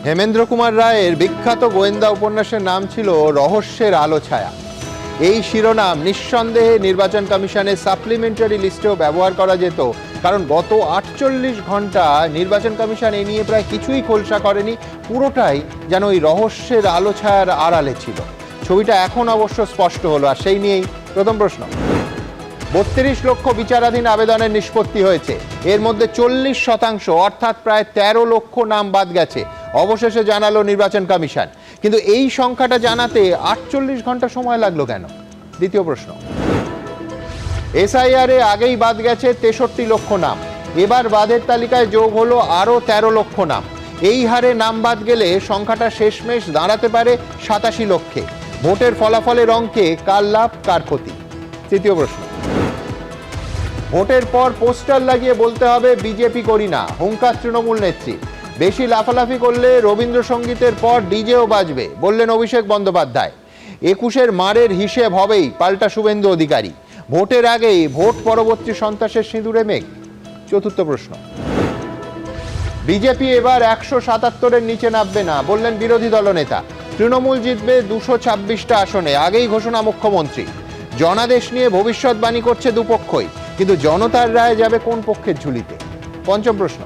হেমেন্দ্র কুমার রায়ের বিখ্যাত গোয়েন্দা উপন্যাসের নাম ছিল রহস্যের আলো ছায়া। এই শিরোনাম নিঃসন্দেহে নির্বাচন কমিশনের সাপ্লিমেন্টারি লিস্টেও ব্যবহার করা যেত, কারণ গত 48 ঘন্টা নির্বাচন কমিশন এ নিয়ে প্রায় কিছুই খোলসা করেনি। পুরোটাই যেন ওই রহস্যের আলো ছায়ার আড়ালে ছিল। ছবিটা এখন অবশ্য স্পষ্ট হলো, আর সেই নিয়েই প্রথম প্রশ্ন। 32 লক্ষ বিচারাধীন আবেদনের নিষ্পত্তি হয়েছে, এর মধ্যে 40% অর্থাৎ প্রায় 13 লক্ষ নাম বাদ গেছে, অবশেষে জানালো নির্বাচন কমিশন। কিন্তু এই সংখ্যাটা জানাতে 48 ঘন্টা সময় লাগলো কেন? দ্বিতীয় প্রশ্ন। এসআইআর এ আগেই বাদ গেছে 63 লক্ষ নাম, এবার বাদের তালিকায় যোগ হলো আরো 13 লক্ষ নাম। এই হারে নাম বাদ গেলে সংখ্যাটা শেষমেশ দাঁড়াতে পারে 87 লক্ষে। ভোটের ফলাফলের অঙ্কে কার লাভ কার ক্ষতি? তৃতীয় প্রশ্ন। ভোটের পর পোস্টার লাগিয়ে বলতে হবে বিজেপি করি না, হুঙ্কার তৃণমূল নেত্রী। বেশি লাফালাফি করলে রবীন্দ্রসঙ্গীতের পর ডিজেও বাজবে, বললেন অভিষেক বন্দ্যোপাধ্যায়। 21-এর মারের হিসেব হবেই, পাল্টা শুভেন্দু অধিকারী। ভোটের আগেই ভোট পরবর্তী সন্ত্রাসের সিঁদুরে মেঘ। চতুর্থ প্রশ্ন। বিজেপি এবার 177-এর নিচে নামবে না, বললেন বিরোধী দলনেতা। তৃণমূল জিতবে 226টা আসনে, আগেই ঘোষণা মুখ্যমন্ত্রী। জনাদেশ নিয়ে ভবিষ্যৎবাণী করছে দুপক্ষই, কিন্তু জনতার রায় যাবে কোন পক্ষের ঝুলিতে? পঞ্চম প্রশ্ন।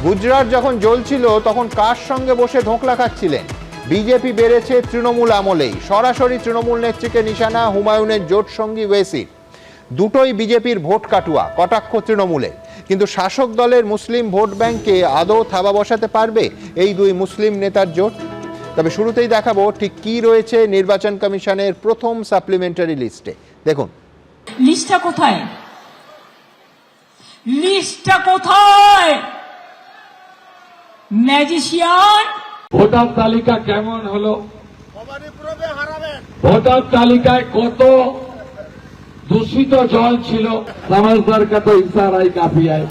গুজরাট যখন জ্বলছিল তখন কার সঙ্গে বসে ধোঁকলা খাচ্ছিলেন? বিজেপি বেড়েছে তৃণমূল আমলেই, সরাসরি তৃণমূল নেত্রীকে নিশানা হুমায়ুনের জোট সঙ্গী ওয়েসি। দুটোই বিজেপির ভোট কাটুয়া, কটাক্ষ তৃণমূলে। কিন্তু শাসক দলের মুসলিম ভোট ব্যাংকে আদৌ থাবা বসাতে পারবে এই দুই মুসলিম নেতার জোট? তবে শুরুতেই দেখাবো ঠিক কি রয়েছে নির্বাচন কমিশনের প্রথম সাপ্লিমেন্টারি লিস্টে। দেখুন লিস্টটা কোথায়, লিস্টটা কোথায়? ম্যাজিশিয়ান। ভোটার তালিকা কেমন হলো? ভোটার তালিকায় কত দূষিত জল ছিল? সমাজদার কা তো ইশারাই কাফি হয়।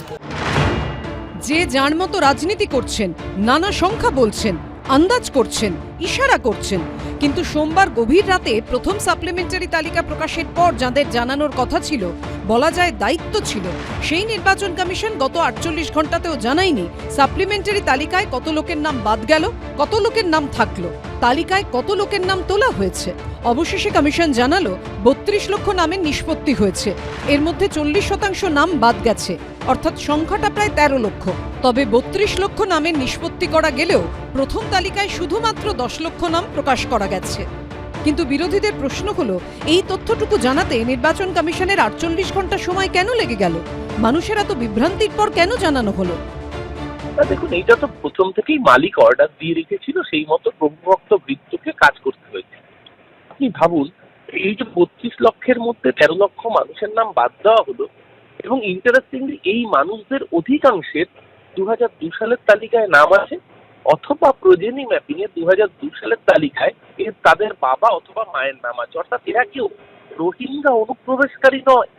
যে যার মতো রাজনীতি করছেন, নানা সংখ্যা বলছেন, আন্দাজ করছেন, ইশারা করছেন, কিন্তু সোমবার গভীর রাতে প্রথম সাপ্লিমেন্টারি তালিকা প্রকাশের পর যাদের জানানোর কথা ছিল, বলা যায় দায়িত্ব ছিল, সেই নির্বাচন কমিশন গত 48 ঘন্টাতেও জানায়নি সাপ্লিমেন্টারি তালিকায় কত লোকের নাম বাদ গেল, কত লোকের নাম থাকলো, তালিকায় কত লোকের নাম তোলা হয়েছে। অবশেষে কমিশন জানালো 32 লক্ষ নামের নিষ্পত্তি হয়েছে, এর মধ্যে 40% নাম বাদ গেছে, অর্থাৎ সংখ্যাটা প্রায় 13 লক্ষ। তবে 32 লক্ষ নামের নিষ্পত্তি করা গেলেও প্রথম তালিকায় শুধুমাত্র 10 লক্ষ নাম প্রকাশ করা গেছে। কিন্তু বিরোধীদের প্রশ্ন হলো, এই তথ্যটুকু জানাতে নির্বাচন কমিশনের 48 ঘন্টা সময় কেন লেগে গেল? মানুষের এত বিভ্রান্তির পর কেন জানানো হলো? দেখুন, এইটা তো প্রথম থেকেই মালিক অর্ডার দিয়ে রেখেছিল, সেই মতো প্রভুভক্ত বৃত্তকে কাজ করতে হয়েছে। আপনি ভাবুন, এই যে 32 লক্ষের মধ্যে 13 লক্ষ মানুষের নাম বাদ দেওয়া হলো, এবং ইন্টারেস্টিংলি এই মানুষদের অধিকাংশের 2002 সালের তালিকায় নাম আছে, অথবা প্রজেনি ম্যাপিং এ 2002 সালের তালিকায় তাদের বাবা অথবা মায়ের নাম আছে। অর্থাৎ এরা কেউ রোহিঙ্গা অনুপ্রবেশকারী নয়,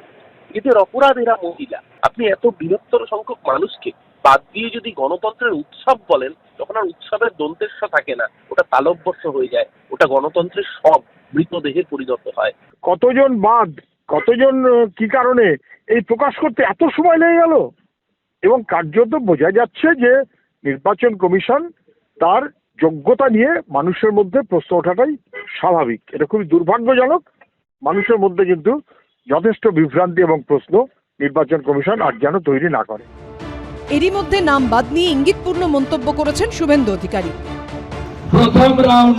এদের অপরাধ এরা মহিলা। আপনি এত বৃহত্তর সংখ্যক মানুষকে বাদ দিয়ে যদি গণতন্ত্রের উৎসব বলেন, তখন আর উৎসবের দন্তেশ্ব থাকে না, ওটা তালব্যস্য হয়ে যায়, ওটা গণতন্ত্রের সব মৃতদেহে পরিণত হয়। কতজন বাদ, কতজন কি কারণে, এই প্রকাশ করতে এত সময় লেগে গেল। এবং কার্যত বোঝা যাচ্ছে যে নির্বাচন কমিশন তার যোগ্যতা নিয়ে মানুষের মধ্যে প্রশ্ন ওঠাটাই স্বাভাবিক। এটা খুবই দুর্ভাগ্যজনক। মানুষের মধ্যে কিন্তু যথেষ্ট বিভ্রান্তি এবং প্রশ্ন নির্বাচন কমিশন আর যেন তৈরি না করে। এরই মধ্যে নাম বাদ নিয়ে ইঙ্গিতপূর্ণ মন্তব্য করেছেন শুভেন্দু অধিকারী। প্রথম রাউন্ড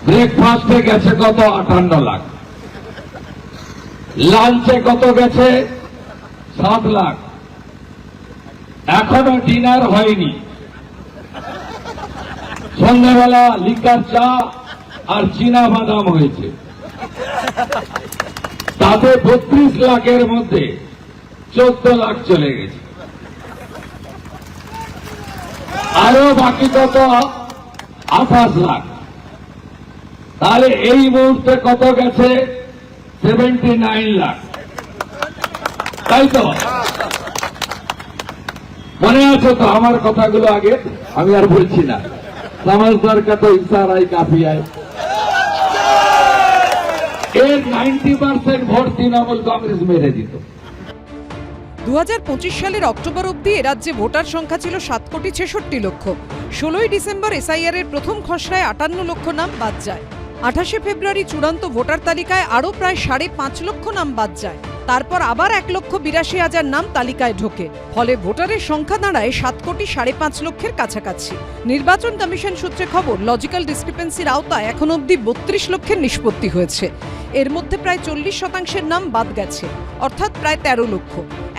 ব্রেকফাস্টে গেছে কত? 58 লাখ। লাঞ্চে কত গেছে? 7 লাখ। এখনো ডিনার হয়নি। সন্ধ্যাবেলা লিকার চা আর চীনা বাদাম হয়েছে, তাতে 32 লাখের মধ্যে 14 লাখ চলে গেছে। আরো বাকি কত? 28 লাখ। তাহলে এই মুহূর্তে কত গেছে? 79 লাখ। তাই তো? মনে আছে তো আমার কথাগুলো আগে? আমি আর বলছি না। সমাজদার কা তো ইশারাই কাফি হয়। এর 90% ভোট তৃণমূল কংগ্রেস মেরে দিত। 2025 সালের অক্টোবর অবধি এ রাজ্যে ভোটার সংখ্যা ছিল 7,66,00,000। 16ই ডিসেম্বর এসআইআর এর প্রথম খসড়ায় 58 লক্ষ নাম বাদ যায়। 28শে ফেব্রুয়ারি চূড়ান্ত ভোটার তালিকায় আরও প্রায় 5.5 লক্ষ নাম বাদ যায়। তারপর আবার 1,82,000 নাম তালিকায় ঢোকে। ফলে ভোটারের সংখ্যা দাঁড়ায় 7,5,5,00,000-এর কাছাকাছি। নির্বাচন কমিশন সূত্রে খবর, লজিক্যাল ডিসক্রিপেন্সির আওতায় এখন অবধি 32 লক্ষের নিষ্পত্তি হয়েছে। এর মধ্যে প্রায় 40% নাম বাদ গেছে, অর্থাৎ প্রায় 13 লক্ষ।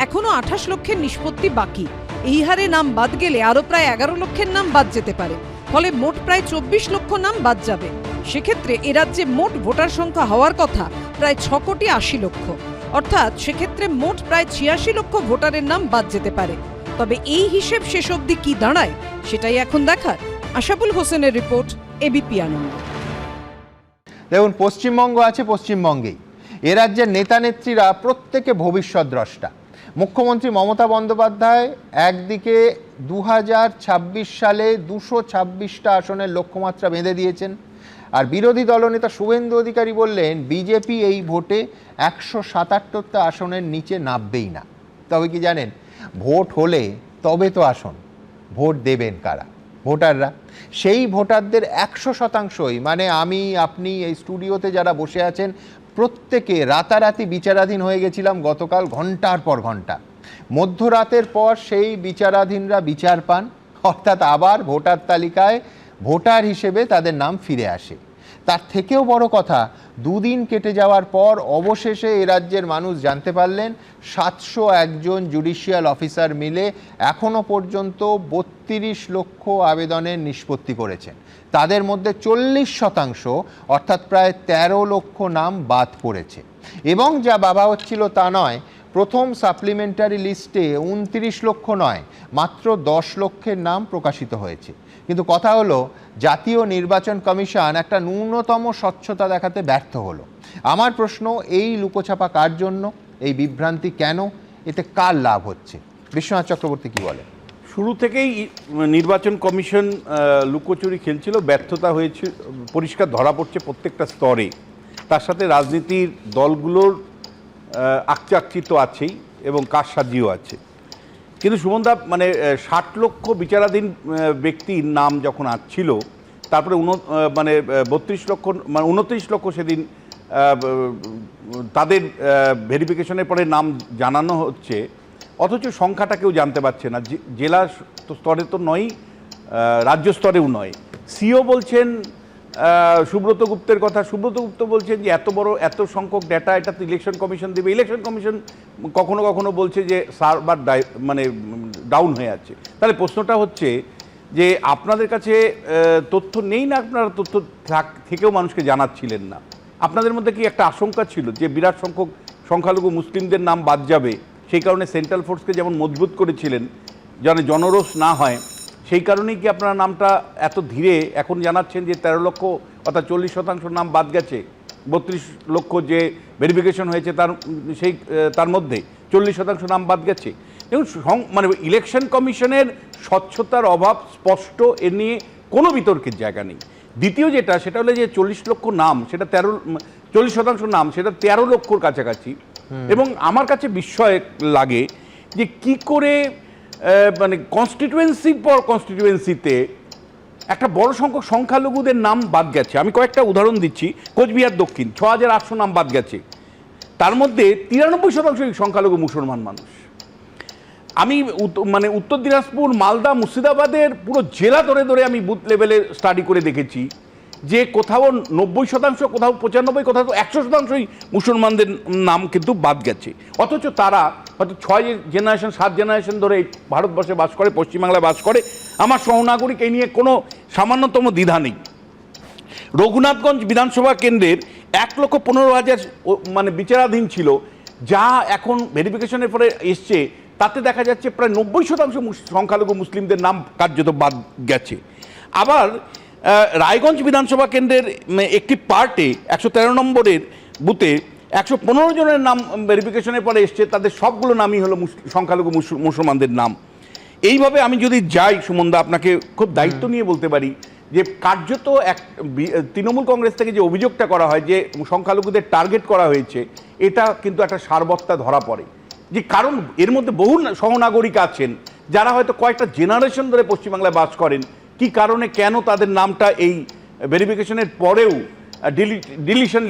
এখনও 28 লক্ষের নিষ্পত্তি বাকি। এই হারে নাম বাদ গেলে আরও প্রায় 11 লক্ষের নাম বাদ যেতে পারে। ফলে মোট প্রায় 24 লক্ষ নাম বাদ যাবে। সেক্ষেত্রে এ রাজ্যে মোট ভোটার সংখ্যা হওয়ার কথা প্রায় 6,80,00,000। অর্থাৎ সেক্ষেত্রে মোট প্রায় 86 লক্ষ ভোটারের নাম বাদ যেতে পারে। তবে এই হিসেব শেষ অবধি কি দাঁড়ায় সেটাই এখন দেখার। আশাবুল হোসেনের রিপোর্ট, এবিপি আনন্দ। দেখুন, পশ্চিমবঙ্গ আছে পশ্চিমবঙ্গেই। এ রাজ্যের নেতা নেত্রীরা প্রত্যেকে ভবিষ্যৎ দ্রষ্টা। মুখ্যমন্ত্রী মমতা বন্দ্যোপাধ্যায় একদিকে 2026 সালে 226টা আসনের লক্ষ্যমাত্রা বেঁধে দিয়েছেন, আর বিরোধী দলনেতা শুভেন্দু অধিকারী বললেন বিজেপি এই ভোটে 177টা আসনের নিচে নামবেই না। তবে কি জানেন, ভোট হলে তবে তো আসন, ভোট দেবেন কারা? ভোটাররা। সেই ভোটারদের 100%ই, মানে আমি, আপনি, এই স্টুডিওতে যারা বসে আছেন, প্রত্যেকে রাতারাতি বিচারাধীন হয়ে গেছিলাম গতকাল ঘন্টার পর ঘন্টা। মধ্যরাতের পর সেই বিচারাধীনরা বিচার পান, অর্থাৎ আবার ভোটার তালিকায় ভোটার হিসেবে তাদের নাম ফিরে আসে। তার থেকেও বড় কথা, দুদিন কেটে যাওয়ার পর অবশেষে এ রাজ্যের মানুষ জানতে পারলেন 701 জন জুডিশিয়াল অফিসার মিলে এখনও পর্যন্ত 32 লক্ষ আবেদনের নিষ্পত্তি করেছেন। তাদের মধ্যে 40% অর্থাৎ প্রায় 13 লক্ষ নাম বাদ পড়েছে। এবং যা ভাবা হচ্ছিল তা নয়, প্রথম সাপ্লিমেন্টারি লিস্টে 29 লক্ষ নয়, মাত্র 10 লক্ষের নাম প্রকাশিত হয়েছে। কিন্তু কথা হলো, জাতীয় নির্বাচন কমিশন একটা ন্যূনতম স্বচ্ছতা দেখাতে ব্যর্থ হলো। আমার প্রশ্ন, এই লুকোছাপা কার জন্য? এই বিভ্রান্তি কেন? এতে কার লাভ হচ্ছে? বিশ্বনাথ চক্রবর্তী কি বলে? শুরু থেকেই নির্বাচন কমিশন লুকোচুরি খেলছিল, ব্যর্থতা হয়েছে পরিষ্কার ধরা পড়ছে প্রত্যেকটা স্তরে। তার সাথে রাজনীতির দলগুলোর আকচাকচি তো আছেই এবং কারসাজিও আছে। কিন্তু সুমনদা, মানে 60 লক্ষ বিচারাধীন ব্যক্তির নাম যখন আসছিল, তারপরে 32 লক্ষ, মানে 29 লক্ষ সেদিন তাদের ভেরিফিকেশনের পরে নাম জানানো হচ্ছে, অথচ সংখ্যাটা কেউ জানতে পারছে না। জেলা স্তরে তো নয়, রাজ্য স্তরেও নয়। সিও বলছেন সুব্রত গুপ্তের কথা। সুব্রত গুপ্ত বলছেন যে এত সংখ্যক ডেটা এটা তো ইলেকশন কমিশন দেবে। ইলেকশন কমিশন কখনো কখনো বলছে যে সার্ভার মানে ডাউন হয়ে আছে। তাহলে প্রশ্নটা হচ্ছে যে আপনাদের কাছে তথ্য নেই না, আপনারা তথ্য থেকেও মানুষকে জানাচ্ছিলেন না? আপনাদের মধ্যে কি একটা আশঙ্কা ছিল যে বিরাট সংখ্যক সংখ্যালঘু মুসলিমদের নাম বাদ যাবে, সেই কারণে সেন্ট্রাল ফোর্সকে যেমন মজবুত করেছিলেন যেন জনরোষ না হয়, সেই কারণেই কি আপনারা নামটা এত ধীরে এখন জানাচ্ছেন যে 13 লক্ষ অর্থাৎ 40% নাম বাদ গেছে? 32 লক্ষ যে ভেরিফিকেশন হয়েছে তার মধ্যে 40% নাম বাদ গেছে। দেখুন, মানে ইলেকশন কমিশনের স্বচ্ছতার অভাব স্পষ্ট, এ নিয়ে কোনো বিতর্কের জায়গা নেই। দ্বিতীয় সেটা হলো যে 40 লক্ষ নাম, সেটা 40% নাম, সেটা 13 লক্ষর কাছাকাছি। এবং আমার কাছে বিস্ময় লাগে যে কি করে মানে কনস্টিটুয়েন্সির পর কনস্টিটুয়েন্সিতে একটা বড় সংখ্যক সংখ্যালঘুদের নাম বাদ গেছে। আমি কয়েকটা উদাহরণ দিচ্ছি। কোচবিহার দক্ষিণ 6800 নাম বাদ গেছে, তার মধ্যে 93% সংখ্যালঘু মুসলমান মানুষ। আমি মানে উত্তর দিনাজপুর, মালদা, মুর্শিদাবাদের পুরো জেলা ধরে ধরে আমি বুথ লেভেলে স্টাডি করে দেখেছি যে কোথাও 90%, কোথাও 95%, কোথাও 100%ই মুসলমানদের নাম কিন্তু বাদ গেছে। অথচ তারা হয়তো 6 জেনারেশন 7 জেনারেশন ধরে ভারতবর্ষে বাস করে, পশ্চিমবাংলায় বাস করে। আমার সহনাগরিক, এই নিয়ে কোনো সামান্যতম দ্বিধা নেই। রঘুনাথগঞ্জ বিধানসভা কেন্দ্রের 1,15,000 মানে বিচারাধীন ছিল, যা এখন ভেরিফিকেশনের পরে এসছে, তাতে দেখা যাচ্ছে প্রায় 90% সংখ্যালঘু মুসলিমদের নাম কার্যত বাদ গেছে। আবার রায়গঞ্জ বিধানসভা কেন্দ্রের একটি পার্টে 113 নম্বরের বুথে 115 জনের নাম ভেরিফিকেশনের পরে এসছে, তাদের সবগুলো নামই হলো সংখ্যালঘু মুসলমানদের নাম। এইভাবে আমি যদি যাই সুমনদা, আপনাকে খুব দায়িত্ব নিয়ে বলতে পারি যে কার্যত তৃণমূল কংগ্রেস থেকে যে অভিযোগটা করা হয় যে সংখ্যালঘুদের টার্গেট করা হয়েছে, এটা কিন্তু একটা সারবত্তা ধরা পড়ে। যে কারণ এর মধ্যে বহু সহনাগরিক আছেন যারা হয়তো কয়েকটা জেনারেশন ধরে পশ্চিমবাংলায় বাস করেন, কি কারণে কেন তাদের নামটা এই ভেরিফিকেশনের পরেও ডিলিশন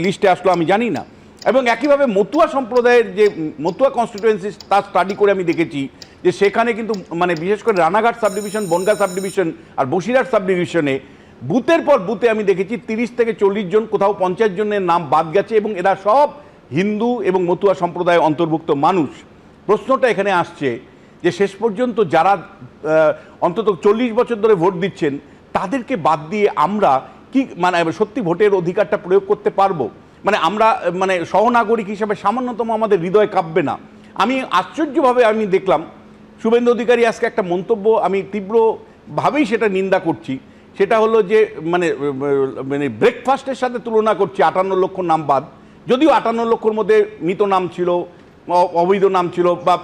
লিস্টে আসলো আমি জানি না। এবং একইভাবে মতুয়া সম্প্রদায়ের যে মতুয়া কনস্টিটুয়েন্সি তার স্টাডি করে আমি দেখেছি যে সেখানে কিন্তু মানে বিশেষ করে Ranaghat subdivision, Bongaon subdivision আর বসিরহাট সাব ডিভিশনে বুথের পর বুথে আমি দেখেছি 30 থেকে 40 জন, কোথাও 50 জনের নাম বাদ গেছে এবং এরা সব হিন্দু এবং মতুয়া সম্প্রদায় অন্তর্ভুক্ত মানুষ। প্রশ্নটা এখানে আসছে যে শেষ পর্যন্ত যারা অন্তত 40 বছর ধরে ভোট দিচ্ছেন তাদেরকে বাদ দিয়ে আমরা কি মানে সত্যি ভোটের অধিকারটা প্রয়োগ করতে পারবো? মানে আমরা মানে সহনাগরিক হিসেবে সামান্যতম আমাদের হৃদয় কাঁপবে না? আমি আশ্চর্যভাবে আমি দেখলাম শুভেন্দু অধিকারী আজকে একটা মন্তব্য, আমি তীব্রভাবেই সেটা নিন্দা করছি। সেটা হলো যে মানে মানে ব্রেকফাস্টের সাথে তুলনা করছি 58 লক্ষ নাম বাদ, যদিও 58 লক্ষর মধ্যে মৃত নাম ছিল, অবৈধ নাম ছিল বা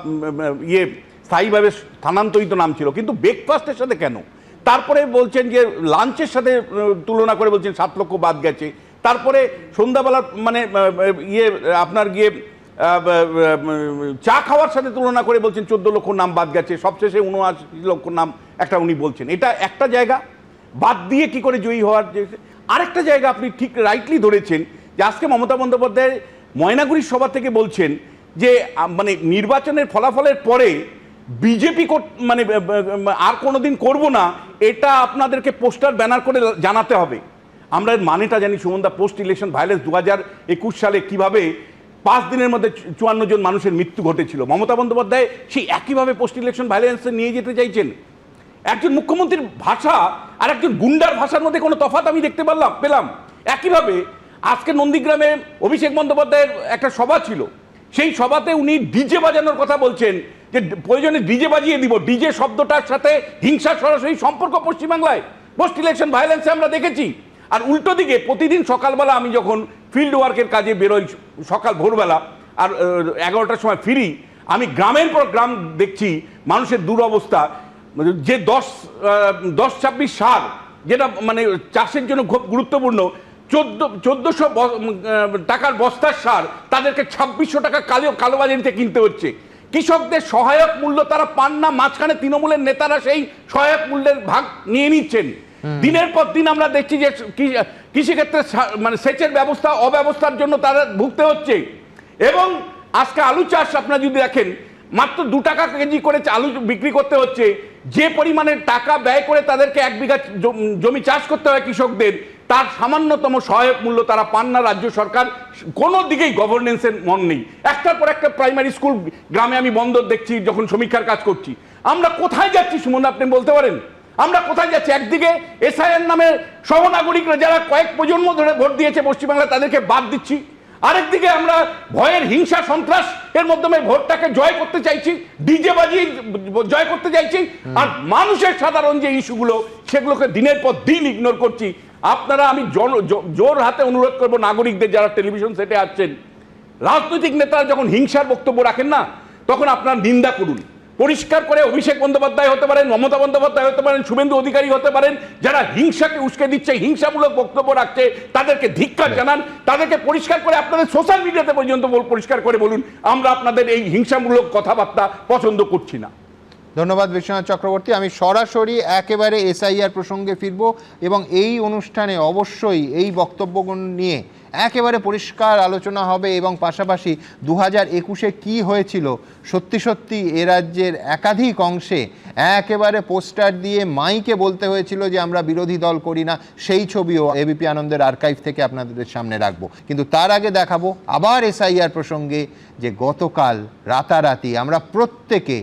স্থায়ীভাবে স্থানান্তরিত নাম ছিল, কিন্তু ব্রেকফাস্টের সাথে কেন? তারপরে বলছেন যে লাঞ্চের সাথে তুলনা করে বলছেন 7 লক্ষ বাদ গেছে। তারপরে সন্ধ্যাবেলা মানে আপনার গিয়ে চা খাওয়ার সাথে তুলনা করে বলছেন 14 লক্ষ নাম বাদ গেছে, সবশেষে 79 লক্ষ নাম একটা উনি বলছেন। এটা একটা জায়গা, বাদ দিয়ে কি করে জয়ী হওয়ার। আরেকটা জায়গা আপনি ঠিক রাইটলি ধরেছেন যে আজকে মমতা বন্দ্যোপাধ্যায় ময়নাগুড়ির সভা থেকে বলছেন যে মানে নির্বাচনের ফলাফলের পরে বিজেপি মানে আর কোনোদিন করব না, এটা আপনাদেরকে পোস্টার ব্যানার করে জানাতে হবে। আমরা এর মানেটা জানি সুমনদা, পোস্ট ইলেকশন ভায়োলেন্স 2021 সালে কিভাবে 5 দিনের মধ্যে 54 জন মানুষের মৃত্যু ঘটেছিল। মমতা বন্দ্যোপাধ্যায় সেই একইভাবে পোস্ট ইলেকশন ভায়োলেন্সে নিয়ে যেতে চাইছেন। একজন মুখ্যমন্ত্রীর ভাষা আর একজন গুন্ডার ভাষার মধ্যে কোনো তফাৎ আমি দেখতে পেলাম। একইভাবে আজকে নন্দীগ্রামে অভিষেক বন্দ্যোপাধ্যায়ের একটা সভা ছিল, সেই সভাতে উনি ডিজে বাজানোর কথা বলছেন যে প্রয়োজনে ডিজে বাজিয়ে দিব। ডিজে শব্দটার সাথে হিংসার সরাসরি সম্পর্ক পশ্চিমবাংলায় পোস্ট ইলেকশন ভায়োলেন্সে আমরা দেখেছি। আর উল্টো দিকে প্রতিদিন সকালবেলা আমি যখন ফিল্ড ওয়ার্কের কাজে বেরোই সকাল ভোরবেলা আর 11টার সময় ফিরি, আমি গ্রামের পর গ্রাম দেখছি মানুষের দুরবস্থা। যে 10-26 সার যেটা মানে চাষের জন্য খুব গুরুত্বপূর্ণ, 1400 টাকার বস্তার সার তাদেরকে 2600 টাকা কালোবাজারিতে কিনতে হচ্ছে। কৃষকদের সহায়ক মূল্য তারা পান না, মাঝখানে তৃণমূলের নেতারা সেই সহায়ক মূল্যের ভাগ নিয়ে নিচ্ছেন। দিনের পর দিন আমরা দেখছি যে কৃষিক্ষেত্রে মানে সেচের ব্যবস্থা অব্যবস্থার জন্য তারা ভুগতে হচ্ছে। এবং আজকে আলু চাষ আপনারা যদি দেখেন মাত্র 2 টাকা কেজি করে আলু বিক্রি করতে হচ্ছে। যে পরিমাণে টাকা ব্যয় করে তাদেরকে 1 বিঘা জমি চাষ করতে হয় কৃষকদের, তার সামান্যতম সহায়ক মূল্য তারা পান না। রাজ্য সরকার কোনো দিকেই গভর্নেন্সের মন নেই। একটার পর একটা প্রাইমারি স্কুল গ্রামে আমি বন্ধ দেখছি যখন সমীক্ষার কাজ করছি। আমরা কোথায় যাচ্ছি সুমন, আপনি বলতে পারেন আমরা কোথায় যাচ্ছি? একদিকে এসআইআর নামে সহনাগরিকরা যারা কয়েক প্রজন্ম ধরে ভোট দিয়েছে পশ্চিমবাংলায় তাদেরকে বাদ দিচ্ছি, আরেকদিকে আমরা ভয়ের হিংসা সন্ত্রাস এর মাধ্যমে ভোটটাকে জয় করতে চাইছি, ডিজে বাজিয়ে জয় করতে চাইছি। আর মানুষের সাধারণ যে ইস্যুগুলো সেগুলোকে দিনের পর দিন ইগনোর করছি। আপনারা আমি জোর হাতে অনুরোধ করব নাগরিকদের যারা টেলিভিশন সেটে আসছেন, রাজনৈতিক নেতারা যখন হিংসার বক্তব্য রাখেন না তখন আপনারা নিন্দা করুন। পরিষ্কার করে অভিষেক বন্দ্যোপাধ্যায় হতে পারেন, মমতা বন্দ্যোপাধ্যায় হতে পারেন, শুভেন্দু অধিকারী হতে পারেন, যারা হিংসাকে উস্কে দিচ্ছে, হিংসামূলক বক্তব্য রাখছে তাদেরকে ধিক্কার জানান। তাদেরকে পরিষ্কার করে আপনাদের সোশ্যাল মিডিয়াতে পর্যন্ত পরিষ্কার করে বলুন আমরা আপনাদের এই হিংসামূলক কথাবার্তা পছন্দ করছি না। ধন্যবাদ বিশ্বনাথ চক্রবর্তী। আমি সরাসরি একেবারে এসআইআর প্রসঙ্গে ফিরব এবং এই অনুষ্ঠানে অবশ্যই এই বক্তব্যগুলো নিয়ে একেবারে পরিষ্কার আলোচনা হবে এবং পাশাপাশি 2021-এ কী হয়েছিল সত্যি সত্যি এ রাজ্যের একাধিক অংশে একেবারে পোস্টার দিয়ে মাইকে বলতে হয়েছিল যে আমরা বিরোধী দল করি না, সেই ছবিও এবিপি আনন্দের আর্কাইভ থেকে আপনাদের সামনে রাখবো। কিন্তু তার আগে দেখাবো আবার এসআইআর প্রসঙ্গে যে গতকাল রাতারাতি আমরা প্রত্যেকে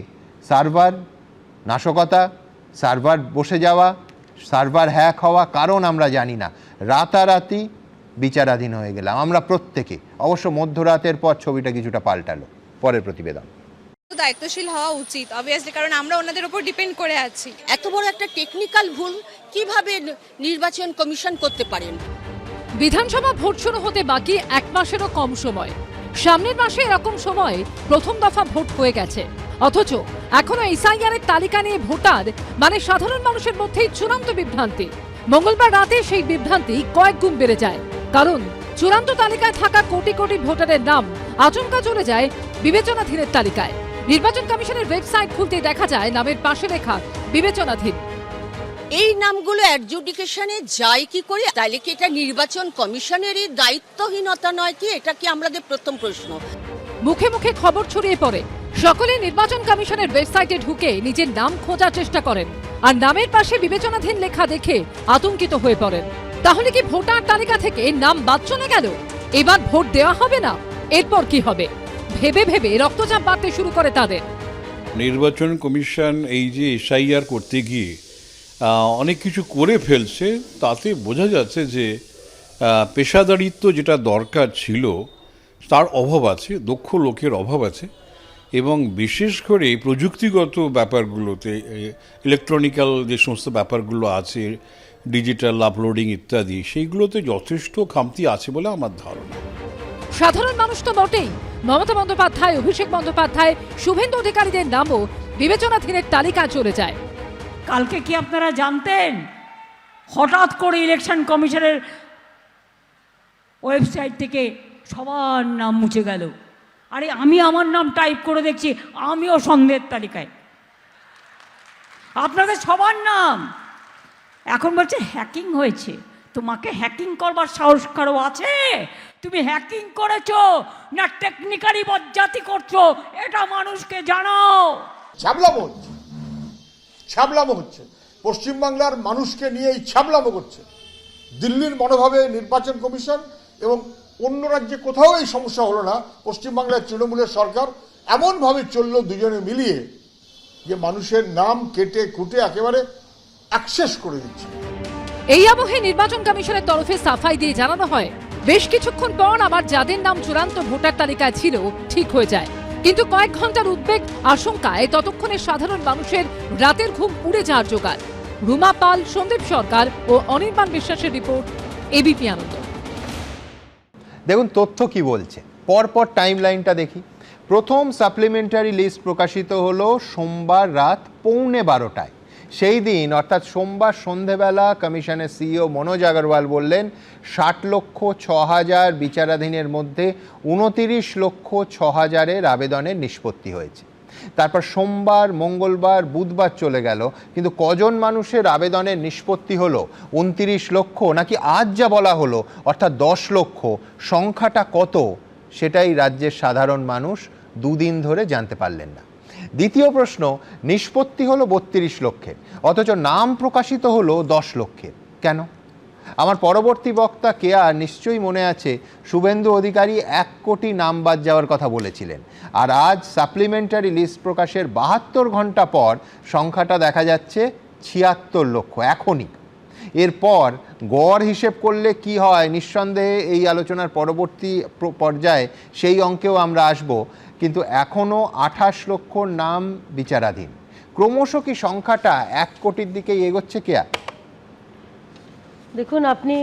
সার্ভার নাশকতা, সার্ভার বসে যাওয়া, সার্ভার হ্যাক হওয়া কারণ আমরা জানি না, রাতারাতি বিচারাধীন হয়ে গেলাম আমরা প্রত্যেকে। অবশ্য মধ্যরাতের পর ছবিটা কিছুটা পাল্টালো। পরের প্রতিবেদন। দায়িত্বশীল হওয়া উচিত অবভিয়াসলি, কারণ আমরা ওনাদের উপর ডিপেন্ড করে আছি। এত বড় একটা টেকনিক্যাল ভুল কিভাবে নির্বাচন কমিশন করতে পারেন? বিধানসভা ভোট শুরু হতে বাকি 1 মাসেরও কম সময়। সামনের মাসে এরকম সময় প্রথম দফা ভোট হয়ে গেছে, অথচ এখনো এসআইআর এর তালিকা নিয়ে ভোটার মানে সাধারণ মানুষের মধ্যেই চূড়ান্ত বিভ্রান্তি। মঙ্গলবার রাতে সেই বিভ্রান্তি কয়েক গুণ বেড়ে যায়, কারণ চূড়ান্ত তালিকায় থাকা কোটি কোটি ভোটারের নাম আচমকা চলে যায় বিবেচনাধীনের তালিকায়। নির্বাচন কমিশনের ওয়েবসাইট খুলতে দেখা যায় নামের পাশে লেখা বিবেচনাধীন। এই নামগুলো অ্যাডজুডিকেশনে যায় কি করে? তাইলে কি এটা নির্বাচন কমিশনেরই দায়িত্বহীনতা নয় কি? এটা কি আমাদের প্রথম প্রশ্ন। মুখে মুখে খবর ছড়িয়ে পড়ে, সকলে নির্বাচন কমিশনের ওয়েবসাইটে ঢুকে নিজের নাম খোঁজার চেষ্টা করেন, আর নামের পাশে বিবেচনাধীন লেখা দেখে আতঙ্কিত হয়ে পড়েন। তাহলে কি ভোটার তালিকা থেকে নাম বাদ চলে গেল? এবার ভোট দেওয়া হবে না? এরপর কি হবে ভেবে ভেবে রক্তচাপ বাড়তে শুরু করে তাদের। নির্বাচন কমিশন এই যে এসআইআর করতে গিয়ে অনেক কিছু করে ফেলছে, তাতে বোঝা যাচ্ছে যে পেশাদারিত্ব যেটা দরকার ছিল তার অভাব আছে, দক্ষ লোকের অভাব আছে, এবং বিশেষ করে প্রযুক্তিগত ব্যাপারগুলোতে ইলেকট্রনিক্যাল যে সমস্ত ব্যাপারগুলো আছে, ডিজিটাল আপলোডিং ইত্যাদি, সেইগুলোতে যথেষ্ট খামতি আছে বলে আমার ধারণা। সাধারণ মানুষ তো বটেই, মমতা বন্দ্যোপাধ্যায়, অভিষেক বন্দ্যোপাধ্যায়, শুভেন্দু অধিকারীদের নামও বিবেচনাধীনের তালিকায় চলে যায়। কালকে কি আপনারা জানতেন হঠাৎ করে ইলেকশন কমিশনের ওয়েবসাইট থেকে সবার নাম মুছে গেল? আরে আমি আমার নাম টাইপ করে দেখছি, আমিও সন্দেহের তালিকায়। আপনাদের সবার নাম এখন বলছে হ্যাকিং হয়েছে। তোমাকে হ্যাকিং করবার সাহস কারো আছে? তুমি হ্যাকিং করেছো না টেকনিক্যালি বজ্জাতি করছো, এটা মানুষকে জানাও। ছ্যাবলামো হচ্ছে পশ্চিমবাংলার মানুষকে নিয়ে এই ছ্যাবলামো করছে দিল্লির মনোভাবে নির্বাচন কমিশন, এবং অন্য রাজ্যে কোথাও এই সমস্যা হলো না। পশ্চিমবাংলার তৃণমূলের সরকার এমনভাবে চললো দুজনে মিলিয়ে যে মানুষের নাম কেটে কুটে একেবারে অ্যাক্সেস করে দিচ্ছে। এই আবহে নির্বাচন কমিশনের তরফে সাফাই দিয়ে জানানো হয়, বেশ কিছুক্ষণ পর আবার যাদের নাম চূড়ান্ত ভোটার তালিকায় ছিল ঠিক হয়ে যায়। কিন্তু কয়েক ঘন্টার উদ্বেগ আশঙ্কায় ততক্ষণে সাধারণ মানুষের রাতের ঘুম উড়ে যাওয়ার জোগাড়। রুমা পাল, সন্দীপ সরকার ও অনির্বাণ বিশ্বাসের রিপোর্ট, এবিপি আনন্দ। দেখুন তথ্য কি বলছে, পরপর টাইম লাইনটা দেখি। প্রথম সাপ্লিমেন্টারি লিস্ট প্রকাশিত হলো সোমবার রাত 12:15টায়। সেই দিন অর্থাৎ সোমবার সন্ধেবেলা কমিশনের সিইও মনোজ আগরওয়াল বললেন 60,06,000 বিচারাধীনের মধ্যে 29,06,000-এর আবেদনের নিষ্পত্তি হয়েছে। তারপর সোমবার, মঙ্গলবার, বুধবার চলে গেল, কিন্তু কজন মানুষের আবেদনের নিষ্পত্তি হলো? 29 লক্ষ নাকি আজ যা বলা হলো অর্থাৎ 10 লক্ষ, সংখ্যাটা কত সেটাই রাজ্যের সাধারণ মানুষ দুদিন ধরে জানতে পারলেন না। দ্বিতীয় প্রশ্ন, নিষ্পত্তি হলো 32 লক্ষের, অথচ নাম প্রকাশিত হলো 10 লক্ষের, কেন? আমার পরবর্তী বক্তা কেয়া নিশ্চয়ই মনে আছে, শুভেন্দু অধিকারী 1 কোটি নাম বাদ যাওয়ার কথা বলেছিলেন, আর আজ সাপ্লিমেন্টারি লিস্ট প্রকাশের 72 ঘন্টা পর সংখ্যাটা দেখা যাচ্ছে 76 লক্ষ এখনই। এরপর গড় হিসেব করলে কি হয় নিঃসন্দেহে এই আলোচনার পরবর্তী পর্যায়ে সেই অঙ্কেও আমরা আসব, কিন্তু এখনও 28 লক্ষ নাম বিচারাধীন। ক্রমশ কি সংখ্যাটা 1 কোটির দিকেই এগোচ্ছে কেয়া? দেখুন, আপনি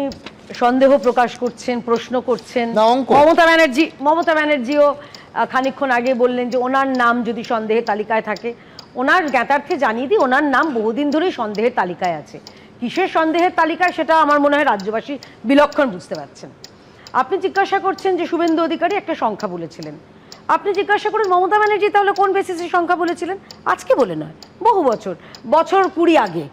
সন্দেহ প্রকাশ করছেন, প্রশ্ন করছেন। না, অঙ্ক। মমতা ব্যানার্জিও খানিকক্ষণ আগে বললেন যে ওনার নাম যদি সন্দেহের তালিকায় থাকে, ওনার জ্ঞাতার্থে জানিয়ে দিই, ওনার নাম বহুদিন ধরেই সন্দেহের তালিকায় আছে। কিসের সন্দেহের তালিকায় সেটা আমার মনে হয় রাজ্যবাসী বিলক্ষণ বুঝতে পারছেন। আপনি জিজ্ঞাসা করছেন যে শুভেন্দু অধিকারী একটা সংখ্যা বলেছিলেন, আপনি জিজ্ঞাসা করুন মমতা ব্যানার্জি তাহলে কোন বেসিসে সংখ্যা বলেছিলেন? আজকে বলে নয়, বহু বছর 20 আগে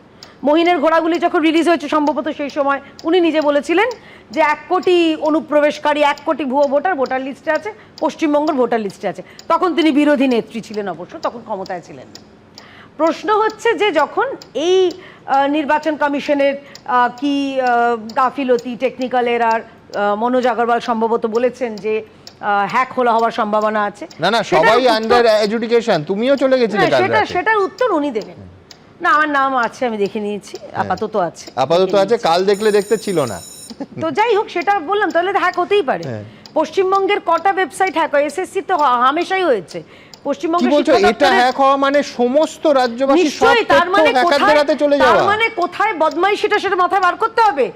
মহিনের ঘোড়াগুলি যখন রিলিজ হয়েছে সম্ভবত সেই সময় উনি নিজে বলেছিলেন যে 1 কোটি অনুপ্রবেশকারী, 1 কোটি ভুয়ো ভোটার লিস্টে আছে, পশ্চিমবঙ্গের ভোটার লিস্টে আছে। তখন তিনি বিরোধী নেত্রী ছিলেন, অবশ্য তখন ক্ষমতায় ছিলেন। প্রশ্ন হচ্ছে যে যখন এই নির্বাচন কমিশনের কি গাফিলতি, টেকনিক্যাল এরার, মনোজ আগরওয়াল সম্ভবত বলেছেন যে হ্যাক হওয়ার সম্ভাবনা আছে। না, সবাই আন্ডার এডুকেশন, তুমিও চলে গেছিলে কাল রাতে। সেটার উত্তর উনি দেবেন। না, আমার নাম আছে, আমি দেখে নিয়েছি, আপাতত আছে, কাল দেখলে দেখতে ছিল না। তো যাই হোক, সেটা বললাম, তাহলে হ্যাক হতেই পারে। পশ্চিমবঙ্গের কটা ওয়েবসাইট হ্যাক হয়? এসএসসি তো হামেশাই হয়েছে। পশ্চিমবঙ্গের এটা হ্যাক হওয়া মানে সমস্ত রাজ্যবাসী নিশ্চয়ই, তার মানে কোথায় বদমাইশিটা সেটা মাথায় বার করতে হবে।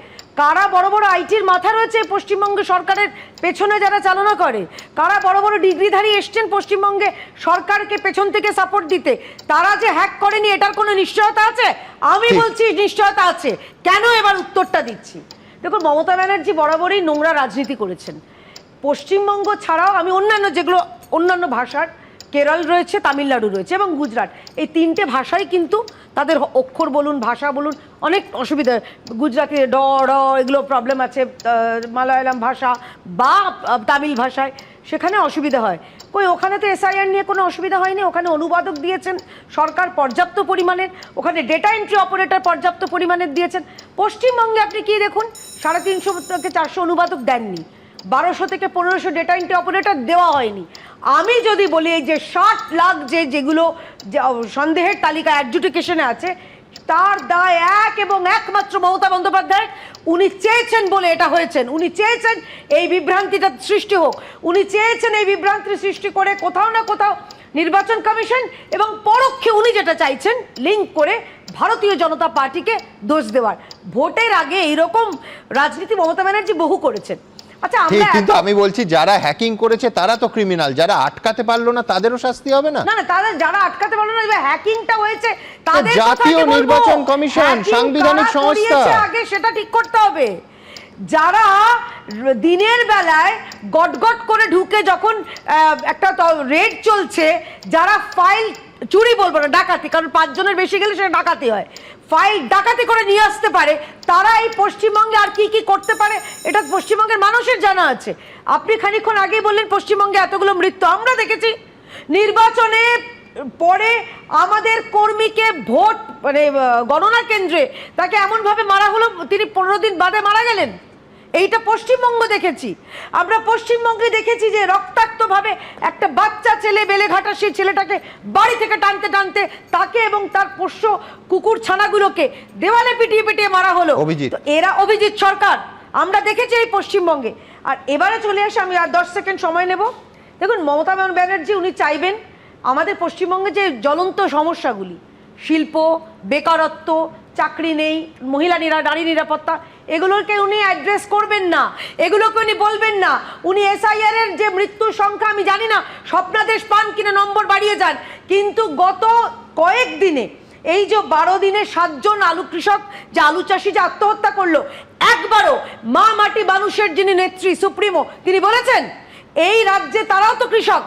কারা বড় বড় আইটির মাথা রয়েছে পশ্চিমবঙ্গ সরকারের পেছনে যারা চালনা করে, কারা বড় বড় ডিগ্রিধারী এসছেন পশ্চিমবঙ্গে সরকারকে পেছন থেকে সাপোর্ট দিতে, তারা যে হ্যাক করেনি এটার কোনো নিশ্চয়তা আছে? আমি বলছি নিশ্চয়তা আছে। কেন? এবার উত্তরটা দিচ্ছি। দেখুন, মমতা ব্যানার্জি বরাবরই নোংরা রাজনীতি করেছেন। পশ্চিমবঙ্গ ছাড়াও আমি অন্যান্য যেগুলো অন্যান্য ভাষার, কেরল রয়েছে, তামিলনাড়ু রয়েছে এবং গুজরাট, এই তিনটে ভাষাই কিন্তু তাদের অক্ষর বলুন, ভাষা বলুন, অনেক অসুবিধা। গুজরাটি ড র এগুলো প্রবলেম আছে, মালায়ালাম ভাষা বা তামিল ভাষায় সেখানে অসুবিধা হয়। কই ওখানে তো এসআইআর নিয়ে কোনো অসুবিধা হয়নি, ওখানে অনুবাদক দিয়েছেন সরকার পর্যাপ্ত পরিমাণের, ওখানে ডেটা এন্ট্রি অপারেটর পর্যাপ্ত পরিমাণের দিয়েছেন। পশ্চিমবঙ্গে আপনি কি দেখুন 350 থেকে 400 অনুবাদক দেননি, 1200 থেকে 1500 ডেটা এন্ট্রি অপারেটর দেওয়া হয়নি। আমি যদি বলি এই যে 60 লাখ যেগুলো সন্দেহের তালিকা অ্যাডজুডিকেশনে আছে, তার দায় এক এবং একমাত্র মমতা বন্দ্যোপাধ্যায়। উনি চেয়েছেন বলে এটা হয়েছেন, উনি চেয়েছেন এই বিভ্রান্তিটা সৃষ্টি হোক, উনি চেয়েছেন এই বিভ্রান্তি সৃষ্টি করে কোথাও না কোথাও নির্বাচন কমিশন এবং পরোক্ষে উনি যেটা চাইছেন লিঙ্ক করে ভারতীয় জনতা পার্টিকে দোষ দেওয়ার। ভোটের আগে এইরকম রাজনীতি মমতা ব্যানার্জি বহু করেছেন। আচ্ছা, ঠিক, কিন্তু আমি বলছি যারা হ্যাকিং করেছে তারা তো ক্রিমিনাল, যারা আটকাতে পারলো না তাদেরও শাস্তি হবে না? না না, তাদের যারা আটকাতে পারলো না, হ্যাকিংটা হয়েছে তাদের জাতীয় নির্বাচন কমিশন সাংবিধানিক সংস্থা, আগে সেটা ঠিক করতে হবে। যারা দিনের বেলায় গটগট করে ঢুকে যখন একটা রেড চলছে, যারা ফাইল চুরি বলবো না, ডাকাতি, কারণ 5 জনের বেশি গেলে সেটা ডাকাতি হয়, ফাইল ডাকাতি করে নিয়ে আসতে পারে, তারা এই পশ্চিমবঙ্গে আর কি কি করতে পারে এটা পশ্চিমবঙ্গের মানুষের জানা আছে। আপনি খানিকক্ষণ আগেই বললেন পশ্চিমবঙ্গে এতগুলো মৃত্যু, আমরা দেখেছি নির্বাচনে পরে আমাদের কর্মীকে ভোট মানে গণনা কেন্দ্রে তাকে এমনভাবে মারা হলো, তিনি 15 দিন বাদে মারা গেলেন। এইটা পশ্চিমবঙ্গ দেখেছি আমরা, পশ্চিমবঙ্গে দেখেছি যে রক্তাক্তভাবে একটা বাচ্চা ছেলে, বেলেঘাটা সেই ছেলেটাকে বাড়ি থেকে টানতে টানতে তাকে এবং তার পোষ্য কুকুর ছানাগুলোকে দেওয়ালে পিটিয়ে পিটিয়ে মারা হলো। তো এরা অভিজিৎ সরকার আমরা দেখেছি এই পশ্চিমবঙ্গে। আর এবারে চলে আসে, আমি আর 10 সেকেন্ড সময় নেব। দেখুন, মমতা ব্যানার্জি উনি চাইবেন আমাদের পশ্চিমবঙ্গে যে জ্বলন্ত সমস্যাগুলি, শিল্প, বেকারত্ব, চাকরি নেই, মহিলা নারী নিরাপত্তা, এগুলোকে উনি অ্যাড্রেস করবেন না, এগুলোকে উনি বলবেন না। উনি এসআইআর এর যে মৃত্যুর সংখ্যা আমি জানি না স্বপ্নাদেশ পান কিনা, নম্বর বাড়িয়ে যান, কিন্তু গত কয়েক দিনে এই যে 12 দিনে 7 জন আলু কৃষক, যে আলু চাষি যে আত্মহত্যা করলো, একবারও মা মাটি মানুষের যিনি নেত্রী সুপ্রিমো তিনি বলেছেন এই রাজ্যে তারাও তো কৃষক,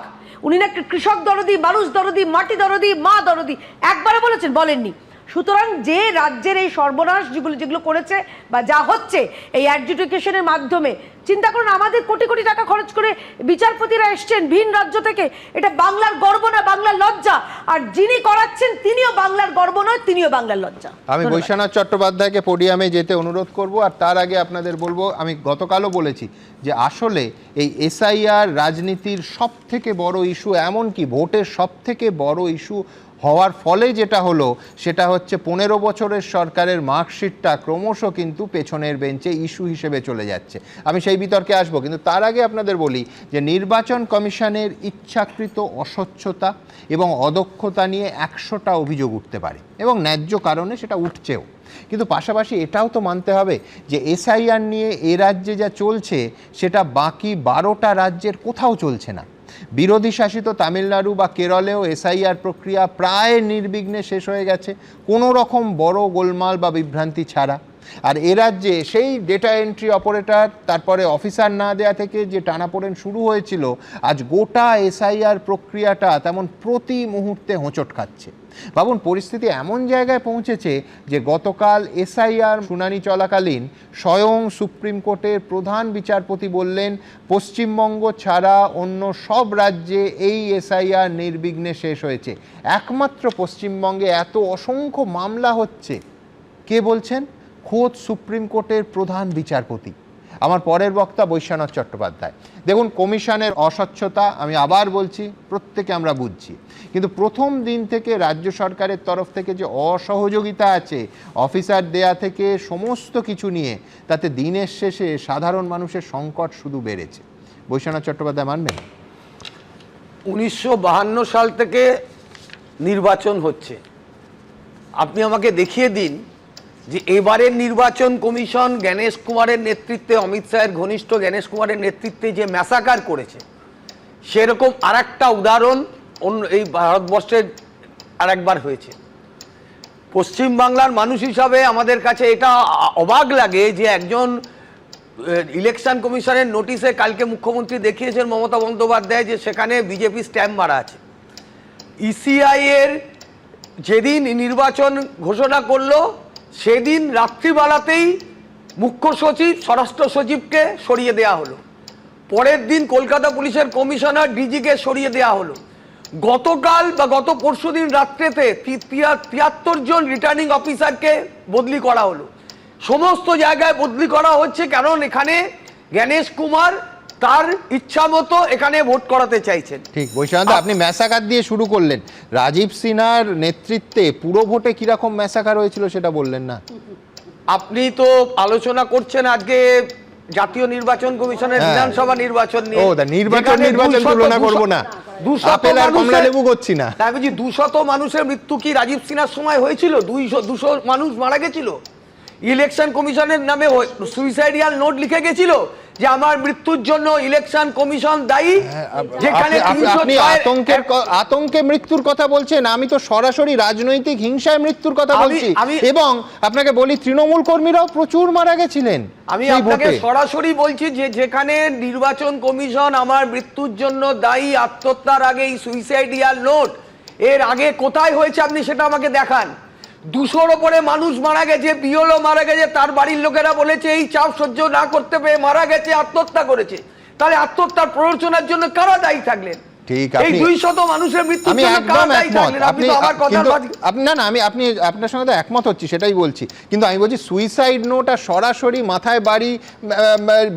উনি না কৃষক দরদি, মানুষ দরদি, মাটি দরদি, মা দরদি, একবারে বলেছেন? বলেননি। সুতরাং যে রাজ্যের এই সর্বনাশ যেগুলো করেছে বা যা হচ্ছে এই অ্যাডজুডিকেশনের মাধ্যমে, চিন্তা করুন আমাদের কোটি কোটি টাকা খরচ করে বিচারপতিরা এসছেন ভিন রাজ্য থেকে, এটা বাংলার গর্ব না, বাংলার লজ্জা। আর যিনি করাচ্ছেন তিনিও বাংলার গর্ব নয়, তিনিও বাংলার লজ্জা। আমি বৈশ্বনাথ চট্টোপাধ্যায়কে পোডিয়ামে যেতে অনুরোধ করব। আর তার আগে আপনাদের বলবো, আমি গতকালও বলেছি যে আসলে এই এসআইআর রাজনীতির সব থেকে বড় ইস্যু, এমনকি ভোটের সব থেকে বড় ইস্যু হওয়ার ফলে যেটা হলো সেটা হচ্ছে 15 বছরের সরকারের মার্কশিটটা ক্রমশ কিন্তু পেছনের বেঞ্চে ইস্যু হিসেবে চলে যাচ্ছে। আমি সেই বিতর্কে আসবো, কিন্তু তার আগে আপনাদের বলি যে নির্বাচন কমিশনের ইচ্ছাকৃত অস্বচ্ছতা এবং অদক্ষতা নিয়ে 100টা অভিযোগ উঠতে পারে এবং ন্যায্য কারণে সেটা উঠছেও, কিন্তু পাশাপাশি এটাও তো মানতে হবে যে এসআইআর নিয়ে এ রাজ্যে যা চলছে সেটা বাকি 12টা রাজ্যের কোথাও চলছে না। বিরোধী শাসিত তামিলনাড়ু বা কেরলেও এসআইআর প্রক্রিয়া প্রায় নির্বিঘ্নে শেষ হয়ে গেছে, কোনো রকম বড় গোলমাল বা বিভ্রান্তি ছাড়া। আর এ রাজ্যে সেই ডেটা এন্ট্রি অপারেটর, তারপরে অফিসার না দেয়া থেকে যে টানাপোড়েন শুরু হয়েছিল, আজ গোটা এসআইআর প্রক্রিয়াটা তেমন প্রতি মুহূর্তে হোঁচট খাচ্ছে। ভাবুন, পরিস্থিতি এমন জায়গায় পৌঁছেছে যে গতকাল এসআইআর শুনানি চলাকালীন স্বয়ং সুপ্রিম কোর্টের প্রধান বিচারপতি বললেন পশ্চিমবঙ্গ ছাড়া অন্য সব রাজ্যে এই এসআইআর নির্বিঘ্নে শেষ হয়েছে, একমাত্র পশ্চিমবঙ্গে এত অসংখ্য মামলা হচ্ছে। কে বলছেন? খোদ সুপ্রিম কোর্টের প্রধান বিচারপতি। আমার পরের বক্তা বৈশ্বনাথ চট্টোপাধ্যায়। দেখুন, কমিশনের অস্বচ্ছতা আমি আবার বলছি, প্রত্যেকে আমরা বুঝছি, কিন্তু প্রথম দিন থেকে রাজ্য সরকারের তরফ থেকে যে অসহযোগিতা আছে অফিসার দেয়া থেকে সমস্ত কিছু নিয়ে, তাতে দিনের শেষে সাধারণ মানুষের সংকট শুধু বেড়েছে। বৈশ্বনাথ চট্টোপাধ্যায় মানবেন? 1952 সাল থেকে নির্বাচন হচ্ছে, আপনি আমাকে দেখিয়ে দিন যে এবারের নির্বাচন কমিশন জ্ঞানেশ কুমারের নেতৃত্বে, অমিত শাহের ঘনিষ্ঠ জ্ঞানেশ কুমারের নেতৃত্বে যে ম্যাসাকার করেছে, সেরকম আরেকটা উদাহরণ অন্য এই ভারতবর্ষের আরেকবার হয়েছে। পশ্চিমবাংলার মানুষ হিসাবে আমাদের কাছে এটা অবাক লাগে যে একজন ইলেকশন কমিশনের নোটিশে কালকে মুখ্যমন্ত্রী দেখিয়েছেন মমতা বন্দ্যোপাধ্যায় যে সেখানে বিজেপি স্ট্যাম্প মারা আছে। ইসিআই এর যেদিন নির্বাচন ঘোষণা করলো সেদিন রাত্রিবেলাতেই মুখ্য সচিব স্বরাষ্ট্র সচিবকে সরিয়ে দেওয়া হলো, পরের দিন কলকাতা পুলিশের কমিশনার ডিজিকে সরিয়ে দেওয়া হলো, গতকাল বা গত পরশুদিন রাত্রেতে 73 জন রিটার্নিং অফিসারকে বদলি করা হলো। সমস্ত জায়গায় বদলি করা হচ্ছে কারণ এখানে জ্ঞানেশ কুমার তার ইচ্ছা মতো এখানে ভোট করাতে চাইছেন। ঠিক বৈশান্ত, আপনি ম্যাসাকার দিয়ে শুরু করলেন, রাজীব সিনহার নেতৃত্বে পুরো ভোটে কিরকম ম্যাসাকার হয়েছিল সেটা বললেন না। আপনি তো আলোচনা করছেন আজকে জাতীয় নির্বাচন কমিশনের বিধানসভা নির্বাচন নিয়ে। নির্বাচন তুলনা করব না, আপেল আর কমলা লেবু করছি না। তাই বলছি 200 মানুষের মৃত্যু কি রাজীব সিনহার সময় হয়েছিল? 200 মানুষ মারা গেছিল। ইলেকশন কমিশনের নামে সুইসাইডিয়াল নোট লিখে গেছিল যে আমার মৃত্যুর জন্য ইলেকশন কমিশন দায়ী। যেখানে আপনি আতঙ্কে মৃত্যুর কথা বলছেন, আমি তো সরাসরি রাজনৈতিক হিংসায় মৃত্যুর কথা বলছি। এবং আপনাকে বলি তৃণমূল কর্মীরাও প্রচুর মারা গেছিলেন। আমি আপনাকে সরাসরি বলছি যে যেখানে নির্বাচন কমিশন আমার মৃত্যুর জন্য দায়ী, আত্মহত্যার আগে এই সুইসাইডিয়াল নোট এর আগে কোথায় হয়েছে আপনি সেটা আমাকে দেখান। 200-র ওপরে মানুষ মারা গেছে, বিওলো মারা গেছে, তার বাড়ির লোকেরা বলেছে এই চাপ সহ্য না করতে পেরে মারা গেছে, আত্মহত্যা করেছে। তাহলে আত্মহত্যার প্ররোচনার জন্য কারা দায়ী থাকলেন? ঠিক, এই 200 মানুষের মৃত্যুর জন্য কারা দায়ী থাকলেন? আপনি তো আমার কথা আপনি আপনার সঙ্গে তো একমত হচ্ছি, সেটাই বলছি। কিন্তু আমি বলছি সুইসাইড নোট আর সরাসরি মাথায় বাড়ি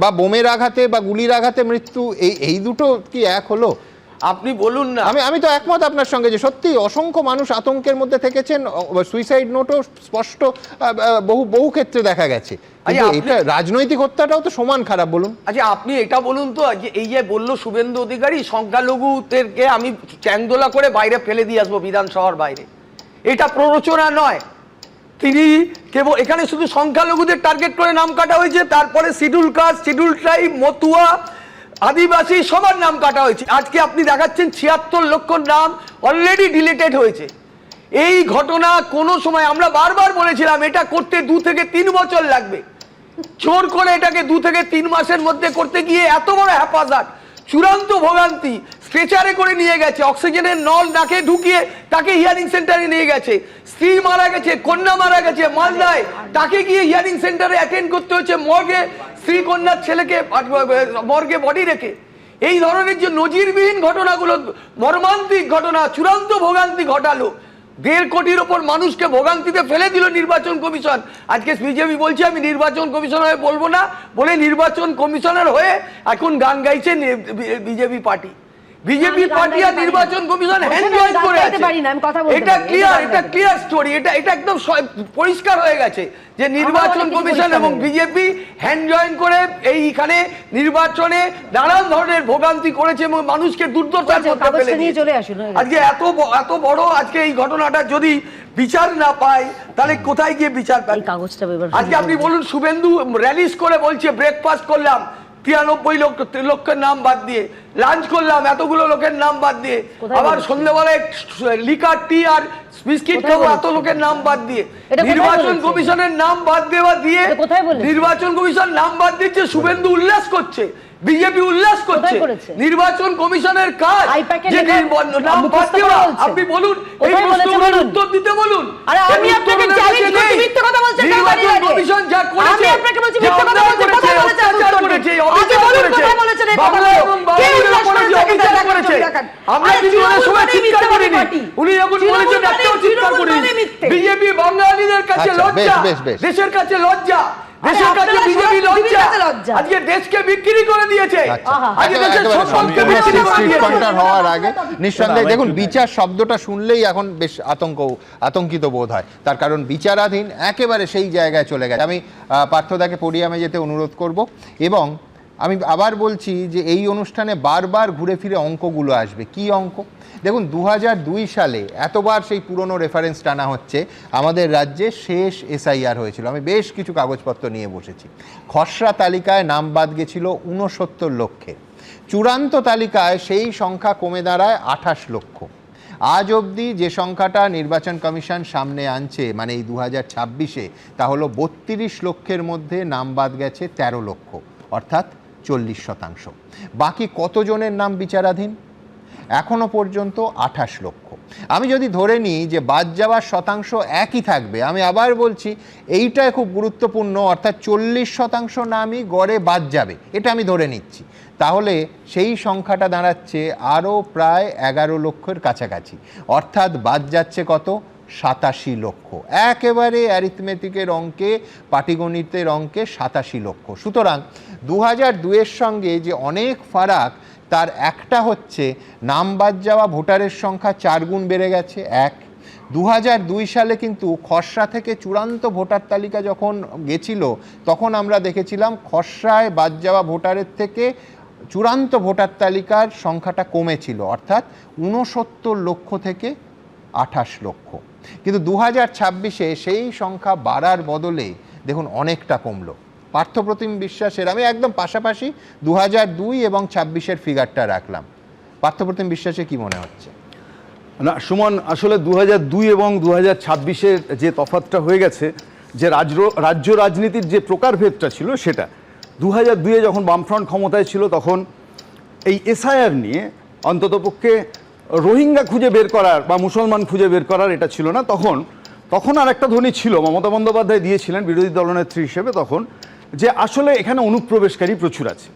বা বোমের আঘাতে বা গুলির আঘাতে মৃত্যু, এই দুটো কি এক হলো? আপনি বলুন না। আমি তো একমত আপনার সঙ্গে যে সত্যি অসংখ্য মানুষ আতঙ্কের মধ্যে থেকেছেন, সুইসাইড নোটও স্পষ্ট বহু ক্ষেত্রে দেখা গেছে। এটা রাজনৈতিক হত্যাটাও তো সমান খারাপ, বলুন। আচ্ছা আপনি এটা বলুন তো, যে এই যে বললো শুভেন্দু অধিকারী সংখ্যালঘুদেরকে আমি চ্যাংদোলা করে বাইরে ফেলে দিয়ে আসবো বিধানসভার বাইরে, এটা প্ররোচনা নয়। তিনি কেবল এখানে শুধু সংখ্যালঘুদের টার্গেট করে নাম কাটা হয়েছে, তারপরে schedule caste, schedule tribe, Matua, Adivasi সবার নাম কাটা হয়েছে। আজকে আপনি দেখাচ্ছেন 76 লক্ষ নাম অলরেডি ডিলিটেড হয়েছে। এই ঘটনা কোনো সময় আমরা বারবার বলেছিলাম এটা করতে 2 থেকে 3 বছর লাগবে। জোর করে এটাকে 2 থেকে 3 মাসের মধ্যে করতে গিয়ে এত বড় হ্যাপাজার্ড, চূড়ান্ত ভোগান্তি। স্ট্রেচারে করে নিয়ে গেছে, অক্সিজেনের নল নাকে ঢুকিয়ে তাকে হিয়ারিং সেন্টারে নিয়ে গেছে। স্ত্রী মারা গেছে, কন্যা মারা গেছে মালদায়, তাকে গিয়ে হিয়ারিং সেন্টারে অ্যাটেন্ড করতে হচ্ছে, মর্গে স্ত্রী কন্যার ছেলেকে মর্গে বডি রেখে। এই ধরনের যে নজিরবিহীন ঘটনাগুলো, মর্মান্তিক ঘটনা, চূড়ান্ত ভোগান্তি ঘটালো। 1.5 কোটির ওপর মানুষকে ভোগান্তিতে ফেলে দিল নির্বাচন কমিশন। আজকে বিজেপি বলছে আমি নির্বাচন কমিশনার বলবো না বলে নির্বাচন কমিশনার হয়ে এখন গান গাইছে বিজেপি পার্টি। বিজেপি পার্টি আর নির্বাচন কমিশন হ্যান্ড জয়েন করে আছে। এটা ক্লিয়ার স্টোরি, এটা একদম পরিষ্কার হয়ে গেছে যে নির্বাচন কমিশন এবং বিজেপি হ্যান্ড জয়েন করে এইখানে নির্বাচনে নানান ধরনের ভোগান্তি করেছে এবং মানুষকে দুর্দশার মধ্যে ফেলে দিয়েছে। আজকে এত বড় আজকে এই ঘটনাটা যদি বিচার না পায় তাহলে কোথায় গিয়ে বিচার পায়? আজকে আপনি বলুন, শুভেন্দু র্যালিস করে বলছে ব্রেকফাস্ট করলাম 93 লক্ষের নাম বাদ দিয়ে, লাঞ্চ করলাম এতগুলো লোকের নাম বাদ দিয়ে, আবার সন্ধ্যাবেলায় লিকার, টি আর বিস্কিট খাবো এত লোকের নাম বাদ দিয়ে। নির্বাচন কমিশনের নাম বাদ দেওয়া দিয়ে নির্বাচন কমিশন নাম বাদ দিচ্ছে, শুভেন্দু উল্লাস করছে, বিজেপি উল্লাস করছে। নির্বাচন কমিশনের কাজ যে নাম বাদ দেওয়া। আপনি বলুন, এই প্রশ্নের উত্তর দিতে বলুন। নির্বাচন কমিশন যা করেছে, আমরা উনি যখন বলেছেন চিৎকার করিনি। বিজেপি বাঙালিদের কাছে লজ্জা, দেশের কাছে লজ্জা, দেশের কাছে বিজেপি লজ্জা। আজকে দেশকে বিক্রি করে দিয়েছে। হওয়ার আগে নিঃসন্দেহে দেখুন, বিচার শব্দটা শুনলেই এখন বেশ আতঙ্কিত বোধ হয়। তার কারণ বিচারাধীন একেবারে সেই জায়গায় চলে গেছে। আমি পার্থদাকে পোডিয়ামে যেতে অনুরোধ করব। এবং আমি আবার বলছি যে এই অনুষ্ঠানে বারবার ঘুরে ফিরে অঙ্কগুলো আসবে। কি অঙ্ক? দেখুন 2002 সালে এতবার সেই পুরনো রেফারেন্স টানা হচ্ছে, আমাদের রাজ্যে শেষ এসআইআর হয়েছিল। আমি বেশ কিছু কাগজপত্র নিয়ে বসেছি। খসড়া তালিকায় নাম বাদ গেছিল 69 লক্ষে, চূড়ান্ত তালিকায় সেই সংখ্যা কমে দাঁড়ায় 28 লক্ষ। আজ অবধি যে সংখ্যাটা নির্বাচন কমিশন সামনে আনছে মানে এই 2026-এ তা হলো 32 লক্ষের মধ্যে নাম বাদ গেছে 13 লক্ষ, অর্থাৎ 40%। বাকি কতজনের নাম বিচারাধীন? এখনো পর্যন্ত 28 লক্ষ। আমি যদি ধরে নিই যে বাদ যাওয়ার শতাংশ একই থাকবে, আমি আবার বলছি এইটাই খুব গুরুত্বপূর্ণ, অর্থাৎ 40% নামই গড়ে বাদ যাবে, এটা আমি ধরে নিচ্ছি, তাহলে সেই সংখ্যাটা দাঁড়াচ্ছে আরও প্রায় 11 লক্ষের কাছাকাছি, অর্থাৎ বাদ যাচ্ছে কত? 87 লক্ষ। একেবারে অ্যারিথমেটিকের অঙ্কে, পাটিগণিতের অঙ্কে 87 লক্ষ। সুতরাং 2002-এর সঙ্গে যে অনেক ফারাক, তার একটা হচ্ছে নাম বাদ যাওয়া ভোটারের সংখ্যা 4 গুণ বেড়ে গেছে। 2002 সালে কিন্তু খসড়া থেকে চূড়ান্ত ভোটার তালিকা যখন গেছিল তখন আমরা দেখেছিলাম খসড়ায় বাদ যাওয়া ভোটারের থেকে চূড়ান্ত ভোটার তালিকার সংখ্যাটা কমেছিল, অর্থাৎ 69 লক্ষ থেকে 28 লক্ষ। কিন্তু 2026-এ সেই সংখ্যা বাড়ার বদলে দেখুন অনেকটা কমলো। পার্থপ্রতিম বিশ্বাসের, আমি একদম পাশাপাশি 2002 এবং 26-এর ফিগারটা রাখলাম, পার্থপ্রতিম বিশ্বাসে কি মনে হচ্ছে? না সুমন, আসলে 2002 এবং 2026-এর যে তফাৎটা হয়ে গেছে, যে রাজ্য রাজনীতির যে প্রকারভেদটা ছিল সেটা 2002-এ যখন বামফ্রন্ট ক্ষমতায় ছিল তখন এই এসআইআর নিয়ে অন্ততপক্ষে রোহিঙ্গা খুঁজে বের করার বা মুসলমান খুঁজে বের করার এটা ছিল না। তখন আর একটা ধ্বনি ছিল, মমতা বন্দ্যোপাধ্যায় দিয়েছিলেন বিরোধী দলনেত্রী হিসেবে তখন, যে আসলে এখানে অনুপ্রবেশকারী প্রচুর আছে।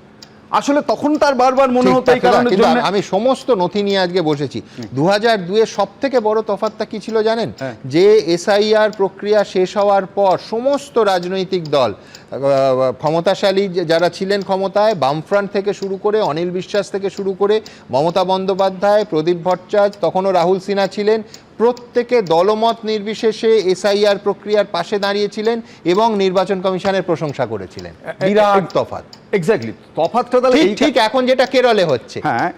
আসলে তখন তার বারবার মনে হতো এই কারণের জন্য। আমি সমস্ত নথি নিয়ে আজকে বসেছি। 2002-এর সব থেকে বড় তফাৎটা কি ছিল জানেন? যে এসআইআর প্রক্রিয়া শেষ হওয়ার পর সমস্ত রাজনৈতিক দল, ক্ষমতাশালী যারা ছিলেন ক্ষমতায়, বামফ্রন্ট থেকে শুরু করে অনিল বিশ্বাস থেকে শুরু করে মমতা বন্দ্যোপাধ্যায়, প্রদীপ ভট্টাচার্য, তখনও রাহুল সিনহা ছিলেন, প্রত্যেকে দলমত নির্বিশেষে এসআইআর প্রক্রিয়ার পাশে দাঁড়িয়েছিলেন এবং নির্বাচন কমিশনের প্রশংসা করেছিলেন। বিরাট তফাৎ। এক্স্যাক্টলি, তফাৎটা তাহলে ঠিক এখন যেটা কেরলে হচ্ছে। হ্যাঁ,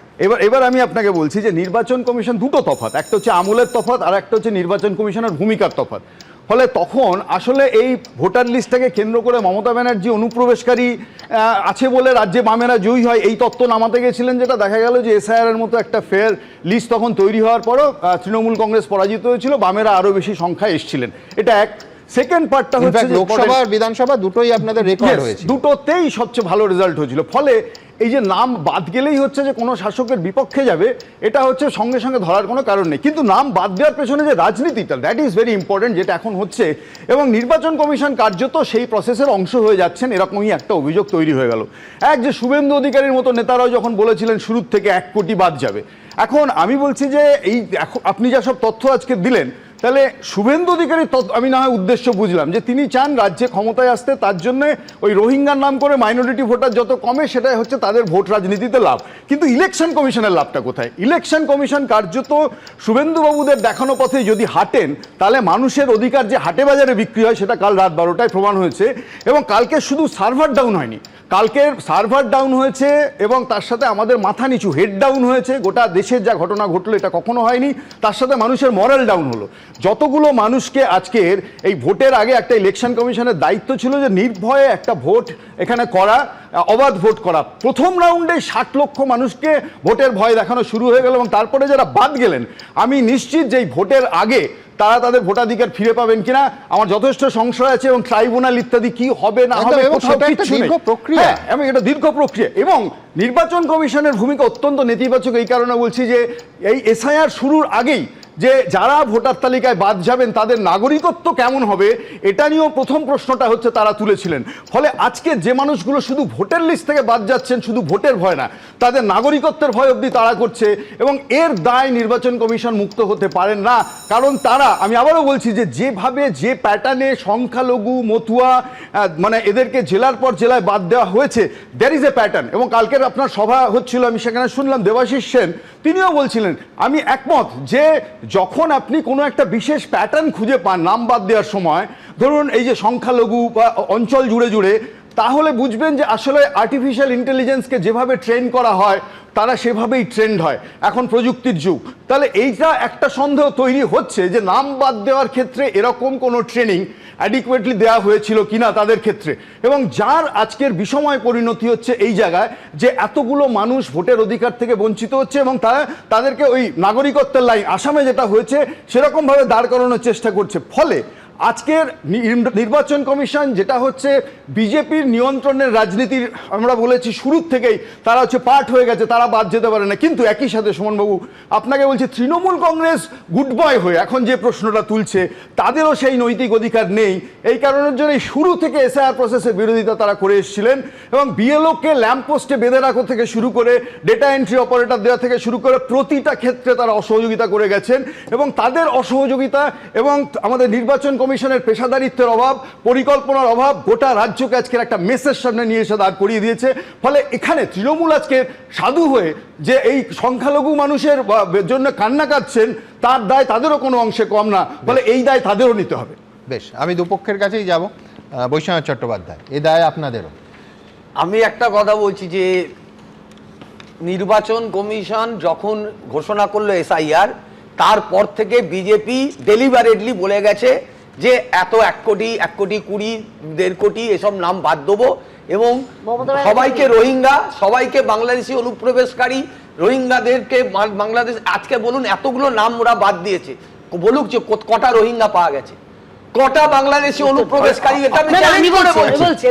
এবার আমি আপনাকে বলছি যে নির্বাচন কমিশন দুটো তফাৎ, একটা হচ্ছে আমলের তফাৎ আর একটা হচ্ছে নির্বাচন কমিশনের ভূমিকার তফাৎ। ফলে তখন আসলে এই ভোটার লিস্টটাকে কেন্দ্র করে মমতা ব্যানার্জি অনুপ্রবেশকারী আছে বলে রাজ্যে বামেরা জয়ী হয় এই তত্ত্ব নামাতে গেছিলেন, যেটা দেখা গেল যে এসআইআর এর মতো একটা ফেয়ার লিস্ট তখন তৈরি হওয়ার পরও তৃণমূল কংগ্রেস পরাজিত হয়েছিল, বামেরা আরও বেশি সংখ্যায় এসেছিলেন। এটা এক। সেকেন্ড পার্টটা হচ্ছে লোকসভা আর বিধানসভা দুটোই আপনাদের রেকর্ড হয়েছে, দুটোতেই সবচেয়ে ভালো রেজাল্ট হয়েছিল। ফলে এই যে নাম বাদ গেলেই হচ্ছে যে কোনো শাসকের বিপক্ষে যাবে, এটা হচ্ছে সঙ্গে সঙ্গে ধরার কোনো কারণ নেই। কিন্তু নাম বাদ দেওয়ার পেছনে যে রাজনীতিটা, দ্যাট ইজ ভেরি ইম্পর্টেন্ট, যেটা এখন হচ্ছে, এবং নির্বাচন কমিশন কার্যত সেই প্রসেসের অংশ হয়ে যাচ্ছেন, এরকমই একটা অভিযোগ তৈরি হয়ে গেল। যে শুভেন্দু অধিকারীর মতো নেতারাও যখন বলেছিলেন শুরুর থেকে 1 কোটি বাদ যাবে, এখন আমি বলছি যে এই আপনি যা সব তথ্য আজকে দিলেন, তাহলে শুভেন্দু অধিকারীর আমি না হয় উদ্দেশ্য বুঝলাম যে তিনি চান রাজ্যে ক্ষমতায় আসতে, তার জন্য ওই রোহিঙ্গার নাম করে মাইনরিটি ভোটার যত কমে সেটাই হচ্ছে তাদের ভোট রাজনীতিতে লাভ। কিন্তু ইলেকশন কমিশনের লাভটা কোথায়? ইলেকশন কমিশন কার্যত শুভেন্দুবাবুদের দেখানো পথে যদি হাঁটেন, তাহলে মানুষের অধিকার যে হাটে বাজারে বিক্রি হয় সেটা কাল রাত 12টায় প্রমাণ হয়েছে। এবং কালকে শুধু সার্ভার ডাউন হয়নি, কালকের সার্ভার ডাউন হয়েছে এবং তার সাথে আমাদের মাথা নিচু হেড ডাউন হয়েছে। গোটা দেশের যা ঘটনা ঘটলো এটা কখনো হয়নি। তার সাথে মানুষের মরাল ডাউন হলো। যতগুলো মানুষকে আজকের এই ভোটের আগে একটা ইলেকশন কমিশনের দায়িত্ব ছিল যে নির্ভয়ে একটা ভোট এখানে করা, অবাধ ভোট করা। প্রথম রাউন্ডে 60 লক্ষ মানুষকে ভোটের ভয় দেখানো শুরু হয়ে গেল এবং তারপরে যারা বাদ গেলেন, আমি নিশ্চিত যে এই ভোটের আগে তারা তাদের ভোটাধিকার ফিরে পাবেন কিনা আমার যথেষ্ট সংশয় আছে। এবং ট্রাইব্যুনাল ইত্যাদি কি হবে না হবে, এটা দীর্ঘ প্রক্রিয়া। এবং নির্বাচন কমিশনের ভূমিকা অত্যন্ত নেতিবাচক এই কারণে বলছি যে এই এসআইআর শুরুর আগেই যে যারা ভোটার তালিকায় বাদ যাবেন তাদের নাগরিকত্ব কেমন হবে এটা নিয়েও প্রথম প্রশ্নটা হচ্ছে তারা তুলেছিলেন। ফলে আজকে যে মানুষগুলো শুধু ভোটার লিস্ট থেকে বাদ যাচ্ছেন, শুধু ভোটের ভয় না, তাদের নাগরিকত্বের ভয় অবধি তারা করছে। এবং এর দায় নির্বাচন কমিশন মুক্ত হতে পারেন না, কারণ তারা, আমি আবারও বলছি যে যেভাবে যে প্যাটার্নে সংখ্যালঘু মতুয়া মানে এদেরকে জেলার পর জেলায় বাদ দেওয়া হয়েছে, দ্যার ইজ এ প্যাটার্ন। এবং কালকের আপনার সভা হচ্ছিল, আমি সেখানে শুনলাম দেবাশিস সেন তিনিও বলছিলেন, আমি একমত যে যখন আপনি কোনো একটা বিশেষ প্যাটার্ন খুঁজে পান নাম বাদ দেওয়ার সময়, ধরুন এই যে সংখ্যালঘু বা অঞ্চল জুড়ে জুড়ে, তাহলে বুঝবেন যে আসলে আর্টিফিশিয়াল ইন্টেলিজেন্সকে যেভাবে ট্রেন করা হয় তারা সেভাবেই ট্রেন্ড হয়। এখন প্রযুক্তির যুগ, তাহলে এইটা একটা সন্দেহ তৈরি হচ্ছে যে নাম বাদ দেওয়ার ক্ষেত্রে এরকম কোনো ট্রেনিং অ্যাডিকুয়েটলি দেওয়া হয়েছিল কিনা তাদের ক্ষেত্রে, এবং যার আজকের বিষময় পরিণতি হচ্ছে এই জায়গায় যে এতগুলো মানুষ ভোটের অধিকার থেকে বঞ্চিত হচ্ছে এবং তাদেরকে ওই নাগরিকত্বের লাইন আসামে যেটা হয়েছে সেরকমভাবে দাঁড় করানোর চেষ্টা করছে। ফলে আজকের নির্বাচন কমিশন যেটা হচ্ছে বিজেপির নিয়ন্ত্রণের রাজনীতির আমরা বলেছি শুরুর থেকেই তারা হচ্ছে পার্ট হয়ে গেছে, তারা বাদ যেতে পারে না। কিন্তু একই সাথে সুমনবাবু আপনাকে বলছি, তৃণমূল কংগ্রেস গুড বয় হয়ে এখন যে প্রশ্নটা তুলছে তাদেরও সেই নৈতিক অধিকার নেই। এই কারণের জন্য শুরু থেকে এসআইআর প্রসেসের বিরোধিতা তারা করে এসেছিলেন এবং বিএলওকে ল্যাম্পপোস্টে বেঁধে রাখা থেকে শুরু করে ডেটা এন্ট্রি অপারেটর দেওয়া থেকে শুরু করে প্রতিটা ক্ষেত্রে তারা অসহযোগিতা করে গেছেন এবং তাদের অসহযোগিতা এবং আমাদের নির্বাচন কমিশনের পেশাদারিত্বের অভাব, পরিকল্পনার অভাব গোটা রাজ্যকে আজকের একটা মেসের সামনে নিয়ে এসে দাঁড় করিয়ে দিয়েছে। ফলে এখানে তৃণমূল আজকে সাধু হয়ে যে এই সংখ্যালঘু মানুষের জন্য কান্না কাঁদছেন তার দায় তাদেরও কোনো অংশে কম না, ফলে এই দায় তাদেরও নিতে হবে। বেশ, আমি দুপক্ষের কাছেই যাব। বৈষ্ণব চট্টোপাধ্যায়, এই দায় আপনাদেরও। আমি একটা কথা বলছি যে নির্বাচন কমিশন যখন ঘোষণা করলো এসআইআর, তারপর থেকে বিজেপি ডেলিভারেটলি বলে গেছে যে এত 1 কোটি 20 1.5 কোটি এসব নাম বাদ দেবো এবং সবাইকে রোহিঙ্গা, সবাইকে বাংলাদেশি অনুপ্রবেশকারী, রোহিঙ্গাদেরকে বাংলাদেশ আজকে বলুন এতগুলো নাম ওরা বাদ দিয়েছে, বলুক যে কটা রোহিঙ্গা পাওয়া গেছে, কটা বাংলাদেশি অনুপ্রবেশকারী, এটা আমি চ্যালেঞ্জ করে বলছি।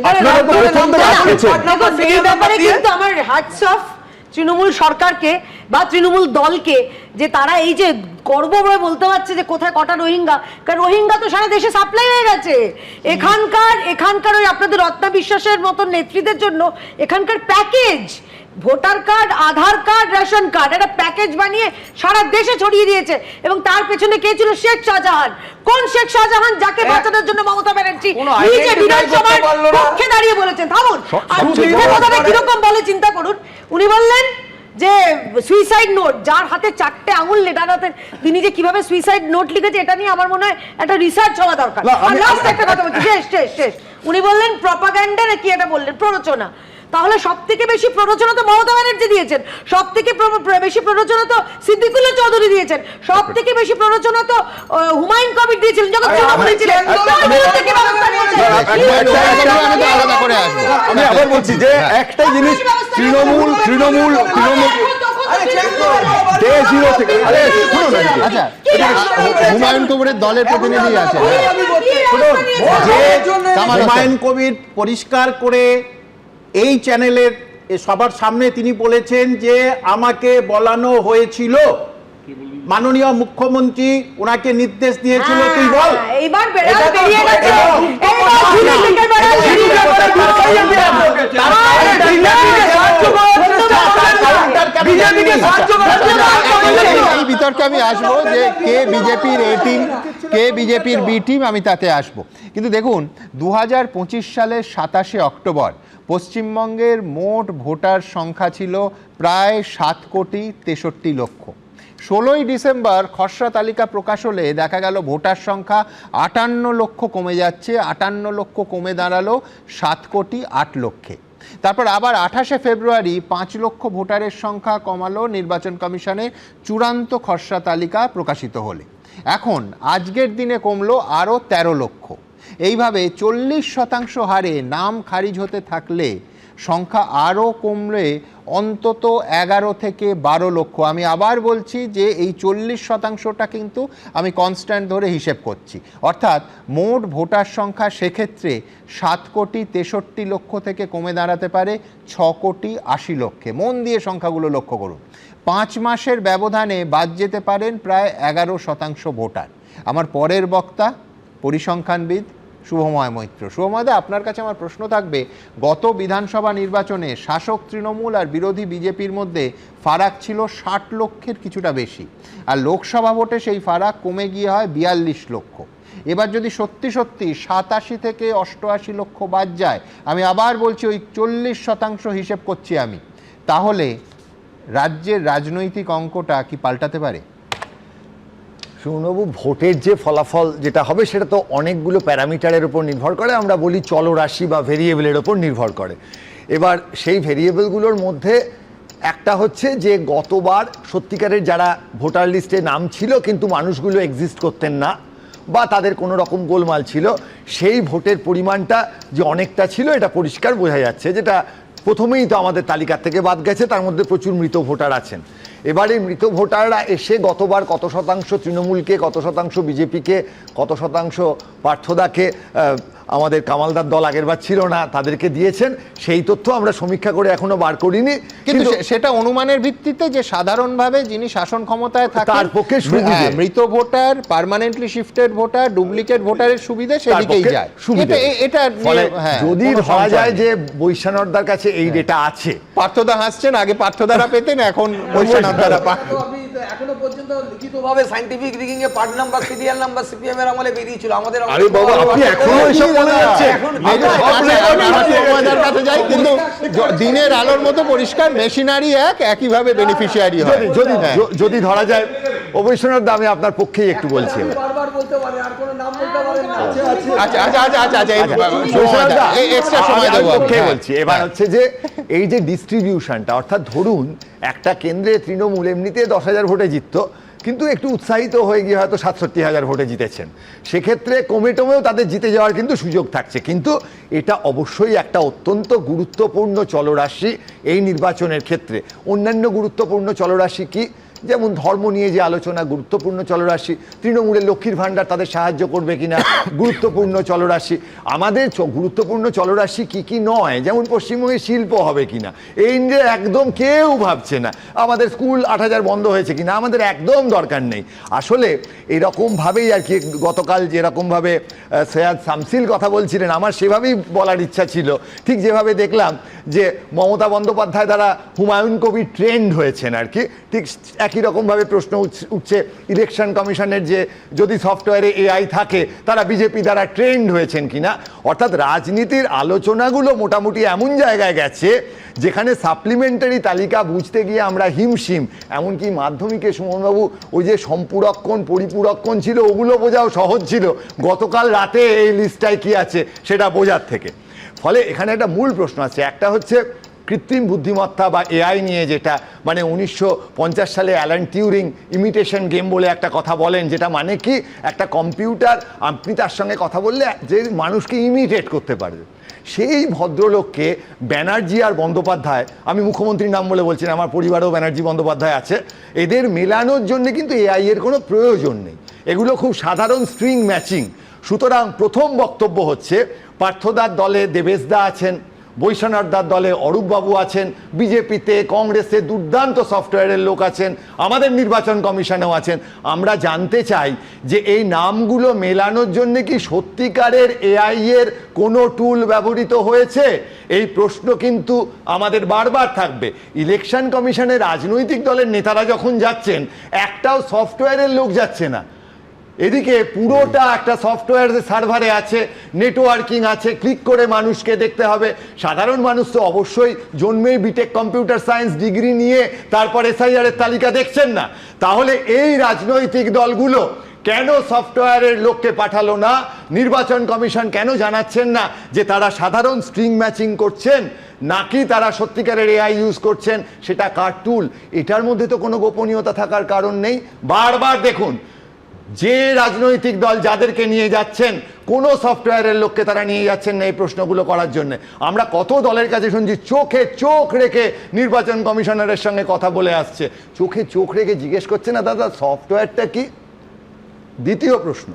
আমার হ্যাটস অফ তৃণমূল সরকারকে বা তৃণমূল দলকে যে তারা এই যে গর্ব করে বলতে পারছে যে কোথায় কটা রোহিঙ্গা, কারণ রোহিঙ্গা তো সারা দেশে সাপ্লাই হয়ে গেছে। এখানকার ওই আপনাদের রত্না বিশ্বাসের মতন নেত্রীদের জন্য এখানকার প্যাকেজ, ভোটার কার্ড, আধার কার্ড, রেশন কার্ড, একটা প্যাকেজ বানিয়ে সারা দেশে ছড়িয়ে দিয়েছে। এবং তার পেছনে কে ছিল? শেখ শাহজাহান। কোন শেখ শাহজাহান? যাকে বাঁচানোর জন্য মমতা ব্যানার্জি নিজে বিধানসভার পক্ষে দাঁড়িয়ে বলেছেন। থামুন, আর কিরকম বলে চিন্তা করুন। উনি বললেন যে সুইসাইড নোট, যার হাতে 4টে আঙুল লেটার হাতে, তিনি যে কিভাবে সুইসাইড নোট লিখেছে এটা নিয়ে আমার মনে হয় একটা রিসার্চ হওয়া দরকার। আর লাস্ট একটা কথা বলছি, শেষ। উনি বললেন প্রপাগান্ডা নাকি এটা বললেন প্ররোচনা। তাহলে সব থেকে বেশি প্ররোচনা তো মমতা ব্যানার্জি দিয়েছেন, সব থেকে বেশি প্ররোচনা তো সিদ্দিকুল্লাহ চৌধুরী দিয়েছেন, সব থেকে বেশি প্ররোচনা তো হুমায়ুন কবির দিয়েছিলেন যখন তৃণমূলে ছিলেন। আমি আবার বলছি যে একটাই জিনিস, তৃণমূল আচ্ছা, হুমায়ুন কবিরের দলের প্রতিনিধি আছে, হুমায়ুন কবির পরিষ্কার করে এই চ্যানেলের সবার সামনে তিনি বলেছেন যে আমাকে বলানো হয়েছিল, মাননীয় মুখ্যমন্ত্রী ওনাকে নির্দেশ দিয়েছিল তুই বল। এইবার বেরিয়ে গেছে। এই বিতর্কে আমি আসবো যে কে বিজেপির এ টিম, কে বিজেপির বি টিম, আমি তাতে আসবো। কিন্তু দেখুন 2025 সালের 27শে অক্টোবর পশ্চিমবঙ্গের মোট ভোটার সংখ্যা ছিল প্রায় 7,63,00,000। 16ই ডিসেম্বর খসড়া তালিকা প্রকাশ হলে দেখা গেল ভোটার সংখ্যা 58 লক্ষ কমে যাচ্ছে, 58 লক্ষ কমে দাঁড়ালো 7,08,00,000। তারপর আবার 28শে ফেব্রুয়ারি 5 লক্ষ ভোটারের সংখ্যা কমালো নির্বাচন কমিশনের চূড়ান্ত খসড়া তালিকা প্রকাশিত হলে। এখন আজকের দিনে কমলো আরও 13 লক্ষ। এইভাবে 40% হারে নাম খারিজ হতে থাকলে সংখ্যা আরও কমলে অন্তত 11 থেকে 12 লক্ষ। আমি আবার বলছি যে এই 40%টা কিন্তু আমি কনস্ট্যান্ট ধরে হিসেব করছি, অর্থাৎ মোট ভোটার সংখ্যা সেক্ষেত্রে 7,63,00,000 থেকে কমে দাঁড়াতে পারে 6,80,00,000। মন দিয়ে সংখ্যাগুলো লক্ষ্য করুন। 5 মাসের ব্যবধানে বাদ যেতে পারেন প্রায় 11% ভোটার। আমার পরের বক্তা পরিসংখ্যানবিদ শুভময় মৈত্র। শুভময় দা, আপনার কাছে আমার প্রশ্ন থাকবে, গত বিধানসভা নির্বাচনে শাসক তৃণমূল আর বিরোধী বিজেপির মধ্যে ফারাক ছিল 60 লক্ষের কিছুটা বেশি, আর লোকসভা ভোটে সেই ফারাক কমে গিয়ে হয় 42 লক্ষ। এবার যদি সত্যি 87 থেকে 88 লক্ষ বাদ যায়, আমি আবার বলছি ওই 40% হিসেব করছি আমি, তাহলে রাজ্যের রাজনৈতিক অঙ্কটা কি পাল্টাতে পারে? শুনবাবু, ভোটের যে ফলাফল যেটা হবে সেটা তো অনেকগুলো প্যারামিটারের উপর নির্ভর করে, আমরা বলি চলরাশি বা ভেরিয়েবলের ওপর নির্ভর করে। এবার সেই ভেরিয়েবলগুলোর মধ্যে একটা হচ্ছে যে গতবার সত্যিকারের যারা ভোটার লিস্টে নাম ছিল কিন্তু মানুষগুলো এক্সিস্ট করতেন না বা তাদের কোনো রকম গোলমাল ছিল, সেই ভোটের পরিমাণটা যে অনেকটা ছিল এটা পরিষ্কার বোঝা যাচ্ছে, যেটা প্রথমেই তো আমাদের তালিকা থেকে বাদ গেছে, তার মধ্যে প্রচুর মৃত ভোটার আছেন। এবারে মৃত ভোটাররা এসে গতবার কত শতাংশ তৃণমূলকে, কত শতাংশ বিজেপিকে, কত শতাংশ পার্থদাকে, আমাদের কামালদার দল আগেরবার ছিল না তাদেরকে দিয়েছেন, সেই তথ্য আমরা সমীক্ষা করে এখনো বার করিনি, কিন্তু সেটা অনুমানের ভিত্তিতে যে সাধারণভাবে যিনি শাসন ক্ষমতায় থাকেন তার পক্ষে সুবিধে, মৃত voter, permanently shifted voter, duplicate ভোটারের সুবিধে সেদিকেই যায়। এটা যদি ধরা যায় যে বৈশানরদার কাছে এই ডেটা আছে, পার্থদা হাসছেন, আগে পার্থদারা পেতেন, এখন বৈশানরদারা পান। এখনো পর্যন্ত লিখিতভাবে সায়েন্টিফিক রিগিং এ part number, serial number CPM এর আমলে বেরিয়েছিল। আমাদের আরে বাবা, আপনি এখনো এসব বলে যাচ্ছেন? কিন্তু দিনের আলোর মতো পরিষ্কার মেশিনারি একইভাবে বেনিফিশিয়ারি হয়। যদি ধরা যায় অবৈশনের দামে আপনার পক্ষেই একটু বলছি, বারবার বলতে পারে, আর কোনো নাম বলতে পারেন না। বলছি এবার হচ্ছে যে এই যে ডিস্ট্রিবিউশনটা, অর্থাৎ ধরুন একটা কেন্দ্রে তৃণমূল এমনিতে 10,000 ভোটে জিততো, কিন্তু একটু উৎসাহিত হয়ে গিয়ে হয়তো 67,000 ভোটে জিতেছেন, সেক্ষেত্রে কমেও তাদের জিতে যাওয়ার কিন্তু সুযোগ থাকছে। কিন্তু এটা অবশ্যই একটা অত্যন্ত গুরুত্বপূর্ণ চলরাশি এই নির্বাচনের ক্ষেত্রে। অন্যান্য গুরুত্বপূর্ণ চলরাশি কি, যেমন ধর্ম নিয়ে যে আলোচনা গুরুত্বপূর্ণ চলরাশি, তৃণমূলের লক্ষ্মীর ভাণ্ডার তাদের সাহায্য করবে কিনা গুরুত্বপূর্ণ চলরাশি, আমাদের গুরুত্বপূর্ণ চলরাশি কি কি নয়, যেমন পশ্চিমবঙ্গে শিল্প হবে কিনা, এই নিয়ে একদম কেউ ভাবছে না। আমাদের স্কুল 8,000 বন্ধ হয়েছে কিনা আমাদের একদম দরকার নেই। আসলে এরকমভাবেই আর কি, গতকাল যেরকমভাবে সৈয়দ শামসিল কথা বলছিলেন আমার সেভাবেই বলার ইচ্ছা ছিল, ঠিক যেভাবে দেখলাম যে মমতা বন্দ্যোপাধ্যায় দ্বারা হুমায়ুন কবির ট্রেন্ড হয়েছেন আর কি, ঠিক একই রকমভাবে প্রশ্ন উঠছে ইলেকশন কমিশনের যে যদি সফটওয়্যারে এআই থাকে তারা বিজেপি দ্বারা ট্রেন্ড হয়েছেন কিনা। অর্থাৎ রাজনীতির আলোচনাগুলো মোটামুটি এমন জায়গায় গেছে যেখানে সাপ্লিমেন্টারি তালিকা বুঝতে গিয়ে আমরা হিমশিম, এমনকি মাধ্যমিকে সুমনবাবু ওই যে সম্পূরকক্ষণ পরিপূরকক্ষণ ছিল ওগুলো বোঝাও সহজ ছিল, গতকাল রাতে এই লিস্টটায় কি আছে সেটা বোঝার থেকে। ফলে এখানে একটা মূল প্রশ্ন আছে, একটা হচ্ছে কৃত্রিম বুদ্ধিমত্তা বা এআই নিয়ে, যেটা মানে 1950 সালে অ্যালান টিউরিং ইমিটেশন গেম বলে একটা কথা বলেন, যেটা মানে কি একটা কম্পিউটার আপনি তার সঙ্গে কথা বললে যে মানুষকে ইমিটেট করতে পারবে। সেই ভদ্রলোককে ব্যানার্জি আর বন্দ্যোপাধ্যায়, আমি মুখ্যমন্ত্রীর নাম বলে বলছি না, আমার পরিবারেও ব্যানার্জি বন্দ্যোপাধ্যায় আছে, এদের মেলানোর জন্য কিন্তু এআই এর কোনো প্রয়োজন নেই, এগুলো খুব সাধারণ স্ট্রিং ম্যাচিং। সুতরাং প্রথম বক্তব্য হচ্ছে পার্থদার দলে দেবেশদা আছেন, বৈশানরদার দলে অরূপবাবু আছেন, বিজেপিতে কংগ্রেসে দুর্দান্ত সফটওয়্যারের লোক আছেন, আমাদের নির্বাচন কমিশনেও আছেন। আমরা জানতে চাই যে এই নামগুলো মেলানোর জন্য কি সত্যিকারের এআই এর কোনো টুল ব্যবহৃত হয়েছে, এই প্রশ্ন কিন্তু আমাদের বারবার থাকবে। ইলেকশন কমিশনের রাজনৈতিক দলের নেতারা যখন যাচ্ছেন একটাও সফটওয়্যারের লোক যাচ্ছে না, এদিকে পুরোটা একটা সফটওয়্যার সার্ভারে আছে, নেটওয়ার্কিং আছে, ক্লিক করে মানুষকে দেখতে হবে। সাধারণ মানুষ তো অবশ্যই জন্মেই বিটেক কম্পিউটার সায়েন্স ডিগ্রি নিয়ে তারপর এসআইআর এর তালিকা দেখছেন না। তাহলে এই রাজনৈতিক দলগুলো কেন সফটওয়্যারের লোককে পাঠালো না? নির্বাচন কমিশন কেন জানাচ্ছেন না যে তারা সাধারণ স্ট্রিং ম্যাচিং করছেন নাকি তারা সত্যিকারের এআই ইউজ করছেন, সেটা কার টুল? এটার মধ্যে তো কোনো গোপনীয়তা থাকার কারণ নেই। বারবার দেখুন যে রাজনৈতিক দল যাদেরকে নিয়ে যাচ্ছেন কোনো সফটওয়্যারের লোককে তারা নিয়ে যাচ্ছেন না এই প্রশ্নগুলো করার জন্য। আমরা কত দলের কাছে শুনছি চোখে চোখ রেখে নির্বাচন কমিশনারের সঙ্গে কথা বলে আসছে, চোখে চোখ রেখে জিজ্ঞেস করছে না দাদা সফটওয়্যারটা কি। দ্বিতীয় প্রশ্ন,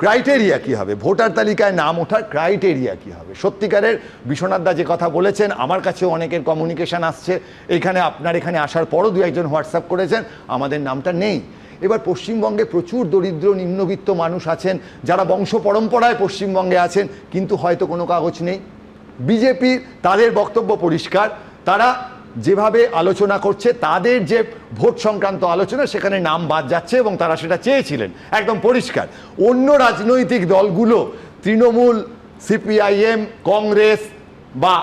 ক্রাইটেরিয়া কি হবে, ভোটার তালিকায় নাম ওঠার ক্রাইটেরিয়া কি হবে? সত্যিকারের বিশ্বনাথ দা যে কথা বলেছেন, আমার কাছেও অনেকের কমিউনিকেশন আসছে, এখানে আপনার এখানে আসার পরও দু একজন হোয়াটসঅ্যাপ করেছেন আমাদের নামটা নেই। এবার পশ্চিমবঙ্গে প্রচুর দরিদ্র নিম্নবিত্ত মানুষ আছেন যারা বংশ পরম্পরায় পশ্চিমবঙ্গে আছেন, কিন্তু হয়তো কোনো কাগজ নেই। বিজেপি তাদের বক্তব্য পরিষ্কার, তারা যেভাবে আলোচনা করছে তাদের যে ভোট সংক্রান্ত আলোচনা সেখানে নাম বাদ যাচ্ছে এবং তারা সেটা চেয়েছিলেন, একদম পরিষ্কার। অন্য রাজনৈতিক দলগুলো তৃণমূল, সিপিআইএম, কংগ্রেস বা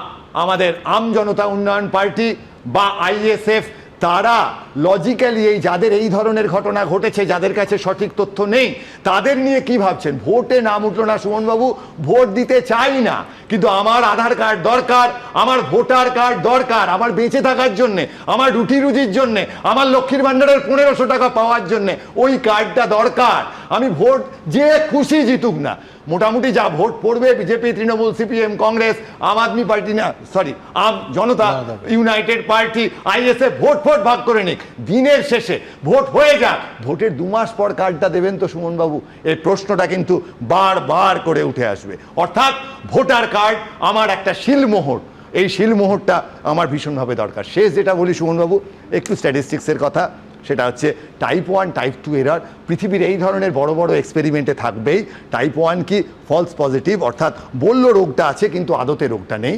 আমাদের আম জনতা উন্নয়ন পার্টি বা আইএসএফ, তারা লজিক্যালি এই যাদের এই ধরনের ঘটনা ঘটেছে, যাদের কাছে সঠিক তথ্য নেই, তাদের নিয়ে কি ভাবছেন? ভোটে নাম উঠলো না সুমনবাবু, ভোট দিতে চাই না, কিন্তু আমার আধার কার্ড দরকার, আমার ভোটার কার্ড দরকার, আমার বেঁচে থাকার জন্যে, আমার রুটি রুজির জন্যে, আমার লক্ষ্মীর ভাণ্ডারের 1500 টাকা পাওয়ার জন্যে ওই কার্ডটা দরকার। আমি ভোট যে খুশি জিতুক না, মোটামুটি যা ভোট পড়বে বিজেপি, তৃণমূল, সিপিএম, কংগ্রেস, আম আদমি পার্টি না সরি আম জনতা, ইউনাইটেড পার্টি, আইএসএফ, ভোট ভাগ করে নিক, দিনের শেষে ভোট হয়ে যাক, ভোটের 2 মাস পর কার্ডটা দেবেন তো সুমনবাবু? এই প্রশ্নটা কিন্তু বারবার করে উঠে আসবে। অর্থাৎ ভোটার কার্ড আমার একটা শিলমোহর, এই শিলমোহরটা আমার ভীষণভাবে দরকার। শেষ যেটা বলি সুমনবাবু, একটু স্ট্যাটিস্টিক্সের কথা, সেটা হচ্ছে টাইপ 1 টাইপ 2 এরার পৃথিবীর এই ধরনের বড় বড় এক্সপেরিমেন্টে থাকবেই। টাইপ 1 কি ফলস পজিটিভ, অর্থাৎ বলল রোগটা আছে কিন্তু আদতে রোগটা নেই,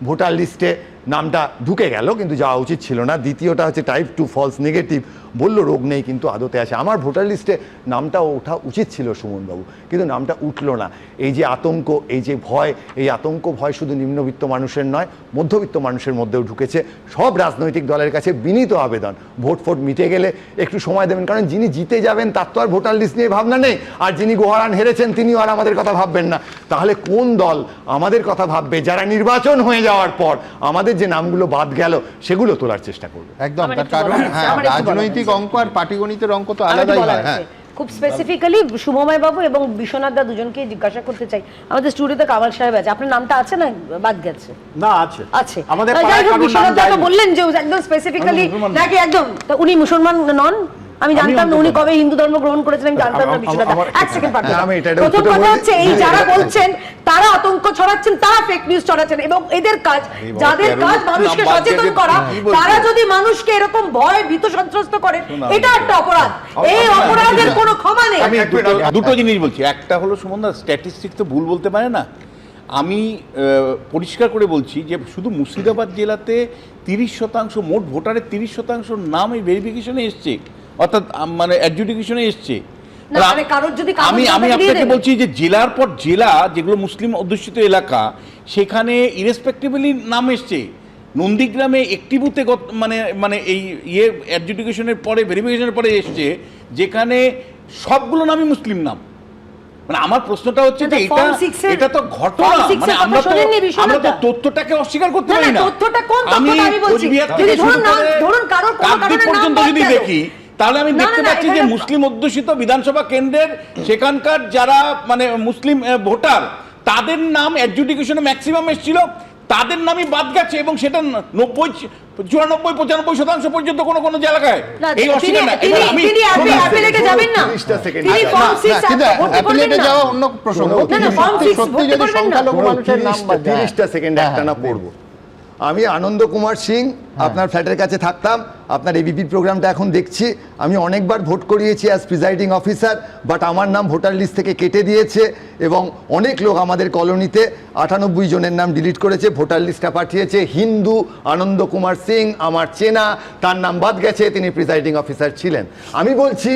ভোটার লিস্টে নামটা ঢুকে গেল কিন্তু যাওয়া উচিত ছিল না। দ্বিতীয়টা হচ্ছে টাইপ 2 ফলস নেগেটিভ, বলল রোগ নেই কিন্তু আদতে আছে। আমার ভোটার লিস্টে নামটা ওঠা উচিত ছিল সুমনবাবু, কিন্তু নামটা উঠলো না। এই যে আতঙ্ক, এই যে ভয়, এই আতঙ্ক ভয় শুধু নিম্নবিত্ত মানুষের নয়, মধ্যবিত্ত মানুষের মধ্যেও ঢুকেছে। সব রাজনৈতিক দলের কাছে বিনীত আবেদন, ভোট মিটে গেলে একটু সময় দেবেন, কারণ যিনি জিতে যাবেন তার তো আর ভোটার লিস্ট নিয়ে ভাবনা নেই, আর যিনি গোহারান হেরেছেন তিনিও আর আমাদের কথা ভাববেন না। তাহলে কোন দল আমাদের কথা ভাববে যারা নির্বাচন হয়ে যাওয়ার পর আমাদের যে নামগুলো বাদ গেল সেগুলো তোলার চেষ্টা করবে? একদম, তার কারণ রাজনৈতিক অঙ্ক আর পাটিগণিতের অঙ্ক তো আলাদাই হয়। হ্যাঁ, খুব স্পেসিফিক্যালি শুভময় বাবু এবং বিশ্বনাথ দা দুজনকে জিজ্ঞাসা করতে চাই, আমাদের স্টুডিওতে কামাল সাহেব আছে, আপনার নামটা আছে না বাদ গেছে? না, আছে আছে। আমাদের যাই হোক, বিশ্বনাথ দা তো বললেন যে একদম স্পেসিফিক্যালি নাকি একদম উনি মুসলমান নন, আমি জানতাম না উনি কবে হিন্দু ধর্ম গ্রহণ করেছেন, আমি জানতাম না বিশ্বনাথ দা। এক সেকেন্ড পাঠ, প্রথম কথা হচ্ছে এই যারা বলছেন তারা আতঙ্ক ছড়াচ্ছেন, তারা ফেক নিউজ ছড়াচ্ছেন, এবং এদের কাজ, যাদের কাজ মানুষকে সচেতন করা, তারা যদি মানুষকে এরকম ভয় ভীত সন্ত্রস্ত করে, এটা একটা অপরাধ, এই অপরাধের কোনো ক্ষমা নেই। আমি দুটো জিনিস বলছি, একটা হলো সুমনদা স্ট্যাটিস্টিক্স তো ভুল বলতে পারে না। আমি পরিষ্কার করে বলছি যে শুধু মুর্শিদাবাদ জেলাতে 30% মোট ভোটারের 30% নাম এই ভেরিফিকেশনে এসছে, অর্থাৎ মানে অ্যাডজুডিকেশনে এসছে। আমি আপনাকে বলছি যে জেলার পর জেলা যেগুলো মুসলিম অধ্যুষিত এলাকা, সেখানে ইরেসপেক্টিভলি নাম এসছে। নন্দীগ্রামে একটি বুথে মানে এই অ্যাডজুডিকেশনের পরে ভেরিফিকেশনের পরে এসছে, যেখানে সবগুলো নামই মুসলিম নাম। মানে আমার প্রশ্নটা হচ্ছে যে এটা তো ঘটনা, মানে আমরা তো তথ্যটাকে অস্বীকার করতে পারি না। আমি কোচবিহার থেকে শুরু করে কাকদ্বীপ পর্যন্ত যদি দেখি, তাহলে আমি দেখতে পাচ্ছি যে মুসলিম অধ্যুষিত বিধানসভা কেন্দ্রের সেখানকার যারা মানে মুসলিম ভোটার, তাদের নাম অ্যাডজুডিকেশনে ম্যাক্সিমাম এসেছিল, তাদের নামই বাদ গেছে, এবং সেটা 94-95% পর্যন্ত কোন কোন জায়গায় এই অস্বীকার না। যাওয়া অন্য প্রসঙ্গ, সত্যি যদি সংখ্যালঘু মানুষের নাম 30টা সেকেন্ড একটানা পড়বো। আমি আনন্দ কুমার সিং, আপনার ফ্ল্যাটের কাছে থাকতাম, আপনার এবিপির প্রোগ্রামটা এখন দেখছি। আমি অনেকবার ভোট করিয়েছি অ্যাজ প্রিজাইডিং অফিসার, বাট আমার নাম ভোটার লিস্ট থেকে কেটে দিয়েছে, এবং অনেক লোক আমাদের কলোনিতে 98 জনের নাম ডিলিট করেছে, ভোটার লিস্টটা পাঠিয়েছে। হিন্দু আনন্দ কুমার সিং আমার চেনা, তার নাম বাদ গেছে, তিনি প্রিজাইডিং অফিসার ছিলেন। আমি বলছি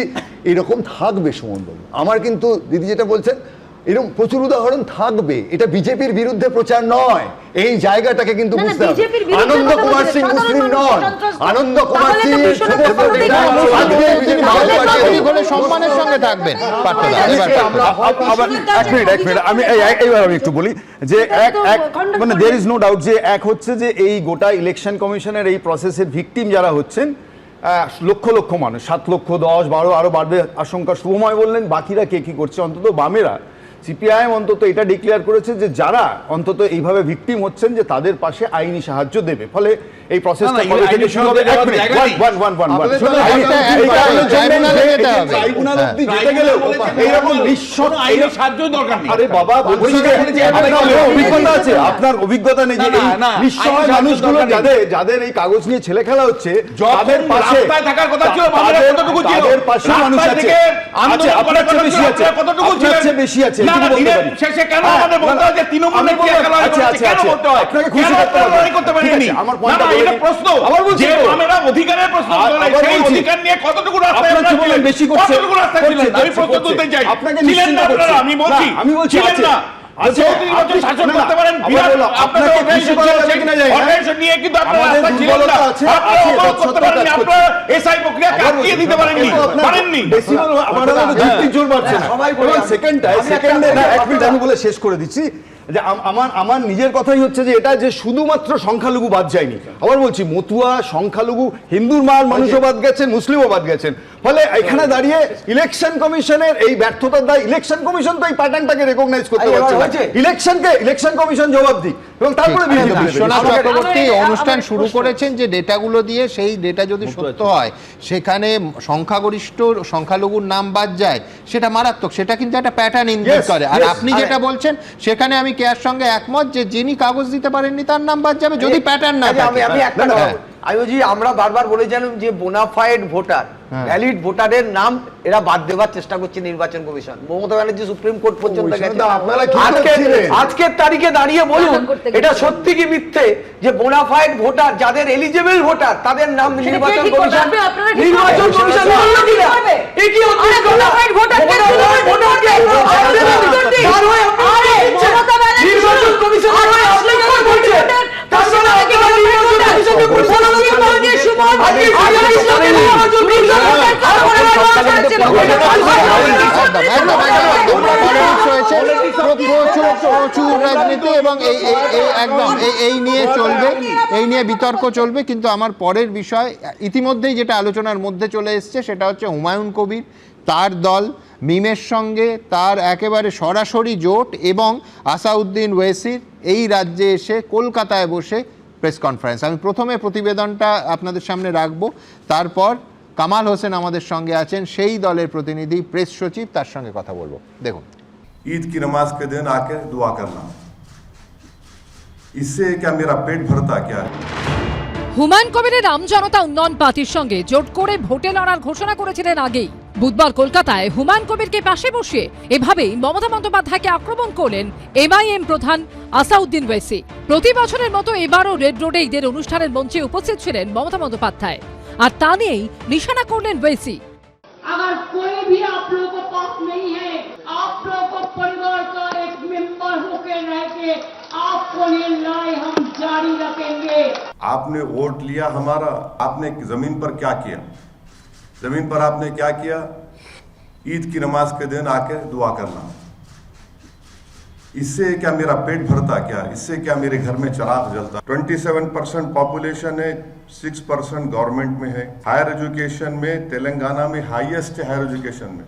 এরকম থাকবে সুমনবাবু, আমার কিন্তু দিদি যেটা বলছেন এরকম প্রচুর উদাহরণ থাকবে। এটা বিজেপির বিরুদ্ধে প্রচার নয়, এই জায়গাটাকে কিন্তু বুঝতে হবে। আনন্দ কুমার সিং মুসলিম নন, আনন্দ কুমার সিং সম্মানের সঙ্গে থাকবেন। এক মিনিট আমি এইবার আমি একটু বলি যে মানে দেয়ার ইজ নো ডাউট যে এক হচ্ছে যে এই গোটা ইলেকশন কমিশনের এই প্রসেসের ভিকটিম যারা হচ্ছেন লক্ষ লক্ষ মানুষ, 7 লক্ষ 10, 12 আরো বাড়বে আশঙ্কা। শুভময় বললেন বাকিরা কে কি করছে, অন্তত বামেরা সিপিআইএম অন্তত এটা ডিক্লেয়ার করেছে যে যারা অন্তত এইভাবে ভিকটিম হচ্ছেন যে তাদের পাশে আইনি সাহায্য দেবে। ফলে এই প্রসেসটা কবে থেকে শুরু হবে? আরে বাবা, অভিজ্ঞতা আছে, আপনার অভিজ্ঞতা নেই যে নিঃসহায় মানুষগুলো যাদের এই কাগজ নিয়ে ছেলে খেলা হচ্ছে, তাদের পাশে থাকার কথা ছিল, তাদের পাশে মানুষ আছে, আপনার চেয়ে বেশি আছে, আপনার চেয়ে বেশি আছে। শেষে কেন আমাদের বলতে হয় যে তৃণমূলের কি খেলা হচ্ছে, কেন বলতে হয়? কেন আপনারা লড়াই করতে পারেননি? না, এটা প্রশ্ন যে আমরা অধিকারের প্রশ্ন, সেই অধিকার নিয়ে কতটুকু রাস্তায় আপনারা বেশি করছেন, কতটুকু রাস্তায় ছিলেন? আমি প্রশ্ন তুলতে চাই, ছিলেন না আপনারা? আমি বলছি ছিলেন না, আছে, 34 বছর শাসন করতে পারেন, আপনাকে খুশি করা যাবে কিনা জানি না। অর্গানাইজেশন নিয়ে কিন্তু আপনারা আমাদের রাস্তায় ছিলেন না, দুর্বলতা আছে, আপনারা আছে, অবাক করতে সত্যি পারেননি, কাজ আপনারা এসআই প্রক্রিয়া কাটিয়ে দিতে পারেননি, পারেননি। ডেসিবেল আপনারা যুক্তি জোর পাচ্ছে না। সবাই বলে, এবং সেকেন্ডে না, এক মিনিট আমি বলে শেষ করে দিচ্ছি যে আমার নিজের কথাই হচ্ছে যে এটা যে শুধুমাত্র সংখ্যালঘু বাদ যায়নি, আবার বলছি মতুয়া সংখ্যালঘু হিন্দুর মানুষও বাদ গেছেন, মুসলিমও বাদ গেছেন। ফলে এখানে দাঁড়িয়ে ইলেকশন কমিশনের এই ব্যর্থতার দায়, ইলেকশন কমিশন তো এই প্যাটার্নটাকে রেকগনাইজ করতে পারছে না। ইলেকশন কমিশন জবাব দিক এবং তারপরে বিশ্বনাথ চক্রবর্তী অনুষ্ঠান শুরু করেছেন যে ডেটাগুলো দিয়ে, সেই ডেটা যদি সত্য হয় সেখানে সংখ্যাগরিষ্ঠ সংখ্যালঘুর নাম বাদ যায়, সেটা মারাত্মক, সেটা কিন্তু একটা প্যাটার্ন ইঙ্গিত করে। আর আপনি যেটা বলছেন সেখানে আমি কেয়ার সঙ্গে একমত যে যিনি কাগজ দিতে পারেননি তার নাম বাদ যাবে, যদি প্যাটার্ন না থাকে। আমি একটা আয়োজি আমরা বারবার বলেছিলাম যে বোনাফাইড ভোটার, ভ্যালিড ভোটারের নাম এরা বাদ দেওয়ার চেষ্টা করছে নির্বাচন commission. Mamata Banerjee supreme court পর্যন্ত গেছে। আজকের তারিখে দাঁড়িয়ে বলুন এটা সত্যি কি মিথ্যে যে বোনাফাইড ভোটার, যাদের এলিজিবল ভোটার, তাদের নাম নির্বাচন কমিশন বললো কিনা? এই কি অদ্ভুত কথা! নির্বাচন কমিশন বলছে তার মানে প্রচুর রাজনীতি এবং একদম এই নিয়ে বিতর্ক চলবে। কিন্তু আমার পরের বিষয় ইতিমধ্যেই যেটা আলোচনার মধ্যে চলে এসছে সেটা হচ্ছে হুমায়ুন কবির, তার দল মিমের সঙ্গে তার একেবারে সরাসরি জোট এবং আসাউদ্দিন ওয়েসির এই রাজ্যে এসে কলকাতায় বসে প্রেস কনফারেন্স। আমি প্রথমে প্রতিবেদনটা আপনাদের সামনে রাখব, তারপর কামাল হোসেন আমাদের সঙ্গে আছেন, সেই দলের প্রতিনিধি, প্রেস সচিব, তার সঙ্গে কথা বলবো। দেখুন। ईद की नमाज के दिन आके दुआ करना, इससे क्या मेरा पेट भरता क्या? হুমায়ুন কবিরের আমজনতা উন্নয়ন পার্টির সঙ্গে জোট করে ভোটে লড়ার ঘোষণা করেছিলেন আগেই। বুধবার কলকাতায় হুমায়ুন কবিরকে পাশে বসিয়ে এভাবেই মমতা বন্দ্যোপাধ্যায়কে আক্রমণ করলেন এমআইএম প্রধান আসাউদ্দিন ওয়েসি। প্রতি বছরের মতো এবারও রেড রোডে ঈদের অনুষ্ঠানের মঞ্চে উপস্থিত ছিলেন মমতা বন্দ্যোপাধ্যায়, আর তা নিয়েই নিশানা করলেন ওয়েসি। अगर कोई भी आप लोगों को पास नहीं है, आप लोगों को परिवार का एक मेंबर होकर रह के आपको ये लड़ाई हम जारी रखेंगे। आपने वोट लिया हमारा, आपने जमीन पर क्या किया? जमीन पर आपने क्या किया? ईद की नमाज के दिन आके दुआ करना, इससे क्या मेरा पेट भरता क्या? इससे क्या मेरे घर में चिराग जलता? 27% पॉपुलेशन है, 6% गवर्नमेंट में है। हायर एजुकेशन में तेलंगाना में हाईएस्ट है हायर एजुकेशन में।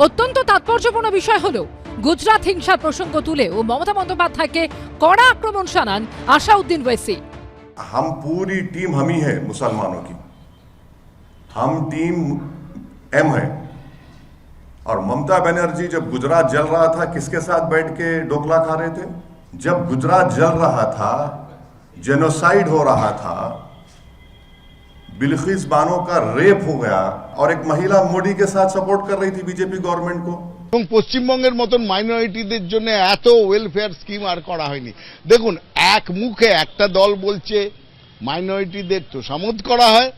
অত্যন্ত তাৎপর্যপূর্ণ বিষয় হলো গুজরাট হিংসার প্রসঙ্গ তুলে ও মমতা বন্দ্যোপাধ্যায়কে কড়া আক্রমণ শানান আসাউদ্দিন ওয়েসি। हम पूरी टीम हम ही है मुसलमानों की, हम टीम एम है। और ममता बनर्जी जब गुजरात जल रहा था किसके साथ बैठ के डोकला खा रहे थे? जब गुजरात जल रहा था, जेनोसाइड हो रहा था, बिल्किस बानो का रेप हो गया और एक महिला मोदी के साथ सपोर्ट कर रही थी बीजेपी गवर्नमेंट को। এবং পশ্চিমবঙ্গের মতন মাইনরিটিদের জন্য এত ওয়েলফেয়ার স্কিম আর করা হয়নি। দেখুন, এক মুখে একটা দল বলছে মাইনরিটিদের তোষামোদ করা হয়,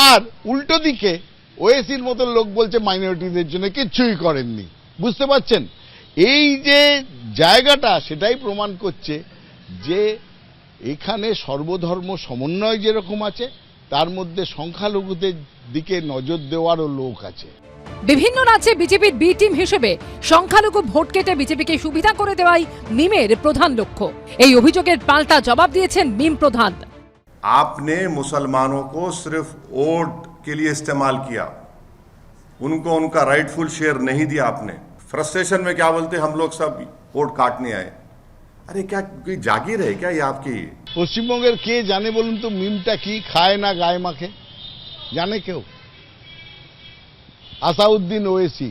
আর উল্টো দিকে ওয়েসির মতন লোক বলছে মাইনরিটিদের জন্য কিচ্ছুই করেননি। বুঝতে পারছেন? এই যে জায়গাটা সেটাই প্রমাণ করছে যে এখানে সর্বধর্ম সমন্বয় যেরকম আছে, তার মধ্যে সংখ্যালঘুদের দিকে নজর দেওয়ারও লোক আছে। বিভিন্ন রাজ্যে বিজেপির বি টিম হিসেবে সংখ্যালঘু ভোট কেটে বিজেপিকে সুবিধা করে দেওয়াই মিমের প্রধান লক্ষ্য। এই অভিযোগের পাল্টা জবাব দিয়েছেন মিম প্রধান। आपने मुसलमानों को सिर्फ वोट के लिए इस्तेमाल किया, उनको उनका राइटफुल शेयर नहीं दिया आपने। फ्रस्ट्रेशन में क्या बोलते, हम लोग सब वोट काटने आए। अरे क्या कोई जागीर है क्या ये आपकी? পশ্চিমবঙ্গের কে জানে বলুন তো মিমটা কি? খায় না গায়ে মাখে? জানে কেউ? আসাউদ্দিন ওয়েসি,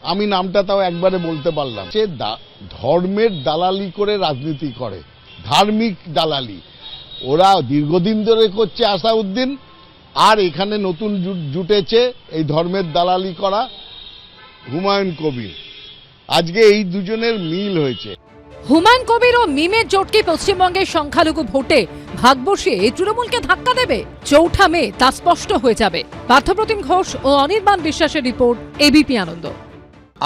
আমি নামটা তাও একবারে বলতে পারলাম। সে ধর্মের দালালি করে রাজনীতি করে, ধার্মিক দালালি। ওরা দীর্ঘদিন ধরে করছে আসাউদ্দিন, আর এখানে নতুন জুটেছে এই ধর্মের দালালি করা হুমায়ুন কবির। আজকে এই দুজনের মিল হয়েছে। হুমায়ুন কবির ও মিমের জোট কি পশ্চিমবঙ্গের সংখ্যালঘু ভোটে ভাগ বসিয়ে তৃণমূলকে ধাক্কা দেবে? 4 মে তা স্পষ্ট হয়ে যাবে। পার্থপ্রতিম ঘোষ ও অনির্বাণ বিশ্বাসের রিপোর্ট, এবিপি আনন্দ।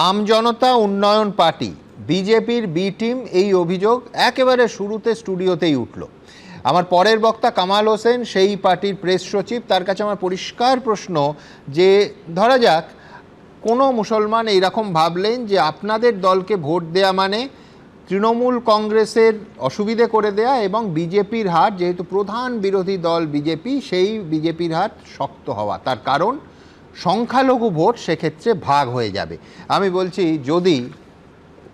আমজনতা উন্নয়ন পার্টি বিজেপির বি টিম এই অভিযোগ একেবারে শুরুতে স্টুডিওতেই উঠল। আমার পরের বক্তা কামাল হোসেন সেই পার্টির প্রেস সচিব, তার কাছে আমার পরিষ্কার প্রশ্ন যে ধরা যাক কোনো মুসলমান এইরকম ভাবলেন যে আপনাদের দলকে ভোট দেয়া মানে তৃণমূল কংগ্রেসের অসুবিধে করে দেয়া এবং বিজেপির হাত, যেহেতু প্রধান বিরোধী দল বিজেপি, সেই বিজেপির হাত শক্ত হওয়া, তার কারণ সংখ্যালঘু ভোট সেক্ষেত্রে ভাগ হয়ে যাবে। আমি বলছি যদি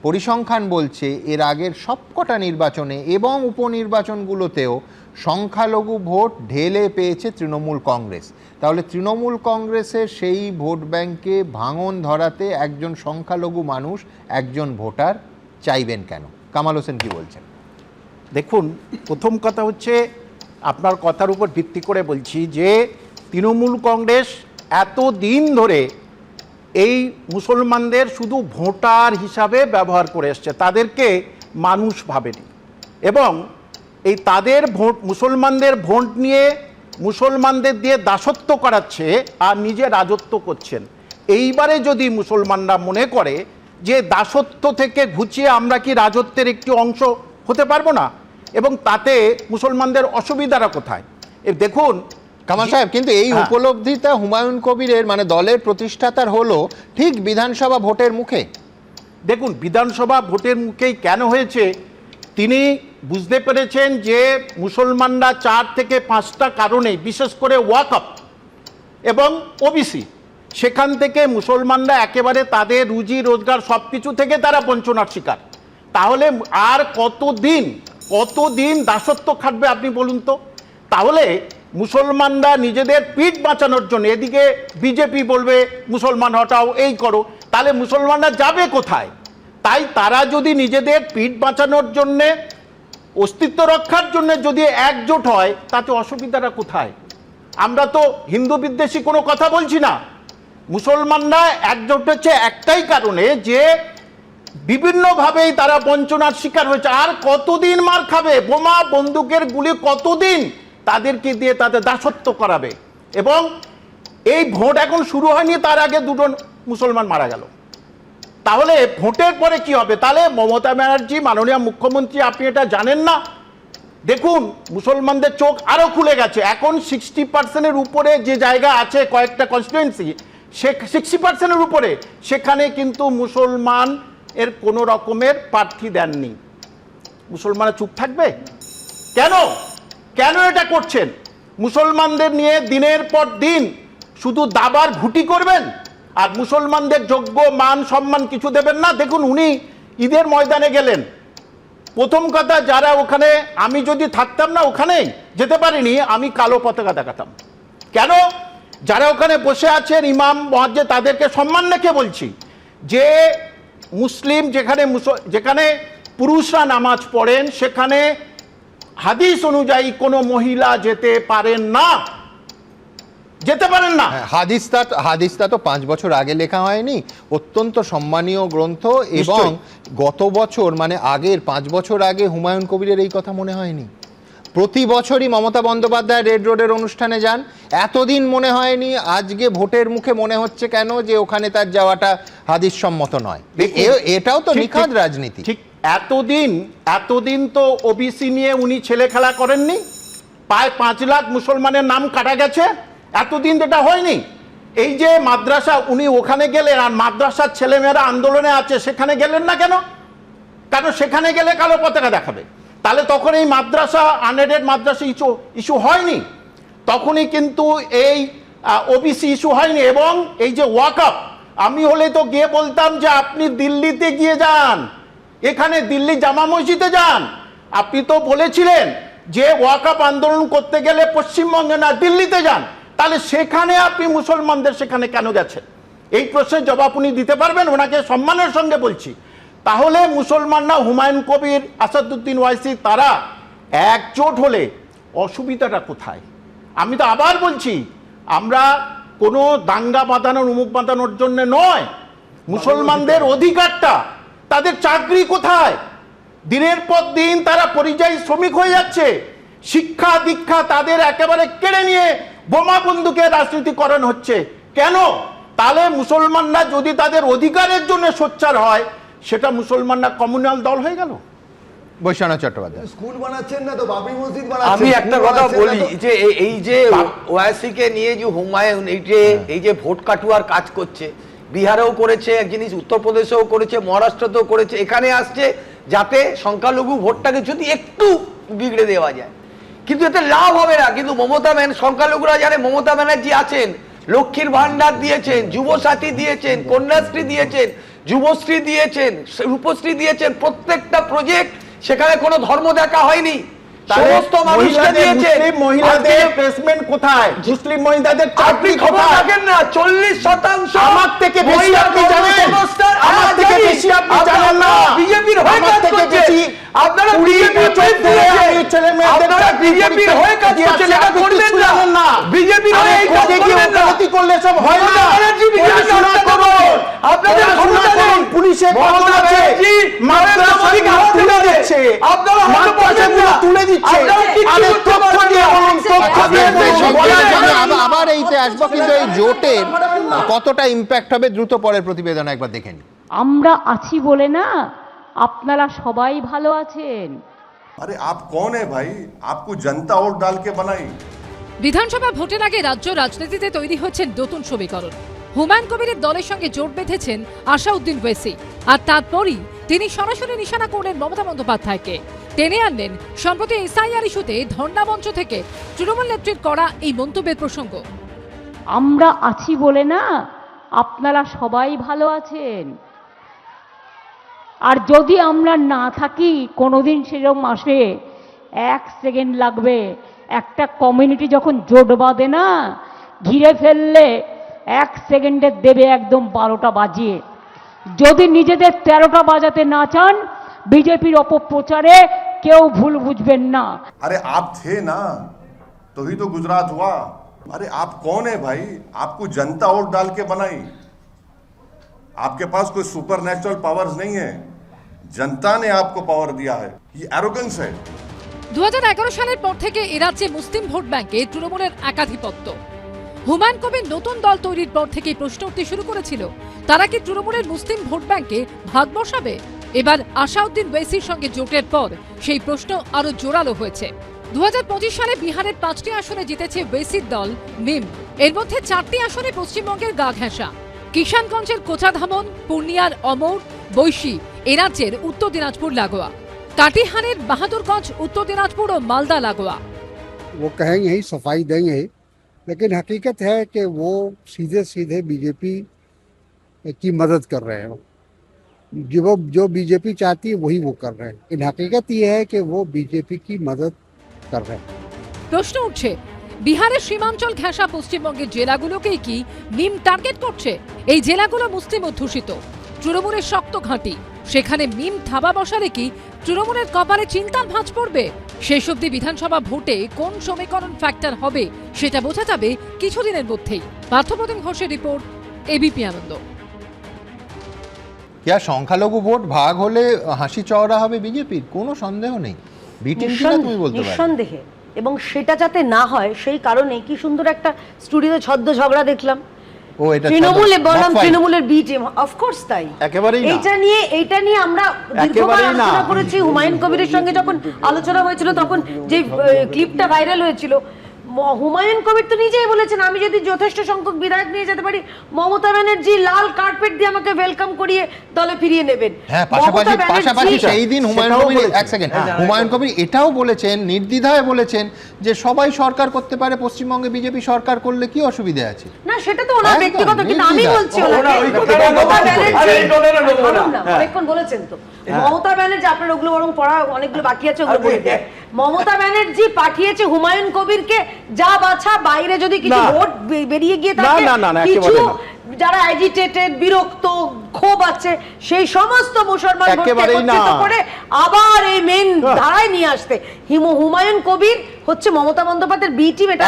পরিসংখ্যান বলছে এর আগের সবকটা নির্বাচনে এবং উপনির্বাচনগুলোতেও সংখ্যালঘু ভোট ঢেলে পেয়েছে তৃণমূল কংগ্রেস, তাহলে তৃণমূল কংগ্রেসের সেই ভোট ব্যাংকে ভাঙন ধরাতে একজন সংখ্যালঘু মানুষ, একজন ভোটার চাইবেন কেন? কামাল হোসেন কি বলছেন? দেখুন, প্রথম কথা হচ্ছে আপনার কথার উপর ভিত্তি করে বলছি যে তৃণমূল কংগ্রেস এত দিন ধরে এই মুসলমানদের শুধু ভোটার হিসাবে ব্যবহার করে এসছে, তাদেরকে মানুষ ভাবেনি এবং এই তাদের ভোট, মুসলমানদের ভোট নিয়ে মুসলমানদের দিয়ে দাসত্ব করাচ্ছে আর নিজে রাজত্ব করছেন। এইবারে যদি মুসলমানরা মনে করে যে দাসত্ব থেকে ঘুচিয়ে আমরা কি রাজত্বের একটি অংশ হতে পারবো না, এবং তাতে মুসলমানদের অসুবিধাটা কোথায়? দেখুন কামাল সাহেব, কিন্তু এই উপলব্ধিটা হুমায়ুন কবিরের মানে দলের প্রতিষ্ঠাতার হলো ঠিক বিধানসভা ভোটের মুখে। দেখুন, বিধানসভা ভোটের মুখেই কেন হয়েছে, তিনি বুঝতে পেরেছেন যে মুসলমানরা 4 থেকে 5টা কারণে, বিশেষ করে ওয়াকফ এবং ওবিসি, সেখান থেকে মুসলমানরা একেবারে তাদের রুজি রোজগার সব কিছু থেকে তারা বঞ্চনার শিকার। তাহলে আর কতদিন দাসত্ব খাটবে আপনি বলুন তো? তাহলে মুসলমানরা নিজেদের পিঠ বাঁচানোর জন্য এদিকে বিজেপি বলবে মুসলমান হটাও, এই করো, তাহলে মুসলমানরা যাবে কোথায়? তাই তারা যদি নিজেদের পিঠ বাঁচানোর জন্যে, অস্তিত্ব রক্ষার জন্য যদি একজোট হয়, তাতে অসুবিধাটা কোথায়? আমরা তো হিন্দু বিদ্বেষী কোনো কথা বলছি না। মুসলমানরা একজোট হচ্ছে একটাই কারণে যে বিভিন্নভাবেই তারা বঞ্চনার শিকার হয়েছে। আর কতদিন মার খাবে? বোমা বন্দুকের গুলি কতদিন তাদেরকে দিয়ে তাদের দাসত্ব করাবে? এবং এই ভোট এখন শুরু হয়নি, তার আগে 2জন মুসলমান মারা গেল। তাহলে ভোটের পরে কি হবে? তাহলে মমতা ব্যানার্জি, মাননীয় মুখ্যমন্ত্রী, আপনি এটা জানেন না? দেখুন, মুসলমানদের চোখ আরো খুলে গেছে। এখন 60%-এর উপরে যে জায়গা আছে কয়েকটা কনস্টিটুয়েন্সি, সে 60%-এর উপরে, সেখানে কিন্তু মুসলমান এর কোনো রকমের প্রার্থী দেননি। মুসলমানরা চুপ থাকবে কেন? কেন এটা করছেন? মুসলমানদের নিয়ে দিনের পর দিন শুধু দাবার ঘুটি করবেন আর মুসলমানদের যোগ্য মান সম্মান কিছু দেবেন না। দেখুন, উনি ঈদের ময়দানে গেলেন, প্রথম কথা, যারা ওখানে, আমি যদি থাকতাম না, ওখানে যেতে পারিনি, আমি কালো পতাকা দেখাতাম। কেন? যারা ওখানে বসে আছেন ইমাম মুয়াজ্জিন, তাদেরকে সম্মান রেখে বলছি যে মুসলিম যেখানে পুরুষরা নামাজ পড়েন, সেখানে হাদিস অনুযায়ী কোনো মহিলা যেতে পারেন না। হাদিসটা তো 5 বছর আগে লেখা হয়নি, অত্যন্ত সম্মানীয় গ্রন্থ, এবং গত বছর মানে আগের 5 বছর আগে হুমায়ুন কবিরের এই কথা মনে হয়নি? প্রতি বছরই মমতা বন্দ্যোপাধ্যায় রেড রোডের অনুষ্ঠানে যান, এতদিন মনে হয়নি, আজকে ভোটের মুখে মনে হচ্ছে কেন যে ওখানে তার যাওয়াটা হাদিস সম্মত নয়? এটাও তো নিখাদ রাজনীতি। ঠিক, এতদিন তো ওবিসি নিয়ে উনি ছেলে খেলা করেননি। প্রায় 5 লাখ মুসলমানের নাম কাটা গেছে, এতদিন যেটা হয়নি। এই যে মাদ্রাসা, উনি ওখানে গেলেন, আর মাদ্রাসার ছেলেমেয়েরা আন্দোলনে আছে, সেখানে গেলেন না কেন? কারণ সেখানে গেলে কালো পতাকা দেখাবে। তাহলে তখন এই মাদ্রাসা, আনএডেড মাদ্রাসা ইস্যু হয়নি, তখনই কিন্তু এই ওবিসি ইস্যু হয়নি। এবং এই যে ওয়াকফ, আমি হলে তো গিয়ে বলতাম যে আপনি দিল্লিতে গিয়ে যান, এখানে দিল্লি জামা মসজিদে যান। আপনি তো বলেছিলেন যে ওয়াকফ আন্দোলন করতে গেলে পশ্চিমবঙ্গে না, দিল্লিতে যান। তাহলে সেখানে আপনি মুসলমানদের সেখানে কেন গেছেন? এই প্রশ্নের জবাব উনি দিতে পারবেন, ওনাকে সম্মানের সঙ্গে বলছি। তাহলে মুসলমানরা, হুমায়ুন কবির, আসাদুদ্দিন ওয়াইসি, তারা একজোট হলে অসুবিধাটা কোথায়? আমি তো আবার বলছি, আমরা কোনো দাঙ্গা বাঁধানোর, উমুক বাঁধানোর জন্য নয়। মুসলমানদের অধিকারটা, তাদের চাকরি কোথায়? দিনের পর দিন তারা পরিযায়ী শ্রমিক হয়ে যাচ্ছে। শিক্ষা দীক্ষা তাদের একেবারে কেড়ে নিয়ে বোমা বন্দুকের রাজনীতি করানো হচ্ছে। কেন? তাহলে মুসলমানরা যদি তাদের অধিকারের জন্য সোচ্চার হয়, সেটা মুসলমানরা কমিউনাল দল হয়ে গেল। বৈশ্বনাথ চট্টোপাধ্যায়, স্কুল বানাচ্ছেন না তো, বাবরি মসজিদ বানাচ্ছেন। আমি একটা কথা বলি যে এই যে ওয়াইসি কে নিয়ে যে হুমায়ুন এই যে ভোট কাটুয়ার কাজ করছে, বিহারেও করেছে এক জিনিস, উত্তরপ্রদেশেও করেছে, মহারাষ্ট্রতেও করেছে, এখানে আসছে যাতে সংখ্যালঘু ভোটটাকে যদি একটু বিগড়ে দেওয়া যায়, কিন্তু এতে লাভ হবে না। কিন্তু সংখ্যালঘুরা জানে মমতা ব্যানার্জি আছেন, লক্ষ্মীর ভান্ডার দিয়েছেন, যুবসাথী দিয়েছেন, কন্যাশ্রী দিয়েছেন, যুবশ্রী দিয়েছেন, রূপশ্রী দিয়েছেন, প্রত্যেকটা প্রজেক্ট সেখানে কোনো ধর্ম দেখা হয়নি, সমস্ত মানুষকে দিয়েছেন। মহিলাদের প্লেসমেন্ট কোথায়? মুসলিম মহিলাদের চাকরি খবর কোথায়? রাখেন না, 40% আমার থেকে বেশি আপনি জানেন, আমার থেকে বেশি আপনি জানেন না। বিজেপির হয়ে কাজ করছে, আপনারা বিজেপির বিজেপির হয়ে কাজ করছেন, এটা করবেন না। বিজেপির হয়ে এই কাজ করবেন না, করলে সব হয় না। আপনাদের ক্ষমতা নেই, পুলিশে তুলে দিচ্ছে, তুলে দিচ্ছে। আবার এইতে আসবো, কিন্তু এই জোটের কতটা ইম্প্যাক্ট হবে দ্রুত পরের প্রতিবেদন একবার দেখে নিই। আমরা আছি বলে না আপনারা সবাই ভালো আছেন। अरे आप कौन है भाई? आपको जनता वोट डाल के बनाई। বিধানসভা ভোটের আগে রাজ্য রাজনীতিতে তৈরি হচ্ছে নতুন সমীকরণ। হুমায়ুন কবিরের দলের সঙ্গে জোট বেঁধেছেন আসাউদ্দিন ওয়েসি, আর তারপরই তিনি সরাসরি নিশানা করলেন মমতা বন্দ্যোপাধ্যায়কে। টেনে আনলেন সম্প্রতি এসআইআর ইস্যুতে ধর্ণামঞ্চ থেকে তৃণমূল নেত্রীর করা এই মন্তব্যের প্রসঙ্গ। আমরা আছি বলে না আপনারা সবাই ভালো আছেন, আর যদি আমরা না থাকি কোনোদিন সেরকম আসে 1 সেকেন্ড লাগবে। একটা কমিউনিটি যখন জোট বাঁধে না, ঘিরে ফেললে 1 সেকেন্ডে দেবে একদম 12টা বাজিয়ে। যদি নিজেদের 13টা বাজাতে না চান, বিজেপির অপপ্রচারে কেউ ভুল বুঝবেন না। अरे आप थे ना, तो ही तो गुजरात हुआ। अरे आप कौन है भाई? आपको जनता वोट डाल के बनाई। आपके पास कोई सुपर नेचुरल पावर्स नहीं है, जनता ने आपको पावर दिया है। ये एरोगेंस है। 2011 সালের পর থেকে এ রাজ্যে মুসলিম ভোট ব্যাংকে তৃণমূলের একাধিপত্য। হুমায়ুন কবির নতুন দল তৈরির পর থেকেই প্রশ্ন উঠতে শুরু করেছিল, তারা কি তৃণমূলের মুসলিম ভোট ব্যাংকে ভাগ বসাবে? এবার আসাউদ্দিন ওয়েসির সঙ্গে জোটের পর সেই প্রশ্ন আরো জোরালো হয়েছে। 2025 সালে বিহারের 5টি আসনে জিতেছে ওয়েসির দল মিম। এর মধ্যে 4টি আসনে পশ্চিমবঙ্গের গা ঘেঁষা, কিষানগঞ্জের কোচাধামন, পূর্ণিয়ার অমৌর, বৈশী এ রাজ্যের উত্তর দিনাজপুর লাগোয়া, কাটিহারের বাহাদুরগঞ্জ উত্তর দিনাজপুর ও মালদা লাগোয়া। वो कहेंगे ही, सफाई देंगे, लेकिन हकीकत है कि वो सीधे सीधे बीजेपी की मदद कर रहे हैं। जो बीजेपी चाहती है वही वो कर रहे हैं। इन हकीकत ये है कि वो बीजेपी की मदद कर रहे हैं। প্রশ্ন উঠছে, বিহারের সীমাঞ্চল ঘেঁষা পশ্চিমবঙ্গের জেলাগুলোকেই কি মিম টার্গেট করছে? এই জেলাগুলো মুসলিম অধ্যুষিত, তৃণমূলের শক্ত ঘাঁটি, সেখানে মিম থাবা বসালে কি তৃণমূলের কপালে চিন্তার ভাঁজ পড়বে? শেষ অবধি বিধানসভা ভোটে কোন সমীকরণ ফ্যাক্টর হবে সেটা বোঝা যাবে কিছুদিনের মধ্যেই। পার্থপ্রতিম ঘোষের রিপোর্ট, এবিপি আনন্দ। क्या সংখ্যালঘু ভোট ভাগ হলে হাসি চওড়া হবে বিজেপির? কোনো সন্দেহ নেই, তুমি বলতে পারো নিঃসন্দেহে। এবং সেটা যাতে না হয় সেই কারণে কি সুন্দর একটা স্টুডিওতে ছদ্ম ঝগড়া দেখলাম। তৃণমূলে বললাম তৃণমূলের বি টিম, অফকোর্স তাই। একেবারেই না। এইটা নিয়ে আমরা দীর্ঘবার আলোচনা করেছি। হুমায়ুন কবিরের সঙ্গে যখন আলোচনা হয়েছিল, তখন যে ক্লিপটা ভাইরাল হয়েছিল, হুমায়ুন কবির তো নিজেই বলেছেন, আমি যদি যথেষ্ট সংখ্যক বিধায়ক নিয়ে যেতে পারি, মমতা ব্যানার্জি লাল কার্পেট দিয়ে আমাকে ওয়েলকাম করিয়ে দলে ফিরিয়ে নেবেন। হ্যাঁ, পাশাপাশি সেই দিন হুমায়ুন কবির, এক সেকেন্ড, হুমায়ুন কবির এটাও বলেছেন, নির্দ্বিধায় বলেছেন যে সবাই সরকার করতে পারে, পশ্চিমবঙ্গে বিজেপি সরকার করলে কি অসুবিধা আছে? না, সেটা তো ওনার ব্যক্তিগত, কিন্তু আমি বলছি অনেকক্ষণ বলেছেন তো মমতা ব্যানার্জি, আপনার ওগুলো বরং পড়া অনেকগুলো বাকি আছে, ওগুলো বলে দেয়। মমতা ব্যানার্জি পাঠিয়েছে হুমায়ুন কবিরকে, যা বাছা বাইরে যদি কিছু ভোট বেরিয়ে গিয়ে থাকে, কিছু যারা অ্যাজিটেটেড, বিরক্ত, ক্ষোভ আছে, সেই সমস্ত মুসলমান ভোটকে একত্রিত করে আবার এই মেন ধারায় নিয়ে আসতে। হুমায়ুন কবির হচ্ছে মমতা বন্দ্যোপাধ্যায়ের বি টিম, এটা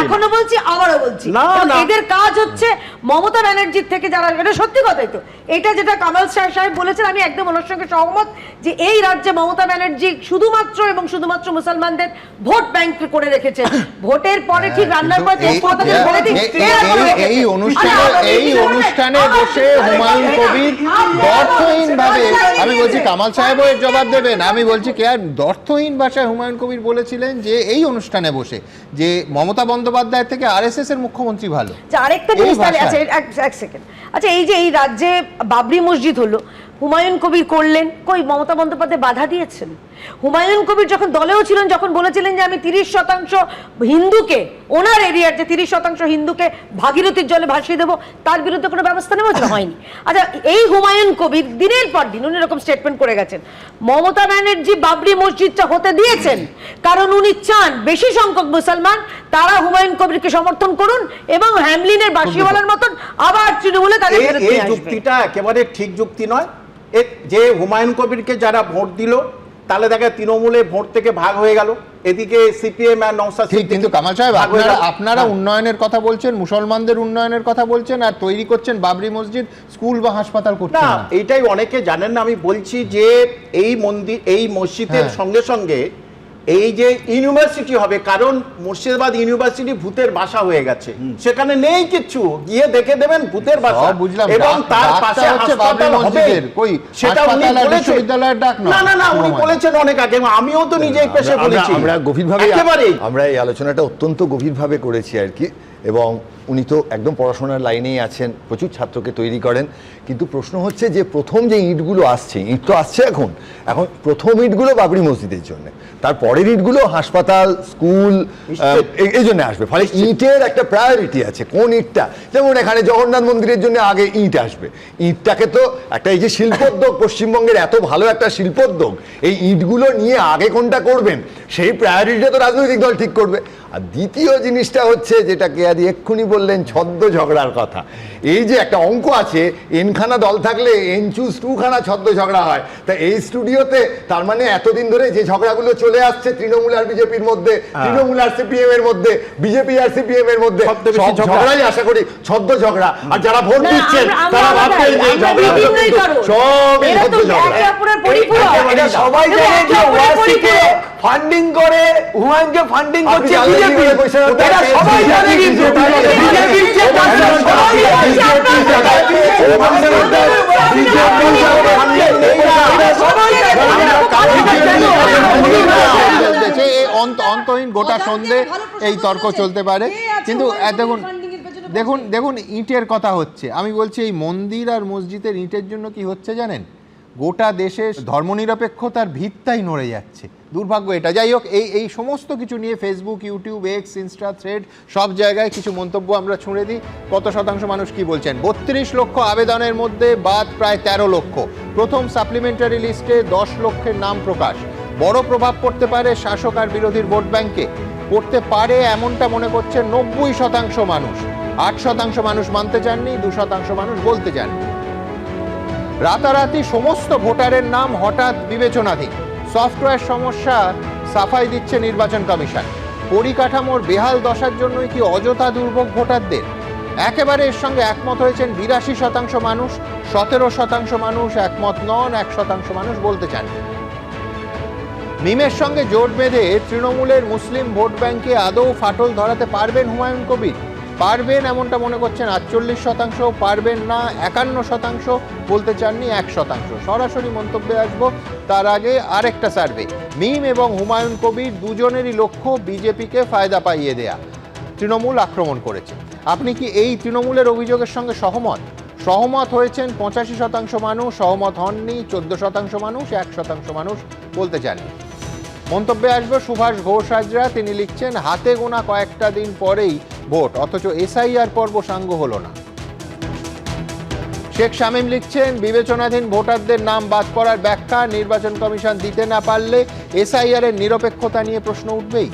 এখনো বলছি, আবারও বলছি। এদের কাজ হচ্ছে মমতা ব্যানার্জির থেকে যারা, এটা সত্যি কথাই তো, এটা যেটা কামাল সাহেব বলেছেন, আমি একদম ওনার সঙ্গে সহমত, যে এই রাজ্যে মমতা ব্যানার্জি শুধুমাত্র এবং শুধুমাত্র মুসলমানদের ভোট ব্যাংক করে রেখেছেন। ভোটের পরে ঠিক রান্নার পরে এই অনুষ্ঠানে অনুষ্ঠানে বসে হুমায়ুন কবির অর্থহীন ভাবে, আমি বলছি কামাল সাহেবও এর জবাব দেবেন, আমি বলছি কে আর অর্থহীন ভাষায় হুমায়ুন কবির বলেছিলেন যে এই অনুষ্ঠানে বসে যে মমতা বন্দ্যোপাধ্যায় থেকে আরএসএস এর মুখ্যমন্ত্রী ভালো। আরেকটা জিনিস তাহলে, আচ্ছা এক সেকেন্ড, আচ্ছা এই যে এই রাজ্যে বাবরি মসজিদ হলো, হুমায়ুন কবির করলেন, কই মমতা বন্দ্যোপাধ্যায় বাধা দিয়েছেন? হুমায়ুন কবির যখন দলেও ছিলেন, যখন বলেছিলেন যে আমি 30% হিন্দুকে, ওনার এরিয়ার যে 30% হিন্দুকে ভাগীরথীর জলে ভাসিয়ে দেবো, তার বিরুদ্ধে কোনো ব্যবস্থা নেওয়া হয়নি। আচ্ছা এই হুমায়ুন কবির দিনের পর দিন উনি এরকম স্টেটমেন্ট করে গেছেন, মমতা ব্যানার্জি বাবরি মসজিদটা হতে দিয়েছেন কারণ উনি চান বেশি সংখ্যক মুসলমান তারা হুমায়ুন কবিরকে সমর্থন করুন এবং হ্যামলিনের বাসিওয়ালার মতন আবার তৃণমূলে তাদের ফেরত নিয়ে আসবে। এই যুক্তিটা একেবারে ঠিক যুক্তি নয়। যে হুমায়ুন কবিরকে যারা ভোট দিল, তাহলে দেখে তৃণমূলে ভোট থেকে ভাগ হয়ে গেল, এদিকে সিপিএম আর নওশাদ ঠিক, কিন্তু কামাল সাহেব আপনারা উন্নয়নের কথা বলছেন, মুসলমানদের উন্নয়নের কথা বলছেন, আর তৈরি করছেন বাবরি মসজিদ, স্কুল বা হাসপাতাল করছেন না। না। এইটাই অনেকে জানেন না, আমি বলছি যে এই মন্দির, এই মসজিদের সঙ্গে সঙ্গে এই যে ইউনিভার্সিটি হবে, কারণ মুর্শিদাবাদ ইউনিভার্সিটি ভূতের বাসা হয়ে গেছে, সেখানে নেই কিছু, গিয়ে দেখে দেবেন ভূতের বাসা, এবং তার পাশে হাসপাতাল হবে, সেটা উনি বলেছেন। না উনি বলেছেন অনেক আগে, আমিও তো নিজেই পেশে বলেছি। আমরা গভীরভাবে আমরা এই আলোচনাটা অত্যন্ত গভীরভাবে করেছি আর কি, এবং উনি তো একদম পড়াশোনার লাইনেই আছেন, প্রচুর ছাত্রকে তৈরি করেন। কিন্তু প্রশ্ন হচ্ছে যে প্রথম যে ইটগুলো আসছে, ইট তো আসছে এখন প্রথম ইটগুলো বাবরি মসজিদের জন্য, তারপরের ইটগুলো হাসপাতাল, স্কুল এই জন্য আসবে। ফলে ইটের একটা প্রায়োরিটি আছে, কোন ইটটা, যেমন এখানে জগন্নাথ মন্দিরের জন্য আগে ইট আসবে। ইটটাকে তো একটা, এই যে শিল্পোদ্যোগ, পশ্চিমবঙ্গের এত ভালো একটা শিল্পোদ্যোগ, এই ইটগুলো নিয়ে আগে কোনটা করবেন সেই প্রায়োরিটিটা তো রাজনৈতিক দল ঠিক করবে। আর দ্বিতীয় জিনিসটা হচ্ছে যেটা কেয়াদি এক্ষুনি বললেন, ছদ্ম ঝগড়ার কথা। এই যে একটা অঙ্ক আছে, এনখানা দল থাকলে এন চুজ 2 খানা ছদ্ম ঝগড়া হয়। তা এই স্টুডিওতে তার মানে এতদিন ধরে যে ঝগড়াগুলো চলে আসছে তৃণমূল আর বিজেপির মধ্যে, তৃণমূল আর সিপিএম এর মধ্যে, বিজেপি আর সিপিএম এর মধ্যে, সব ঝগড়াই আশা করি ছদ্ম ঝগড়া। আর যারা ভোট দিচ্ছেন তারা ভাবছেন যে সবই ছদ্ম ঝগড়া। এটা সবাই জানে যে ওয়াসিকে ফান্ডিং করে, হুমায়ুনকে ফান্ডিং করছে বিজেপি, এটা সবাই জানে। কিন্তু বিজেপির যে অন্তহীন গোটা সন্ধে এই তর্ক চলতে পারে। কিন্তু দেখুন ইটের কথা হচ্ছে, আমি বলছি এই মন্দির আর মসজিদের ইটের জন্য কি হচ্ছে জানেন, গোটা দেশে ধর্মনিরপেক্ষতার ভিতটাই নড়ে যাচ্ছে। দুর্ভাগ্য এটা। যাই হোক, এই সমস্ত কিছু নিয়ে Facebook, YouTube, x, Insta, thread সব জায়গায় কিছু মন্তব্য আমরা ছুঁড়ে দিই। কত শতাংশ মানুষ কি বলছেন? 32 লক্ষ আবেদনের মধ্যে বাদ প্রায় 13 লক্ষ। প্রথম সাপ্লিমেন্টারি লিস্টে 10 লক্ষের নাম প্রকাশ। বড় প্রভাব পড়তে পারে শাসক আর বিরোধীর ভোট ব্যাংকে। পড়তে পারে এমনটা মনে করছে 90% মানুষ। 8% মানুষ মানতে চাননি, 2% মানুষ বলতে চাননি। রাতারাতি সমস্ত ভোটারের নাম হঠাৎ বিবেচনাধীন। সফটওয়্যার সমস্যা সাফাই দিচ্ছে নির্বাচন কমিশন। পরিকাঠামোর বেহাল দশার জন্যই কি অযথা দুর্ভোগ ভোটারদের? একেবারে এর সঙ্গে একমত হয়েছেন 82% মানুষ। 17% মানুষ একমত নন, 1% মানুষ বলতে চান। মিমের সঙ্গে জোট বেঁধে তৃণমূলের মুসলিম ভোট ব্যাংকে আদৌ ফাটল ধরাতে পারবেন হুমায়ুন কবির? পারবেন এমনটা মনে করছেন 48%, পারবেন না 51%, বলতে চাননি 1%। সরাসরি মন্তব্যে আসবো, তার আগে আরেকটা সার্ভে। মিম এবং হুমায়ুন কবির দুজনেরই লক্ষ্য বিজেপিকে ফায়দা পাইয়ে দেয়া। তৃণমূল আক্রমণ করেছে। আপনি কি এই তৃণমূলের অভিযোগের সঙ্গে সহমত? সহমত হয়েছেন 85% মানুষ, সহমত হননি 14% মানুষ, 1% মানুষ বলতে চাননি। মন্তব্যে আসবে সুভাষ ঘোষ হাজরা। তিনি লিখছেন, হাতে গোনা কয়েকটা দিন পরেই ভোট, অথচ এসআইআর পর্ব সাঙ্গ হলো না। শেখ শামীম লিখছেন, বিবেচনাধীন ভোটারদের নাম বাদ পড়ার ব্যাখ্যা নির্বাচন কমিশন দিতে না পারলে এসআইআর এর নিরপেক্ষতা নিয়ে প্রশ্ন উঠবেই।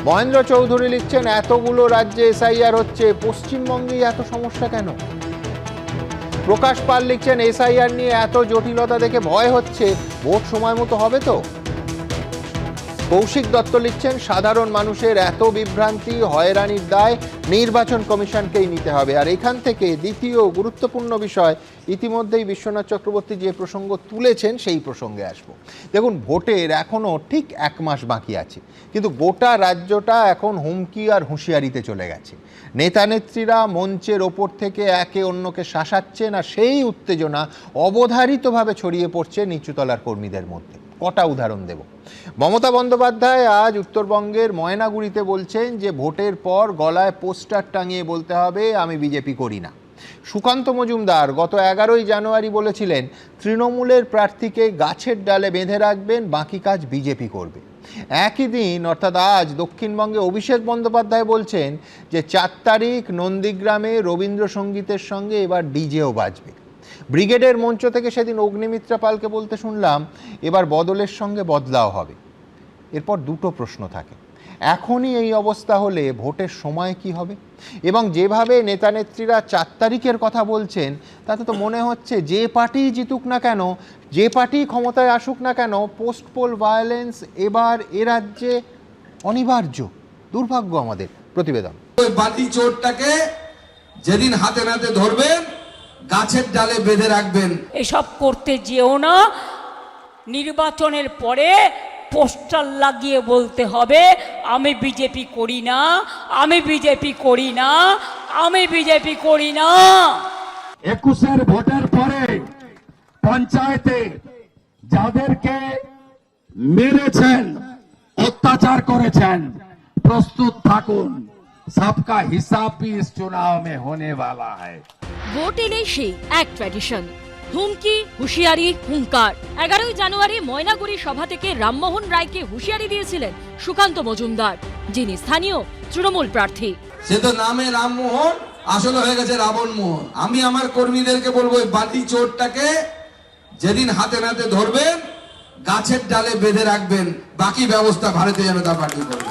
মহেন্দ্র চৌধুরী লিখছেন, এতগুলো রাজ্যে এসআইআর হচ্ছে, পশ্চিমবঙ্গেই এত সমস্যা কেন? প্রকাশ পাল লিখছেন, এসআইআর নিয়ে এত জটিলতা দেখে ভয় হচ্ছে, ভোট সময় মতো হবে তো? কৌশিক দত্ত লিখছেন, সাধারণ মানুষের এত বিভ্রান্তি, হয়রানির দায় নির্বাচন কমিশনকেই নিতে হবে। আর এখান থেকে দ্বিতীয় গুরুত্বপূর্ণ বিষয়, ইতিমধ্যেই বিশ্বনাথ চক্রবর্তী যে প্রসঙ্গ তুলেছেন সেই প্রসঙ্গে আসব। দেখুন, ভোটের এখনও ঠিক 1 মাস বাকি আছে, কিন্তু গোটা রাজ্যটা এখন হুমকি আর হুঁশিয়ারিতে চলে গেছে। নেতা নেত্রীরা মঞ্চের ওপর থেকে একে অন্যকে শাসাচ্ছে না সেই উত্তেজনা অবধারিতভাবে ছড়িয়ে পড়ছে নিচুতলার কর্মীদের মধ্যে। কটা উদাহরণ দেব। মমতা বন্দ্যোপাধ্যায় আজ উত্তরবঙ্গের ময়নাগুড়িতে বলছেন যে ভোটের পর গলায় পোস্টার টাঙিয়ে বলতে হবে আমি বিজেপি করি না। সুকান্ত মজুমদার গত 11ই জানুয়ারি বলেছিলেন তৃণমূলের প্রার্থীকে গাছের ডালে বেঁধে রাখবেন, বাকি কাজ বিজেপি করবে। একই দিন অর্থাৎ আজ দক্ষিণবঙ্গে অভিষেক বন্দ্যোপাধ্যায় বলছেন যে 4 তারিখ নন্দীগ্রামে রবীন্দ্রসঙ্গীতের সঙ্গে এবার ডিজেও বাজবে। ব্রিগেডের মঞ্চ থেকে সেদিন অগ্নিমিত্রা পালকে বলতে শুনলাম এবার বদলের সঙ্গে বদলাও হবে। এরপর দুটো প্রশ্ন থাকে, এখনই এই অবস্থা হলে ভোটের সময় কি হবে? এবং যেভাবে নেতা নেত্রীরা 4 তারিখের কথা বলছেন তাতে তো মনে হচ্ছে যে পার্টি জিতুক না কেন, যে পার্টি ক্ষমতায় আসুক না কেন, পোস্ট পোল ভায়োলেন্স এবার এ রাজ্যে অনিবার্য। দুর্ভাগ্য আমাদের। প্রতিবেদন। ওই বাটি চোরটাকে যেদিন হাতে নাতে ধরবেন গাছের ডালে বেঁধে রাখবেন। এসব করতে যেও না, নির্বাচনের পরে পোস্টার লাগিয়ে বলতে হবে আমি বিজেপি করি না, আমি বিজেপি করি না, আমি বিজেপি করি না। 21-এর ভোটের পরে পঞ্চায়েতে যাদেরকে মেরেছেন, অত্যাচার করেছেন, প্রস্তুত থাকুন, सबका हिसाब भी इस चुनाव में होने वाला है। ভোট এলেই সেই এক ট্র্যাডিশন, হুমকি, হুঁশিয়ারি, হুঙ্কার। 11ই জানুয়ারি ময়নাগুড়ি সভা থেকে রামমোহন রায়কে হুঁশিয়ারি দিয়েছিলেন সুকান্ত মজুমদার, যিনি স্থানীয় তৃণমূল প্রার্থী। সে তো নামে রামমোহন, আসলে হয়ে গেছে রাবণ মোহন। আমি আমার কর্মীদেরকে বলবো ওই বাটি চোরটাকে যেদিন হাতে নাতে ধরবেন গাছের ডালে বেঁধে রাখবেন, বাকি ব্যবস্থা ভারতীয় জনতা পার্টি করবে।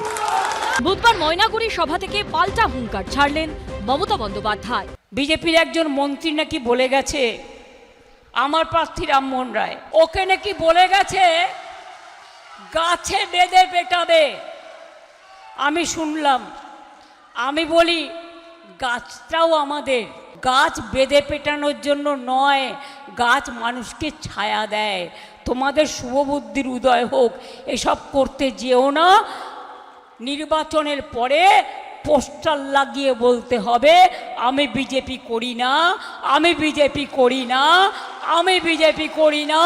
বুধবার ময়নাগুড়ি সভা থেকে পাল্টা হুঙ্কার ছাড়লেন মমতা বন্দ্যোপাধ্যায়। বিজেপির একজন মন্ত্রী নাকি বলে গেছে আমার প্রার্থী রামমোহন রায়, ওকে নাকি বলে গেছে গাছে বেঁধে পেটাবে। আমি শুনলাম, আমি বলি গাছটাও আমাদের, গাছ বেঁধে পেটানোর জন্য নয়, গাছ মানুষকে ছায়া দেয়। তোমাদের শুভবুদ্ধির উদয় হোক, এসব করতে যেও না। নির্বাচনের পরে পোস্টার লাগিয়ে বলতে হবে আমি বিজেপি করি না, আমি বিজেপি করি না, আমি বিজেপি করি না।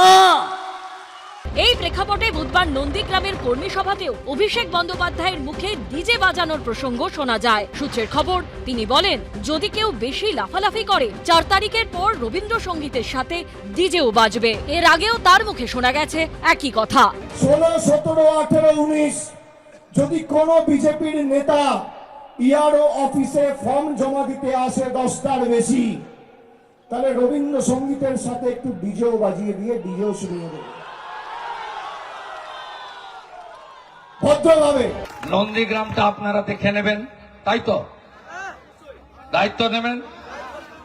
এই প্রেক্ষাপটে বুধবার নন্দীগ্রামের কর্মী সভাতেও অভিষেক বন্দ্যোপাধ্যায়ের মুখে ডিজে বাজানোর প্রসঙ্গ শোনা যায়। সূত্রের খবর, তিনি বলেন যদি কেউ বেশি লাফালাফি করে 4 তারিখের পর রবীন্দ্রসঙ্গীতের সাথে ডিজেও বাজবে। এর আগেও তার মুখে শোনা গেছে একই কথা। 16, 17, 18, 19 যদি কোন বিজেপির নেতা ইআরও অফিসে ফর্ম জমা দিতে আসে 10টার বেশি, তাহলে রবীন্দ্রসঙ্গীতের সাথে একটু ডিজেও বাজিয়ে দিয়ে ডিজেও শুনিয়ে দেবে ভদ্রভাবে। নন্দীগ্রামটা আপনারা দেখে নেবেন, তাই তো? দায়িত্ব নেবেন,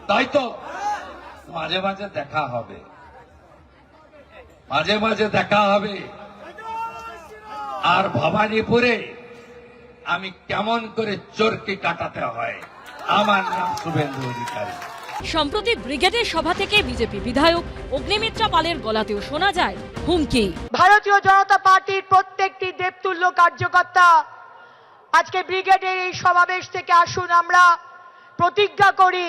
তাই তো? মাঝে মাঝে দেখা হবে, মাঝে মাঝে দেখা হবে। আর ভবানীপুরে আমি কেমন করে চোরকে কাটাতে হয়, আমার নাম শুভেন্দু অধিকারী। সম্প্রতি ব্রিগেডের সভা থেকে বিজেপি বিধায়ক অগ্নিমিত্রা পালের গলাতেও শোনা যায় হুমকি। ভারতীয় জনতা পার্টির প্রত্যেকটি দেবতুল্য কার্যকর্তা আজকে ব্রিগেডের এই সমাবেশ থেকে আসুন, আমরা প্রতিজ্ঞা করি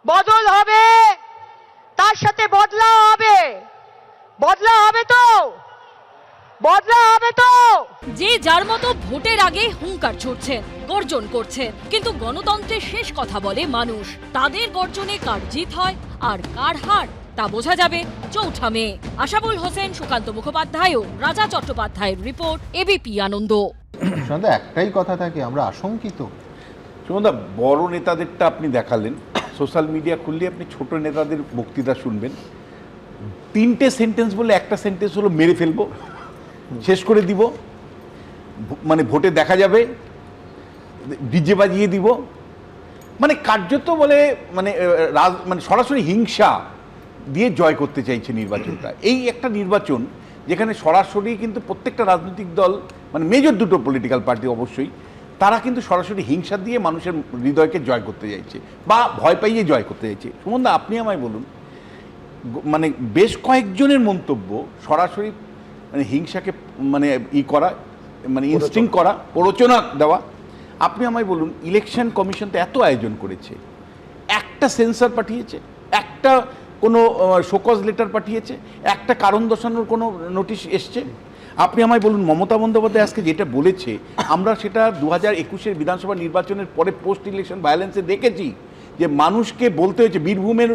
বদল হবে, তার সাথে বদলা হবে। বদলা হবে তো, বদলা হবে তো। যে যার মতো ভোটের আগে হুঙ্কার ছুটছেন, গর্জন করছেন, কিন্তু গণতন্ত্রের শেষ কথা বলে মানুষ। তাদের গর্জনে কার জিত হয় আর কার হার তা বোঝা যাবে 4 মে। আশাবুল হোসেন, সুকান্ত মুখোপাধ্যায় ও রাজা চট্টোপাধ্যায়ের রিপোর্ট, এবিপি আনন্দ। সন্ধ্যা একটাই কথা থাকে, আমরা আশঙ্কিত। সুমনদা, বড় নেতাদেরটা আপনি দেখালেন, সোশ্যাল মিডিয়া খুললে আপনি ছোট নেতাদের বক্তৃতা শুনবেন। 3টে সেন্টেন্স বলে একটা সেন্টেন্স হলো মেরে ফেলবো, শেষ করে দিব, মানে ভোটে দেখা যাবে, ডিজে বাজিয়ে দিব, মানে কার্যত বলে মানে মানে সরাসরি হিংসা দিয়ে জয় করতে চাইছে নির্বাচনটা। এই একটা নির্বাচন যেখানে সরাসরি কিন্তু প্রত্যেকটা রাজনৈতিক দল, মানে মেজর দুটো পলিটিক্যাল পার্টি অবশ্যই, তারা কিন্তু সরাসরি হিংসা দিয়ে মানুষের হৃদয়কে জয় করতে চাইছে বা ভয় পাইয়ে জয় করতে চাইছে। সুমনদা, আপনি আমায় বলুন, মানে বেশ কয়েকজনের মন্তব্য সরাসরি মানে হিংসাকে মানে করা, মানে ইনস্টিং করা, প্ররোচনা দেওয়া। আপনি আমায় বলুন, ইলেকশন কমিশন তো এত আয়োজন করেছে, একটা সেন্সার পাঠিয়েছে, একটা কোনো শোকজ লেটার পাঠিয়েছে, একটা কারণ দর্শানোর কোনো নোটিশ এসছে? আপনি আমায় বলুন, মমতা বন্দ্যোপাধ্যায় আজকে যেটা বলেছে, আমরা সেটা 2021-এর বিধানসভা নির্বাচনের পরে পোস্ট ইলেকশন ভায়োলেন্সে দেখেছি, যে মানুষকে বলতে হয়েছে বীরভূমের,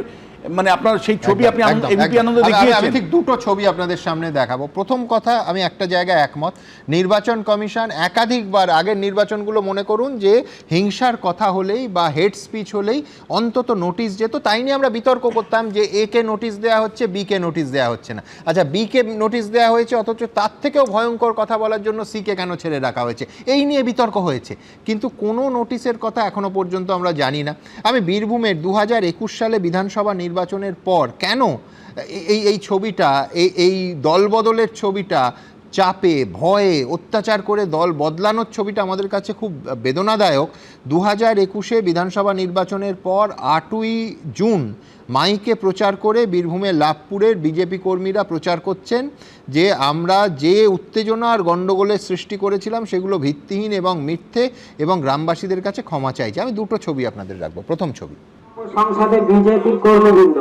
মানে আপনার সেই ছবি আপনি এমপি আনন্দ দেখিয়েছেন। আমি ঠিক দুটো ছবি আপনাদের সামনে দেখাবো। প্রথম কথা, আমি একটা জায়গায় একমত, নির্বাচন কমিশন একাধিকবার আগের নির্বাচনগুলো মনে করুন যে হিংসার কথা হলেই বা হেড স্পিচ হলেই অন্তত নোটিশ যেত, তাই নিয়ে আমরা বিতর্ক করতাম যে এ কে নোটিশ দেওয়া হচ্ছে, বি কে নোটিশ দেওয়া হচ্ছে না। আচ্ছা, বি কে নোটিশ দেওয়া হয়েছে, অথচ তার থেকেও ভয়ঙ্কর কথা বলার জন্য সি কে কেন ছেড়ে রাখা হয়েছে, এই নিয়ে বিতর্ক হয়েছে, কিন্তু কোনো নোটিশের কথা এখনো পর্যন্ত আমরা জানি না। আমি বীরভূমের 2021 সালে বিধানসভা নির্বাচনের পর কেন এই ছবিটা, এই দলবদলের ছবিটা, চাপে ভয়ে অত্যাচার করে দল বদলানোর ছবিটা আমাদের কাছে খুব বেদনাদায়ক। 2021-এ বিধানসভা নির্বাচনের পর 8ই জুন মাইকে প্রচার করে বীরভূমের লাভপুরের বিজেপি কর্মীরা প্রচার করছেন যে আমরা যে উত্তেজনা আর গণ্ডগোলের সৃষ্টি করেছিলাম সেগুলো ভিত্তিহীন এবং মিথ্যে, এবং গ্রামবাসীদের কাছে ক্ষমা চাইছে। আমি দুটো ছবি আপনাদের রাখবো। প্রথম ছবি, সংসদে বিজেপির কর্মীবৃন্দ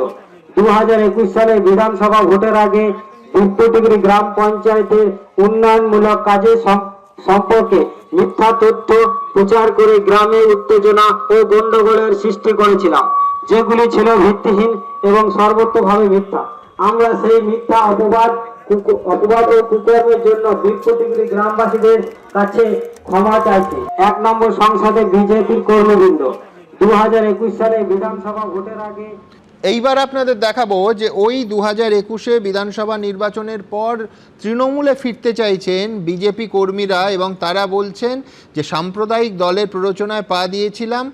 2021 সালে বিধানসভা ভোটের আগে বিদ্যুৎগিরি গ্রাম পঞ্চায়েতের উন্নয়নমূলক কাজের সম্পর্কে মিথ্যা তথ্য প্রচার করে গ্রামে উত্তেজনা ও গন্ডগোলের সৃষ্টি করেছিলাম, যেগুলি ছিল ভিত্তিহীন এবং সর্বত্রভাবে মিথ্যা। আমরা সেই মিথ্যা অপবাদ ও কুকর্মের জন্য বিদ্যুৎগিরি গ্রামবাসীদের কাছে ক্ষমা চাইছি। 1 নম্বর, সংসদে বিজেপির কর্মীবৃন্দ 2021 সালে বিধানসভা ভোটের আগে। এইবার আপনাদের দেখাবো যে ওই 2021-এ বিধানসভা নির্বাচনের পর তৃণমূলে ফিরতে চাইছেন বিজেপি কর্মীরা, এবং তারা বলছেন যে সাম্প্রদায়িক দলের প্ররোচনায় পা দিয়েছিলাম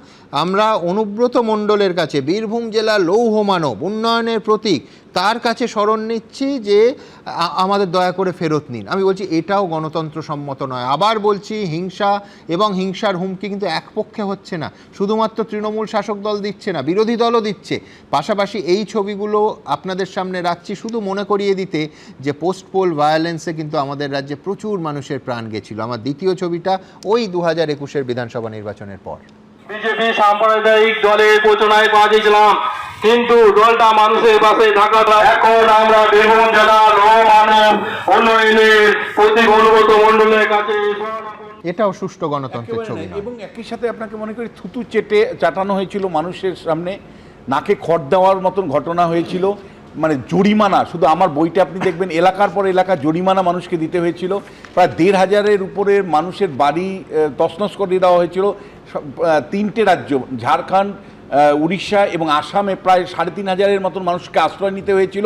আমরা। অনুব্রত মণ্ডলের কাছে, বীরভূম জেলার লৌহ মানব, উন্নয়নের প্রতীক, তার কাছে শরণ নিচ্ছি যে আমাদের দয়া করে ফেরত নিন। আমি বলছি এটাও গণতন্ত্র সম্মত নয়। আবার বলছি, হিংসা এবং হিংসার হুমকি কিন্তু একপক্ষে হচ্ছে না, শুধুমাত্র তৃণমূল শাসক দল দিচ্ছে না, বিরোধী দলও দিচ্ছে। পাশাপাশি এই ছবিগুলো আপনাদের সামনে রাখছি শুধু মনে করিয়ে দিতে যে পোস্ট পোল ভায়োলেন্সে কিন্তু আমাদের রাজ্যে প্রচুর মানুষের প্রাণ গেছিল। আমার দ্বিতীয় ছবিটা ওই 2021-এর বিধানসভা নির্বাচনের পর। বিজেপি সাম্প্রদায়িক দলের প্রচনায় পা দিয়েছিলাম, কিন্তু দলটা মানুষের পাশে থাকাটা। এখন আমরা বীরভূম জেলার উন্নয়নের প্রতীক অনুব্রত মণ্ডলের কাছে। এটাও সুষ্ঠু গণতন্ত্রের ছবি নয়। এবং একই সাথে আপনাকে মনে করি থুতু চাটানো হয়েছিল মানুষের সামনে, নাকে খড় দেওয়ার মতন ঘটনা হয়েছিল, মানে জরিমানা, শুধু আমার বইটা আপনি দেখবেন এলাকার পর এলাকা জরিমানা মানুষকে দিতে হয়েছিল। প্রায় 1,500-এর উপরে মানুষের বাড়ি তছনছ করে দেওয়া হয়েছিল। 3টে রাজ্য, ঝাড়খণ্ড, উড়িষ্যা এবং আসামে প্রায় 3,500-এর মতন মানুষকে আশ্রয় নিতে হয়েছিল,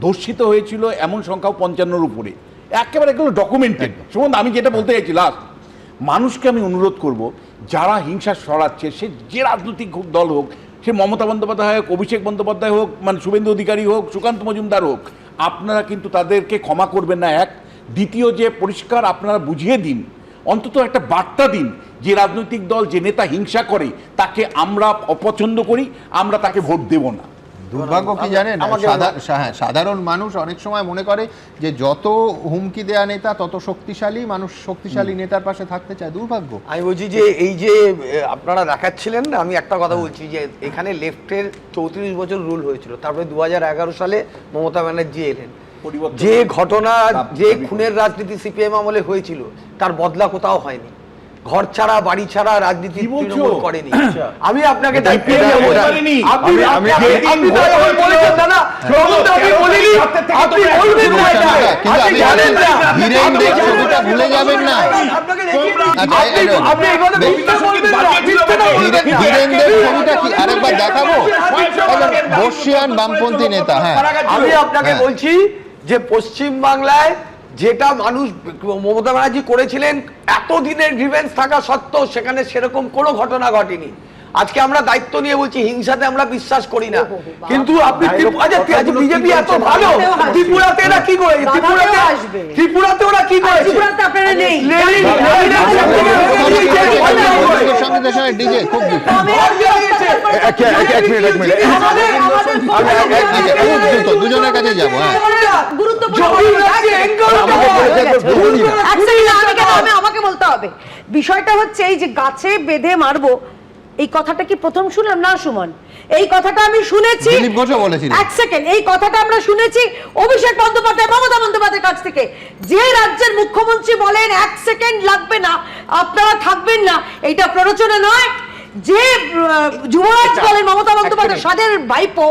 ধর্ষিত হয়েছিল, এমন সংখ্যাও 55-এর উপরে। একেবারে এগুলো ডকুমেন্টেড। শুনুন, আমি যেটা বলতে চাইছি লাস্ট, মানুষকে আমি অনুরোধ করব, যারা হিংসা ছড়াচ্ছে, সে যে রাজনৈতিক দল হোক, সে মমতা বন্দ্যোপাধ্যায় হোক, অভিষেক বন্দ্যোপাধ্যায় হোক, মানে শুভেন্দু অধিকারী হোক, সুকান্ত মজুমদার হোক, আপনারা কিন্তু তাদেরকে ক্ষমা করবেন না। এক, দ্বিতীয়, যে পরিষ্কার আপনারা বুঝিয়ে দিন, অন্তত একটা বার্তা দিন যে রাজনৈতিক দল, যে নেতা হিংসা করে তাকে আমরা অপছন্দ করি, আমরা তাকে ভোট দেব না। দুর্ভাগ্য কি জানেন, সাধারণ মানুষ অনেক সময় মনে করে যে যত হুমকি দেয়া নেতা তত শক্তিশালী মানুষ, শক্তিশালী নেতার পাশে থাকতে চায়। দুর্ভাগ্য। আমি বলছি যে এই যে আপনারা দেখাচ্ছিলেন, আমি একটা কথা বলছি যে এখানে লেফটের 34 বছর রুল হয়েছিল, তারপরে 2011 সালে মমতা ব্যানার্জি এলেন। যে ঘটনা, যে খুনের রাজনীতি সিপিএম আমলে হয়েছিল, তার বদলা কোথাও হয়নি। ঘর ছাড়া, বাড়ি ছাড়া রাজনীতি তৃণমূল করেনি। আমি আপনাকে ভুলে যাবেন না, ছবিটা কি আরেকবার দেখাবো? বর্ষিয়ান বামপন্থী নেতা। হ্যাঁ, আমি আপনাকে বলছি যে পশ্চিম বাংলায় যেটা মানুষ মমতা ব্যানার্জি করেছিলেন, এতদিনের গ্রিভেন্স থাকা সত্ত্বেও সেখানে সেরকম কোনো ঘটনা ঘটেনি। আজকে আমরা দায়িত্ব নিয়ে বলছি হিংসাতে আমরা বিশ্বাস করি না, কিন্তু আপনি বিজেপি এত ভালো, ত্রিপুরাতে এরা কি করে, ত্রিপুরাতে ওরা কি করে, দুজনের কাছে যাবো। হ্যাঁ, গুরুত্বপূর্ণ আমাকে বলতে হবে। বিষয়টা হচ্ছে এই যে গাছে বেঁধে মারবো, এই কথাটা কি প্রথম শুনলাম? না সুমন, এই কথাটা আমি শুনেছি, এক সেকেন্ড, এই কথাটা আমরা শুনেছি অভিষেক বন্দ্যোপাধ্যায়, মমতা বন্দ্যোপাধ্যায়ের কাছ থেকে। যে রাজ্যের মুখ্যমন্ত্রী বলেন 1 সেকেন্ড লাগবে না, আপনারা থাকবেন না, এইটা প্ররোচনা নয়। যে যুবরাজ বলেন মমতা বন্দ্যোপাধ্যায় সাদের ভাইপো,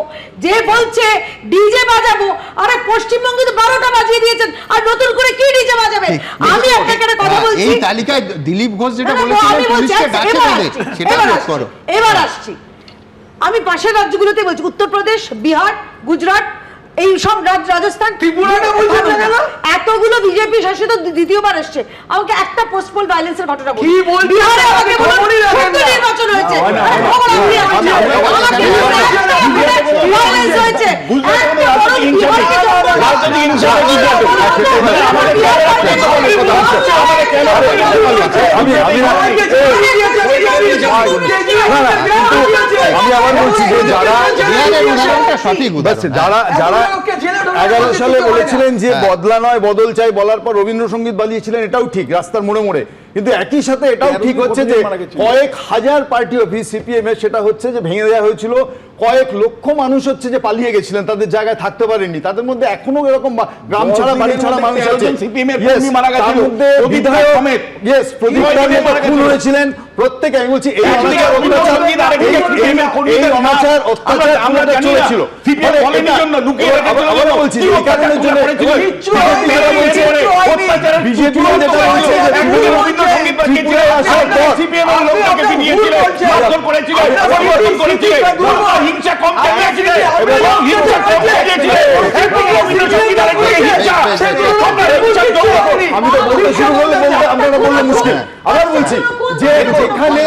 যে বলছে ডিজে বাজাবো, আরে পশ্চিমবঙ্গে তো 12টা বাজিয়ে দিয়েছেন, আর নতুন করে কি ডিজে বাজাবে? আমি আপনাকে একটা কথা বলছি, এই তালিকায় দিলীপ ঘোষ যেটা বলেছিলেন পুলিশকে গাছে বেঁধে, সেটা নোট করো। এবার আসছি, আমি পাশের রাজ্যগুলোতে বলছি, উত্তরপ্রদেশ, বিহার, গুজরাট, এই সব রাজস্থান, এতগুলো বিজেপি শাসিত দ্বিতীয়বার আসছে। আমাকে একটা পোস্টপোল ভায়োলেন্সের ঘটনা বলুন। বিহারে আমাকে বলুন সদ্য নির্বাচন হয়েছে, হয়েছে যারা 11 সালে বলেছিলেন যে বদলা নয় বদল চাই, বলার পর রবীন্দ্রসঙ্গীত বাজিয়েছিলেন, এটাও ঠিক রাস্তার মোড়ে মোড়ে। কিন্তু একই সাথে এটাও ঠিক হচ্ছে যে কয়েক হাজার পার্টি অফিস সিপিএম এর সেটা হচ্ছে যে ভেঙে দেওয়া হয়েছিল, কয়েক লক্ষ মানুষ হচ্ছে যে পালিয়ে গেছিলেন, তাদের জায়গায় থাকতে পারেননি। তাদের মধ্যে এখনো এরকম গ্রাম ছাড়া বাড়ি ছাড়া মানুষ আছে। তার মধ্যে বিধায়ক প্রদীপ খুন হয়েছিলেন প্রত্যেকে। আমি বলছি এই অনাচার অত্যাচার চলেছিল, বলছি এই কারণের জন্য বিজেপি যেটা বলছে আমি তো বলতে শুরু করলে আপনারা বললে মুশকিল। আবার বলছি যে যেখানে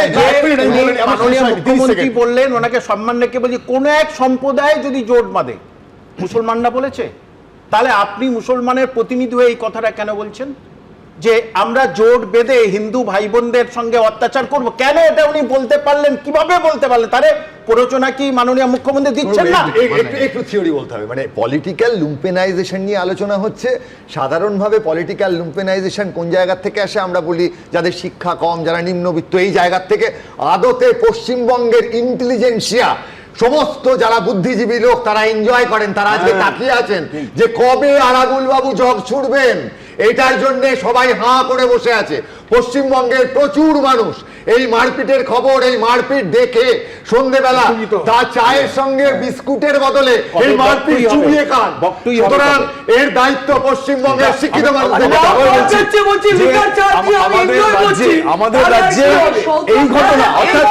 মুখ্যমন্ত্রী বললেন, ওনাকে সম্মান রেখে বলছি, কোন এক সম্প্রদায় যদি জোট বাঁধে, মুসলমানরা বলেছে, তাহলে আপনি মুসলমানের প্রতিনিধি হয়ে এই কথাটা কেন বলছেন যে আমরা জোট বেঁধে হিন্দু ভাই বোনদের সঙ্গে অত্যাচার করব? কেন এটা উনি বলতে পারলেন? কিভাবে বলতে পারলেন? তারে প্ররোচনা কি মাননীয় মুখ্যমন্ত্রী দিচ্ছেন না? একটু থিওরি বলতে হবে। মানে পলিটিক্যাল লুম্পেনাইজেশন নিয়ে আলোচনা হচ্ছে। সাধারণভাবে পলিটিক্যাল লুম্পেনাইজেশন কোন জায়গা থেকে আসে? আমরা বলি যাদের শিক্ষা কম, যারা নিম্নবিত্ত, এই জায়গা থেকে। আদতে পশ্চিমবঙ্গের ইন্টেলিজেন্সিয়া, সমস্ত যারা বুদ্ধিজীবী লোক, তারা এনজয় করেন, তারা আজকে তাকিয়ে আছেন যে কবে আরাগুল বাবু জগ ছুড়বেন, এটার জন্য সবাই হাঁ করে বসে আছে। পশ্চিমবঙ্গের প্রচুর মানুষ এই মারপিটের খবর, এই মারপিট দেখে সন্ধ্যেবেলা তা চায়ের সঙ্গে বিস্কুটের বদলে এই মারপিট চুবিয়ে খান। সুতরাং এর দায়িত্ব পশ্চিমবঙ্গের শিক্ষিত মানুষদের। আমাদের রাজ্যে এই ঘটনা, অর্থাৎ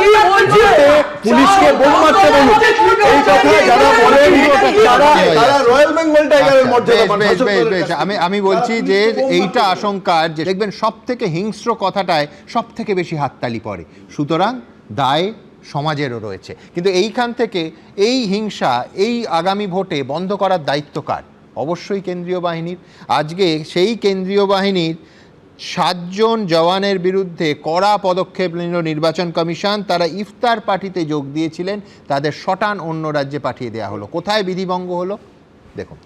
পুলিশকে বোম মারতে বলুন, এই কথা যারা বলেন তারা রয়্যাল বেঙ্গল টাইগারের মর্যাদা। আমি বলছি যে এইটা আশঙ্কার, যে দেখবেন সব থেকে হিংস্র কথাটায় সব থেকে বেশি হাততালি পড়ে, সুতরাং দায় সমাজেরও রয়েছে। কিন্তু এইখান থেকে এই হিংসা এই আগামী ভোটে বন্ধ করার দায়িত্ব কার? অবশ্যই কেন্দ্রীয় বাহিনীর। আজকে সেই কেন্দ্রীয় বাহিনীর 7 জন জওয়ানের বিরুদ্ধে কড়া পদক্ষেপ নিল নির্বাচন কমিশন। তারা ইফতার পার্টিতে যোগ দিয়েছিলেন, তাদের শটান অন্য রাজ্যে পাঠিয়ে দেওয়া হলো। কোথায় বিধিভঙ্গ হলো দেখুন।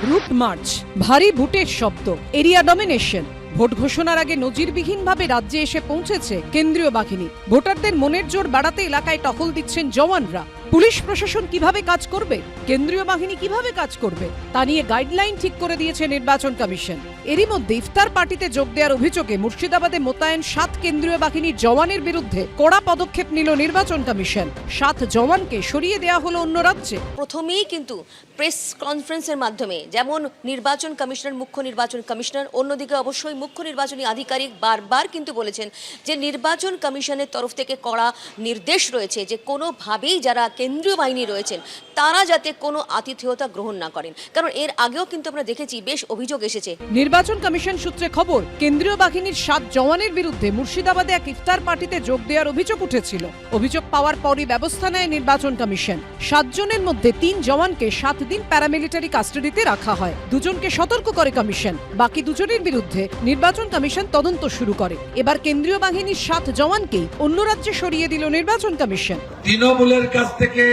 রুট মার্চ, ভারী বুটের শব্দ, এরিয়া ডমিনেশন। ভোট ঘোষণার আগে নজিরবিহীনভাবে রাজ্যে এসে পৌঁছেছে কেন্দ্রীয় বাহিনী। ভোটারদের মনের জোর বাড়াতে এলাকায় টহল দিচ্ছেন জওয়ানরা। পুলিশ প্রশাসন কিভাবে কাজ করবে, কেন্দ্রীয় বাহিনী কিভাবে কাজ করবে, তা নিয়ে গাইডলাইন ঠিক করে দিয়েছে নির্বাচন কমিশন। এরই মধ্যে ইফতার পার্টিতে যোগ দেওয়ার অভিযোগে মুর্শিদাবাদে মোতায়েন 7 কেন্দ্রীয় বাহিনীর জওয়ানের বিরুদ্ধে কড়া পদক্ষেপ নিল নির্বাচন কমিশন। 7 জওয়ানকে সরিয়ে দেওয়া হলো অন্য রাজ্যে। প্রথমেই কিন্তু প্রেস কনফারেন্সের মাধ্যমে যেমন নির্বাচন কমিশনার, মুখ্য নির্বাচন কমিশনার, অন্যদিকে অবশ্যই মুখ্য নির্বাচনী আধিকারিক বারবার কিন্তু বলেছেন যে নির্বাচন কমিশনের তরফ থেকে কড়া নির্দেশ রয়েছে যে কোনোভাবেই যারা কেন্দ্রীয় বাহিনী রয়েছেন তারা যাতে কোনো আতিথেয়তা গ্রহণ না করেন, কারণ এর আগেও কিন্তু আমরা দেখেছি বেশ অভিযোগ এসেছে। নির্বাচন কমিশন সূত্রে খবর, কেন্দ্রীয় বাহিনীর 7 জওয়ানের বিরুদ্ধে মুর্শিদাবাদে এক ইফতার পার্টিতে যোগ দেওয়ার অভিযোগ উঠেছিল। অভিযোগ পাওয়ার পরই ব্যবস্থা নেয় নির্বাচন কমিশন। 7 জনের মধ্যে 3 জওয়ানকে 7 দিন প্যারামিলিটারি কাস্টাডিতে রাখা হয়। 2 জনকে সতর্ক করে কমিশন। বাকি 2 জনের বিরুদ্ধে নির্বাচন কমিশন তদন্ত শুরু করে। এবার কেন্দ্রীয় বাহিনীর 7 জওয়ানকেই অন্য রাজ্যে সরিয়ে দিল নির্বাচন কমিশন। তৃণমূলের কাছ থেকে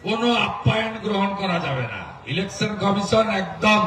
কোনো আপ্যায়ন গ্রহণ করা যাবে না। ইলেকশন কমিশন একদম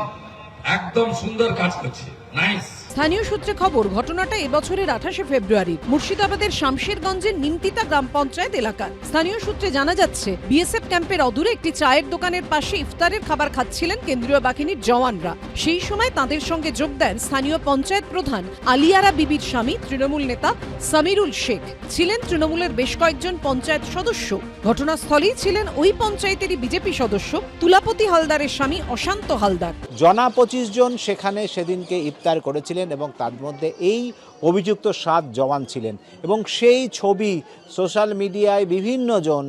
একদম সুন্দর কাজ করছে, নাইস। স্থানীয় সূত্রে খবর, ঘটনাটা এবছরের 28শে ফেব্রুয়ারি মুর্শিদাবাদের শামশেরগঞ্জের নিমতিতা গ্রাম পঞ্চায়েত এলাকার। স্থানীয় সূত্রে জানা যাচ্ছে, বিএসএফ ক্যাম্পের অদূরে একটি চায়ের দোকানের পাশে ইফতারের খাবার খাচ্ছিলেন কেন্দ্রীয় বাহিনীর জওয়ানরা। সেই সময় তাদের সঙ্গে যোগ দেন স্থানীয় পঞ্চায়েত প্রধান আলিয়ারা বিবির স্বামী তৃণমূল নেতা সামিরুল শেখ, ছিলেন তৃণমূলের বেশ কয়েকজন পঞ্চায়েত সদস্য। ঘটনাস্থলেই ছিলেন ওই পঞ্চায়েতেরই বিজেপি সদস্য তুলাপতি হালদারের স্বামী অশান্ত হালদার। জনা 25 জন সেখানে সেদিনকে ইফতার করেছিলেন এবং তার মধ্যে এই অভিযুক্ত 7 জওয়ান ছিলেন এবং সেই ছবি সোশ্যাল মিডিয়ায় বিভিন্ন জন,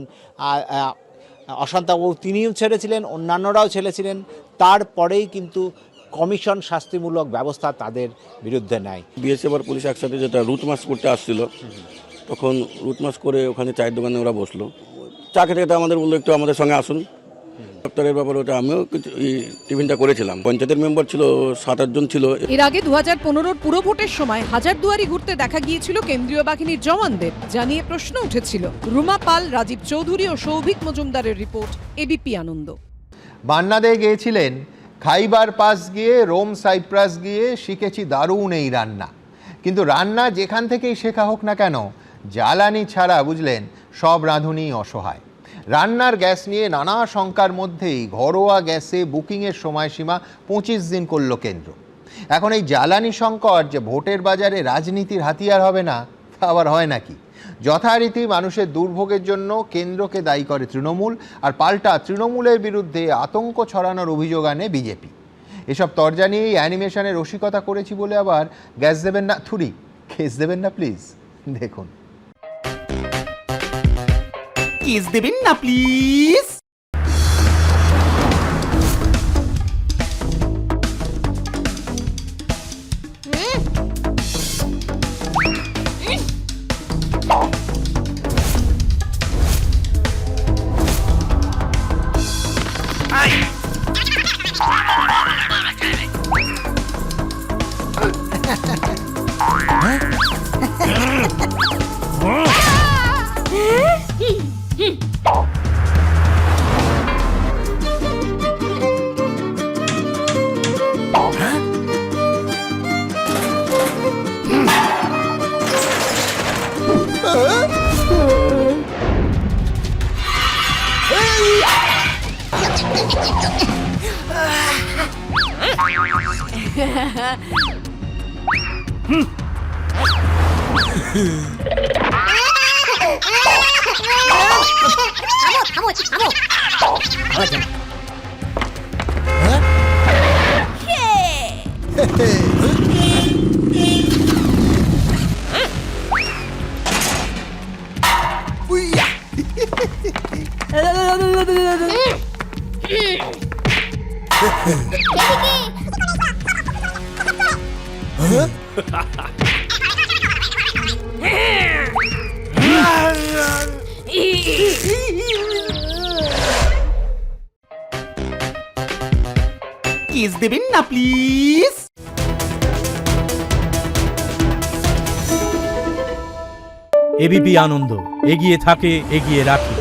অশান্তবাবু তিনিও ছেড়েছিলেন, অন্যান্যরাও ছেড়েছিলেন। তারপরেই কিন্তু কমিশন শাস্তিমূলক ব্যবস্থা তাদের বিরুদ্ধে নেয়। বিএসএফ আর পুলিশ একসাথে যেটা রুট মার্চ করতে আসছিল, তখন রুট মার্চ করে ওখানে চায়ের দোকানে ওরা বসলো, চা খেতে খেতে আমাদের বললো একটু আমাদের সঙ্গে আসুন। দপ্তরের ব্যাপারে ওটা আমিও টিফিনটা করেছিলাম। পঞ্চায়েতের মেম্বার ছিল 7-8 জন ছিল। এর আগে 2015 পুরো ভোটের সময় হাজারদুয়ারি ঘুরতে দেখা গিয়েছিল কেন্দ্রীয় বাহিনীর জওয়ানদের, জানিয়ে প্রশ্ন উঠেছিল। রুমা পাল, রাজীব চৌধুরী ও সৌভিক মজুমদারের রিপোর্ট, এবিপি আনন্দ। বান্নাদে গিয়েছিলেন, খাইবার পাস গিয়ে রোম সাইপ্রাস গিয়ে শিখেছি দারুণ এই রান্না। কিন্তু রান্না যেখান থেকেই শেখা হোক না কেন, জ্বালানি ছাড়া বুঝলেন সব রাঁধুনি অসহায়। রান্নার গ্যাস নিয়ে নানা শঙ্কার মধ্যেই ঘরোয়া গ্যাসে বুকিংয়ের সময়সীমা 25 দিন করল কেন্দ্র। এখন এই জ্বালানি সংকট যে ভোটের বাজারে রাজনীতির হাতিয়ার হবে না, তা আবার হয় নাকি? যথারীতি মানুষের দুর্ভোগের জন্য কেন্দ্রকে দায়ী করে তৃণমূল, আর পাল্টা তৃণমূলের বিরুদ্ধে আতঙ্ক ছড়ানোর অভিযোগ আনে বিজেপি। এসব তরজা নিয়েই অ্যানিমেশনের রসিকতা করেছি বলে আবার গ্যাস দেবেন না, থুরি কেস দেবেন না প্লিজ। দেখুন, কেস দেবেন না প্লিজ। কেস দেবেন না প্লিজ। এবিপি আনন্দ, এগিয়ে থাকে, এগিয়ে রাখে।